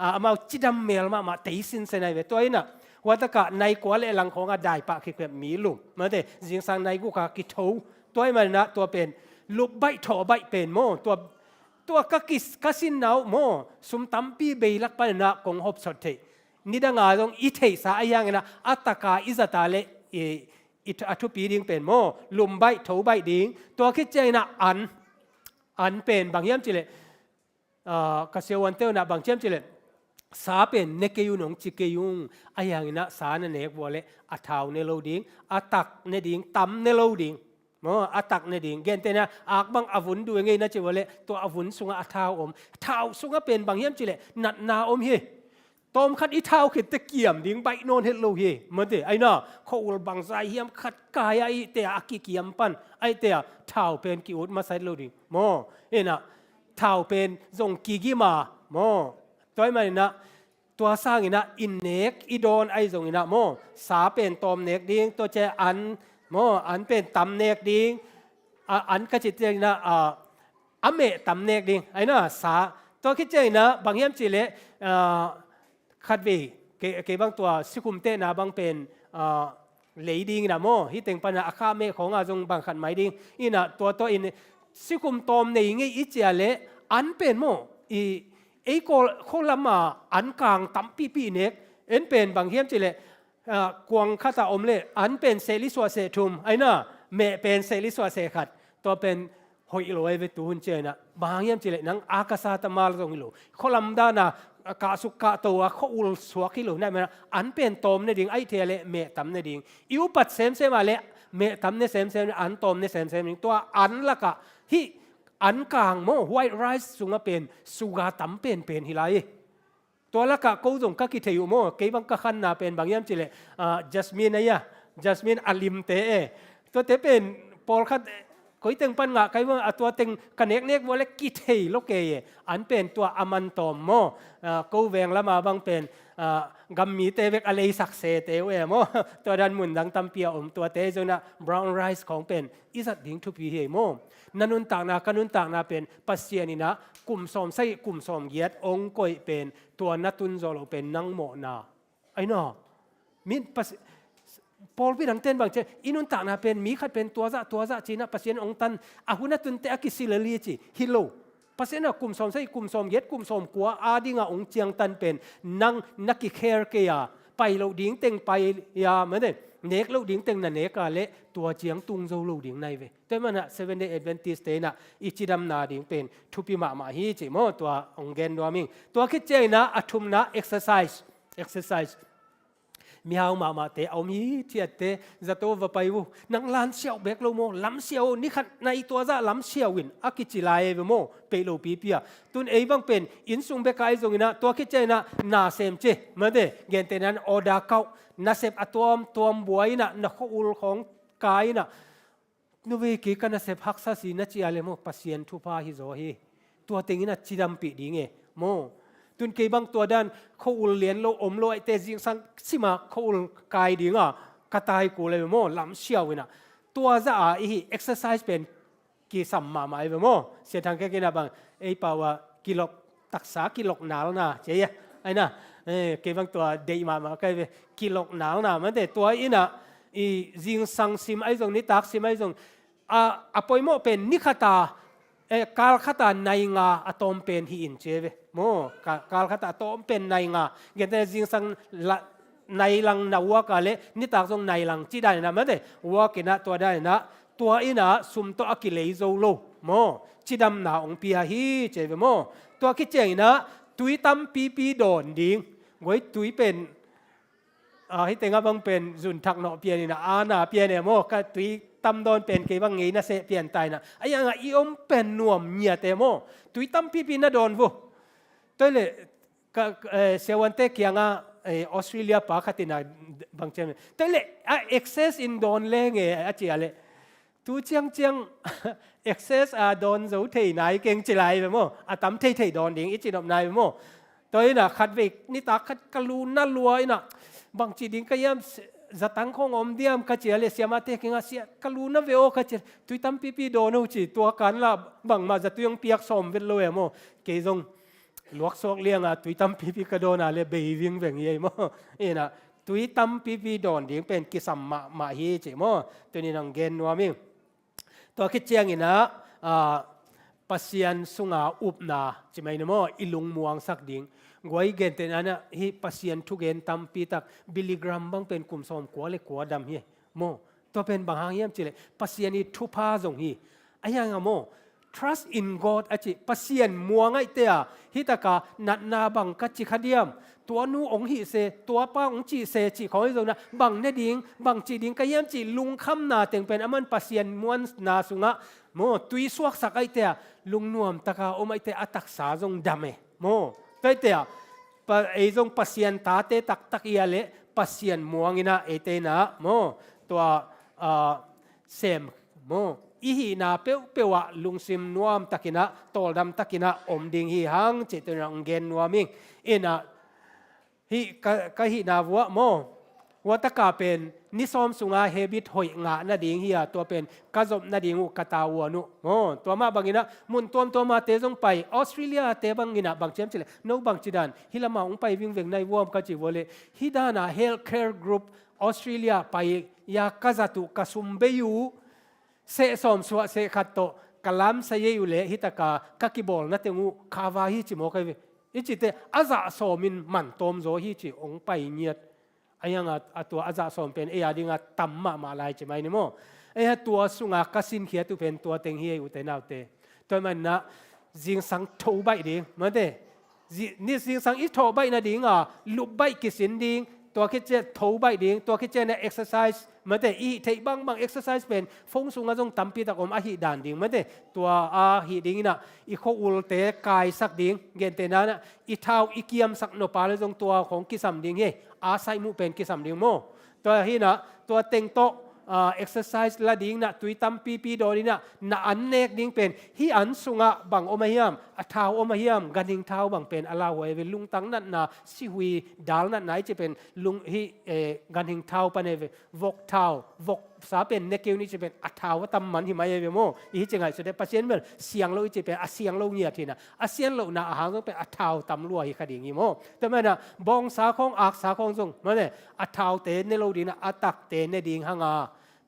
E: อามาจิดำเมลมาเตสินเซนัยเวตัวนี้นะวัตกะในกว่าเลหลังของได้ปะคือแบบมีลุงมาเตจิงสังในกุกากิโตตัวนี้มันนะตัวเป็นลุบใบถอใบเป็นโมตัวกสินนาวโมสุมตัมปีเบลักปนนะกงหอบสดเทนี่ดังอาจงอิเทสาอย่างนะอัตกาอิจตาเลอิทอัตุปีดิงเป็นโมลุมใบถอใบดิงตัวคิดใจนะอันเป็นบางอย่างจิเลกษวันเตอร์นะบางเช่นจิเลสาเป็นเนกยุนงจิเกยุงอย่างนะสาเนเนกวัวเลอัฐาวเนโลดิงอัตักเนดิงตัมเนโลดิงอัตักเนดิงเกณฑ์เตนะอักบังอวุนดูยังไงนะจิวเลตัวอวุนสุงอัฐาวท้าวสุงเป็นบางอย่างจิเลนัดนาเฮตอมขัดอีท้าวขิดตะเกียมดิ้งใบโนนเฮลโลเฮมันเตไอ้น่ะเขาอุลบังใจเฮียมขัดกายไอเตะอักกิเกียมปันไอเตะท้าวเป็นกิอุดมาใส่โลดิโมเอ็น่ะท้าวเป็นทรงกิกิมาโมตัวมันนะตัวสร้างนะอินเนกอีโดนไอทรงนะโมสาเป็นตอมเนกดิ้งตัวเจอันโมอันเป็นตำเนกดิ้งอันก็จิตเจนะอเมตำเนกดิ้งไอ้น่ะสาตัวคิดเจนะบางเฮียมจิเลขัดวีเก็บบางตัวสิคุมเตนะบางเป็นเหลยดิ้งนะโมที่เต็งปัญหาอาคาเมของอาจงบางขัดไม้ดิ้งอีน่ะตัวอินสิคุมตอมในงี้อิจเลอันเป็นโมไอ้โคลมาอันกลางตั้มปีเน็กเอ็นเป็นบางเฮียมจิเลกวงข้าตาอมเลอันเป็นเซลิสวาเซทุมไอ้น่ะเมเป็นเซลิสวาเซขัดตัวเป็นหอยลอยเวตุนเจนะบางเฮียมจิเลนังอากาศตมาลตรงนี้ลูโคลัมดานะกาสุกะตัวเขาอุลสวกิลูนั่นมันอันเป็นตอมในดิ่งไอเทเลเมตัมในดิ่งอิวปัดเซมมาเลเมตัมในเซมอันตอมในเซมตัวอันละกะที่อันกลางโมไวท์ไรซ์สุงเป็นสุกาตัมเป็นฮิไลตัวละกะกูจงกักกิเทยุโมเก็บังกะขันนาเป็นบางอย่างจิเลจัสมินเนี่ยจัสมินอลิมเตตัวเตเป็นปอลคัดก็อีตึงปัญหาใครว่าตัวตึงกันเน็กว่าเล็กกิเทยโลเกยอันเป็นตัวอามันตอมโมกูเวงละมาบางเป็นกัมมีเตเวกอะไรสักเซเตวโมตัวดันมุนดังตัมเปียตัวเตจนะบราวน์ไรซ์ของเป็นอิสัดดิ่งทุพีเฮโมนันุนต่างนากันุนต่างนาเป็นปัสเซียนินะกลุ่มสอมไส้กลุ่มสอมเย็ดองค์ก้อยเป็นตัวนัตุนโซโลเป็นนังโมนาไอ้นอมินปัสพอลพี่ดังเต้นบางเจอินุนต่างนาเป็นมีขัดเป็นตัวจะจีนะปัสเซียนองตันอาหุนัตุนเตอกิสิเลลีจีฮิโลปัสเซียนกลุ่มสอมไส้กลุ่มสอมเย็ดกลุ่มสอมกัวอาดิงาองเจียงตันเป็นนังนักกิเคร์เกียไปเราดิ้งเต็งไปยาเหมือนเดิมเนกเราดิ้งเต็งนั่นเนกอะเละตัวเจียงตุงโซเราดิ้งในเวแต่มันอะ7 Day Adventist เตนะอิจิดัมนาดิ้งเป็นทุปิมาฮีจิโมตัวองเกนดวมิงตัวคิดเจนะอัตุมนะ exerciseมีเอามาเตเอามีเทียเตจะโตวไปวูนังลานเชียวเบกโลโมล้ำเชียวนี่ขัดในตัวจะล้ำเชียววินอากิจิลายเวโมเปโลปีเปียตุนเอบังเป็นอินซุงเบกไอซงนะตัวคิดเจนะนาเซมเจมาเดเกนเตนันออดาเกานาเซบอตัวมบวยนะนักอุลของกายนะนูเวกิกันนาเซบฮักซาสีนัจิอาเลโมปัสเซียนทุพาฮิโซเฮตัวเต็งนะจิดัมปีดีเงโมตุนเก็บบางตัวด้านเขาอุลเลียนโลอมโลไอเตจิงสังสิมาเขาอุลกายดีงะกระต่ายกูเลยโมล้ำเชียววินะตัวจะอี exercise เป็นกี่สัมมาไอโมเสียทางแค่กินบางไอป่าวกิโลตักษากิโลหนาวนะเจียไอนะเก็บบางตัวเดียมาใกล้กิโลหนาวนะมันแต่ตัวอีน่ะอีจิงสังซิมไอตรงนี้ตักซิมไอตรงอปอยโมเป็นนิคตากาลขตาในงาอะตอมเป็นฮีอินเจเวโมกาลขตาอะตอมเป็นในงาเกิดแต่จิงสังในลังนาวัวกาเลนิตากทรงในลังจีได้นะมันเดวัวกินะตัวได้นะตัวอินะสุมตัวอกิเลโซโลโมจีดำนาองปียฮีเจเวโมตัวคิดเจนะตุยตั้มปีโดนดิ้งไว้ตุยเป็นให้เต็งบางเป็นจุนทักเนาะเปียนี่นะอาณาเปียเนี่ยโมก็ตุย
S: ตำดอนเป็นเกี่ยวกับไงนะเสเปลี่ยนตายนะไอ้ยังอีอมเป็นนวมเนียเตโมตุยตั้มพี่นะโดนวุตัวเลยเซวันเตเกียงออสเตรเลียปาขัตินาบางเจมตัวเลยaccess in โดนเลงอาเจียเลยตูเจียงaccess โดนจะเทไหนเก่งจิไรไปโมตั้มเทโดนดิ้งอีจีนอบนายไปโมตัวนี้นะขัดวิกนี่ตาขัดกลูน่ารวยนะบางจีดิ้งก็ยังจะตั้งของอมเดียมกัจเจริญเสียมาเตกิงาเสียกลูน่าเวโอกัจเจตุยตั้มปีโดนหูจีตัวกันละบางมาจะตุยงเปียกสมเวลเลยโมเกยงลวกซอกเลี้ยงตุยตั้มปีกระโดนอะไรเบยวิ่งเวงยี่โมนะตุยตั้มปีโดนดิ้งเป็นกิสัมมาฮีจีโมตัวนี้นังเกนวามิงตัวคิดเจียงอีนะปัสยันสุงาอุบนาจิไม่นโมอิลุงมวงสักดิ้งกวยเกนเตนันนะฮีปัสยันทุกเกนตั้มปีตักบิลิกรัมบังเป็นกลุ่มสมกัวเล็กกัวดำฮีโมตัวเป็นบางหางเยี่ยมจิเลยปัสยันนี่ทุพาจงฮีไอ้ยังโม trust in God อาจิปัสยันมัวไงเตะฮิตากานัดนาบังกัจจิขเดียมตัวนู้องหิเสตัวป้าองจีเสจิของไอ้ตรงนั้นบังเนดิงบังจีดิงก็ยังจีลุงคำนาเต็งเป็นอมันปัสยันมวนนาสุงะโมตุยสวกสักไอเตะลุงนวมตะกาอมไอเตะอัตักษาจงดำเอโมตัวเตะไอจงปัสยันตาเตตักเอียเละปัสยันมัวงินะไอเตนะโมตัวเซมโมอีหีนาเปวะลุงซิมนวมตะกินะตอลดำตะกินะอมดิงฮีหังจิตรังเกนนวมิงเอนะฮีก็ฮีนาวัวโมวัตกาเป็นนิสอมสุงาเฮบิทหอยงานาดิงฮียตัวเป็นกะจบนาดิงอุกตาวัวนุโมตัวมาบางอินะมุนตัวมาเตจงไปออสเตรเลียเตบางอินะบางเจมจิเลโนบางจิดันฮิลามาองไปวิ่งเวงในวัวมกะจิวเลฮิดานาเฮลท์แคร์กรุ๊ปออสเตรเลียไปยากะจัตุกะซุมเบยูเสสมสวะเสขัดโตกลามเสยอยู่เลยฮิตากากะกิบอลนัตงูคาวาฮิจิโมกายอิจิเตอาซาสอมินมันตอมโซฮิจิองไปเนียดอายังตัวอาซาสอมเป็นเอียดิงตัมมาลายจิไหมนิโมเอียตัวสุงากสินเขียตุเป็นตัวเต็งเฮียอุเตนาวเตตัวมันนะจิงสังโทใบดิงมันเตนี่จิงสังอิโทใบนะดิงลุบใบกิสินดิงตัวคิดเจโทใบดิงตัวคิดเจใน exercise มันแต่อีเทบาง exercise เป็นฟงสุงจงตั้มปีตะกอมอาหิดานดิงมันแต่ตัวอาหิดิงนะอีโคอุลเตกายสักดิงเกนเตนะนะอีเท้าอีเกียมสักโนปาเลยจงตัวของกิสัมดิงเฮอาไซมุเป็นกิสัมดิงโมตัวหินะตัวเต็งโตexercise ละดิงนะตุยตั้มปีโดดินะนะอันเนกดิงเป็นฮีอันสุงะบังอมหิมอัเท้าอมหิมกันดิงเท้าบังเป็นอาลาหวยเวลุงตังนั่นนะสิหุยดาลนั่นไหนจะเป็นลุงฮีกันดิงเท้าปะเนเววกเท้าวกสาเป็นเนกิวนี่จะเป็นอัเท้าว่าตั้มมันหิมายเวโมอีจะไงสุดท้ายปัจเจนเมื่อเสียงเราจะเป็นเสียงเราเงียทีนะเสียงเราหน้าอาหารต้องเป็นอัเท้าตั้มรัวฮีคดีงี้โมแต่เมื่อนะบองสาของอักสาของจงเมื่อเนี่ยอัเท้าเตนในเราดีนะอัตักเตนในดิงหางา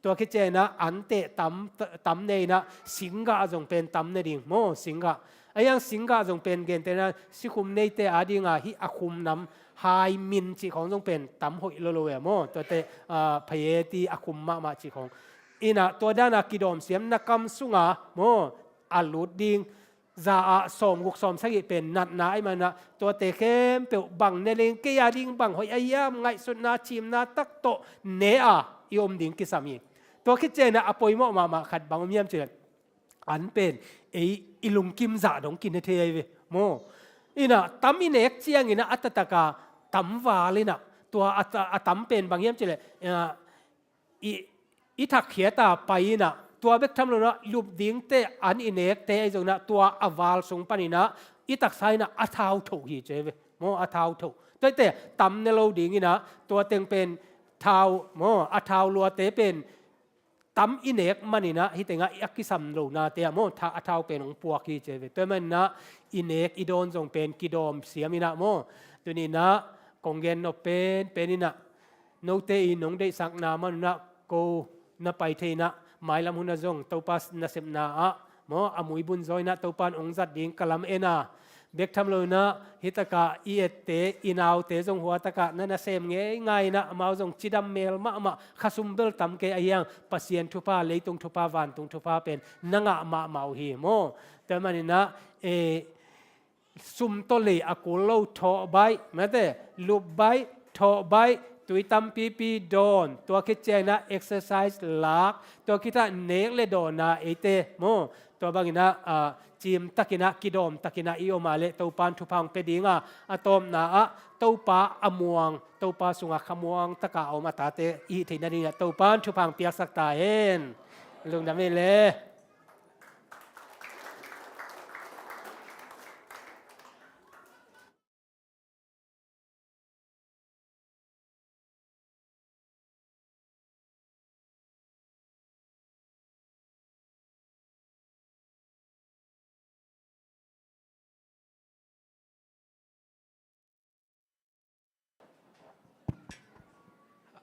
S: ตัวคิดเจนะอันเตะตั้มในนะสิงกะจงเป็นตั้มในดิ่งโมสิงกะไอ้ยังสิงกะจงเป็นเกณฑ์แต่นะสิคุมในเตะอาดิงฮิอาคุมน้ำไฮมินจีของจงเป็นตั้มหอยโลโลเอโมตัวเตะพเยตีอาคุมมาจีของอินะตัวด้านนักกิดอมเสียมนักกำสุงาโมอัลลุดดิ่งจะสมกุกสมสักเป็นนัดนายมันนะตัวเตะเข้มเปียวบังในเลงเกียดิ่งบังหอยอายามไงสุดนาชิมนาตักโตเนะยอมดิ่งกิสามีตัวคิดเจนะอปอยมอมาขัดบางมีมเจออันเป็นอิลุงกิมจ่าดงกินเทยเวโมอินะตั้มอินเอกเจียงอินะอัตตะกาตั้มวาเลยนะตัวตั้มเป็นบางมีมเจออิทักเขียตาไปนะตัวเบกทำเลยนะลูบดิ้งเตอันอินเอกเตไอจงนะตัวอวาลสงปนินะอิตักไซนะอัฐาวถูกฮีเจเวโมอัฐาวถูกตัวเตตั้มในเราดิ้งอินะตัวเต็งเป็นเท้าโมอัฐาวลัวเตเป็นตั้มอินเอกมันนี่นะฮิตงะอักกิสัมโลนาเตียโมท่าอัฐาวเป็นองปวกฮีเจเวตัวมันนะอินเอกอิโดนจงเป็นกิดอมเสียมินะโมตัวนี้นะกงเกนโนเป็นนี่นะโนเตอินงได้สักนามันนะโกนะไปเทนะหมายลำหุนจงตัวปัสนะเสพนาโมอมุยบุญจอยนะตัวปันองจัดดิ่งกลัมเอนะเบกทำเลยนะฮิตกะอีเอเตอินาวเตจงหัวตะกะนั่นนะเซมง่ายนะมาจงจิดัมเมลมาขัสุมเบลตัมเกอยังปัสยันทุพาเลยตรงทุพาวันตรงทุพาเป็นนังะมาหีโมแต่มันนี่นะซุมโตเลอกุลโลทอใบแม้แต่ลูบใบทอใบ ตุยตั้มปีโดนตัวคิดเจนะ exercise ลักตัวคิดว่าเนกเลโดนะเอเตโมตัวบางนะจิมตะกินะกิดอมตะกินะอีโอมาเลตัวปานทุพังเป็ดิงอะตอมนะตัวปาอมวงตัวปาสุงขมวงตะกาเอามาตาเตอีทีนันนี่ตัวปานทุพังเปียกสักตาเอ็นลุงดำเมเล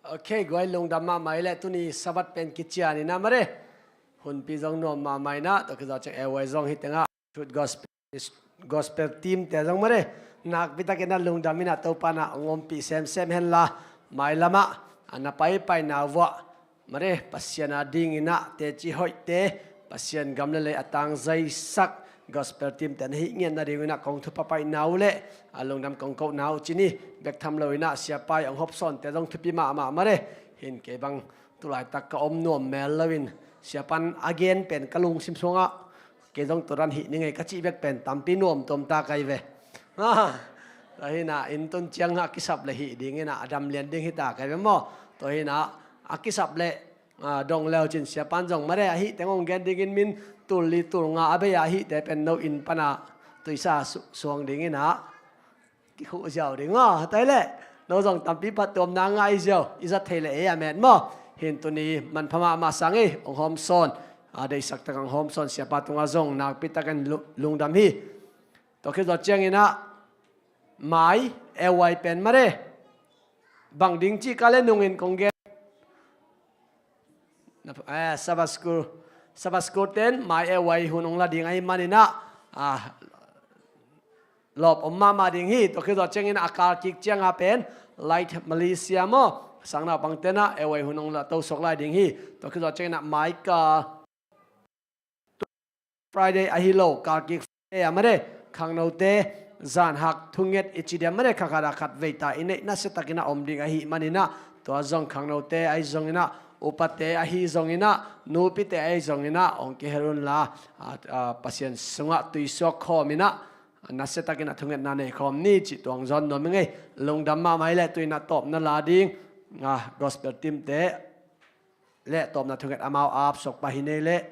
L: โอเคกวยลงดำมาใหม่และตุนี้สวัสดิ์เป็นกิจยานี่นะมาเร่หุ่นปีจงนวมมาใหม่นะตัวคือเราจะเอาไว้จงฮิตงะชุดgospel team แต่จงมาเร่นักพิทักษ์นั้นลงดำมินะตัวปานะงมปีเซมเห็นละไม่ละมะอันนั้นไปนาวะมาเร่ปัสยานาดิ่งนะเตจิหอยเตปัสยานกำลังเลยอัตังใจสักgospel team แต่นี่เงี้ยนาดิ่งนะกองทุบไปนาวเล่ลงดำกองเขานาวจีนี่เบกทำเลยนะเสียไปองฮอบซอนแต่ต้องทุบมาเร่เห็นเก็บังตุลายตักก็อมนวมแมลลวินเสียปันอเกนเป็นกะลุงซิมซงเกต้องตัวรันหินี่ไงกะจีเบกเป็นตัมปีนวมตมตาไกเวตัวเห็นนะอินตุนเจียงอากิสับเลยหิดิ่งนะดำเลียนดิ่งหิตาไกเวมอตัวเห็นนะอากิสับเลยดงเลวจินเสียปันจงมาเร่หิแต่งงเกนดิ่งมินตุลีตุลงาอเบียหิแต่เป็นโนอินปนาตุยซาสวงดิ่งนะกิขุเจ้าดิ่งแต่เลยเราจงตัมปีปัดตัวนางไงเจ้าอิสัตเทเลเอแมนมอเห็นตัวนี้มันพม่ามาสังเอองหอมซอนได้สักตะกังหอมซอนเสียปัดตรงอาจงนักปิตะกันลุงดำฮีตัวคือตัวเจียงนะหมายเอวไวเป็นมาเร่บังดิ่งจีกาเลนุงอินคงเกสบัสกูเต็นหมายเอวไวหุ่นองละดิ่งไอมันนี่นะหลบอมมาดิ่งฮีตัวคือตัวเจียงนะอากาศกิกเจียงอาเป็นไลท์มาเลเซียมอสังนาบังเตนะเอวไอหุ่นองละตัวสกไลดิ่งฮีตัวคือตัวเจียงนะหมายกาFriday อาฮิโลกากิกเอมาเร่ขังโนเตจานหักทุงเงตอิจิเดียมาเร่ขังราขัดเวตาอินเนนัสตะกินะอมดิ่งอาฮิมันนี่นะตัวจงขังโนเตไอจงอินะอุปเตอาฮิจงอินะนูปิเตไอจงอินะองค์เกฮรุนลาปัสยันสงะตุยสอกคอมินะนัสตะกินะทุงเงตนันเอคอมนี่จิตวงจอนโนมิงเอลงดัมมาไม่เละตุยนะตบนั่นลาดิ่งgospel team เตเละตบนะทุงเงตอามาวอาบสกปะหินเนเละ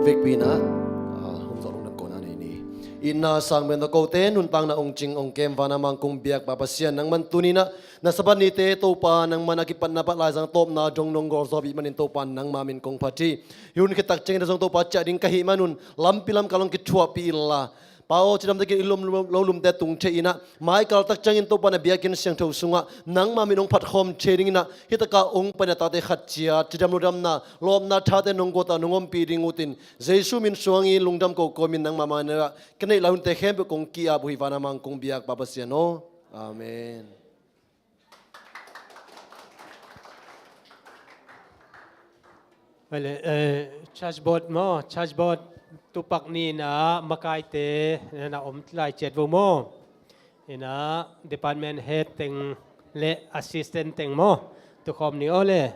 O: vek pina hong zo long nam ko na ni inna sang men ko te nun pang na ong ching ong kem vana mang kung biak papasian nang man tunina na saban ni te to pa nang manakipan na patla sang top na jong nong gor zo bi manin to pan nang mamin kong pati yun kitak cheng na jong to pa cha ding kahi manun lampilam kalong ki thua pi la pao chidam te ilum lo lum te tung che ina mai kal tak changin to pa na biakin siang tho sunga nang mamin ong phat khom chering na hitaka ong pa na ta te khat chia chidam lo dam na lom na tha te nong ko ta nongom pi ding utin jesu min suangi lungdam ko komin nang mama na kenai laun te khem kong ki a bui vana mang kong biak papasiano amen.
S: Well, charge board tupak ni na makai te na lai chet vo mo ina department head teng le assistant teng mo tu khom ni ole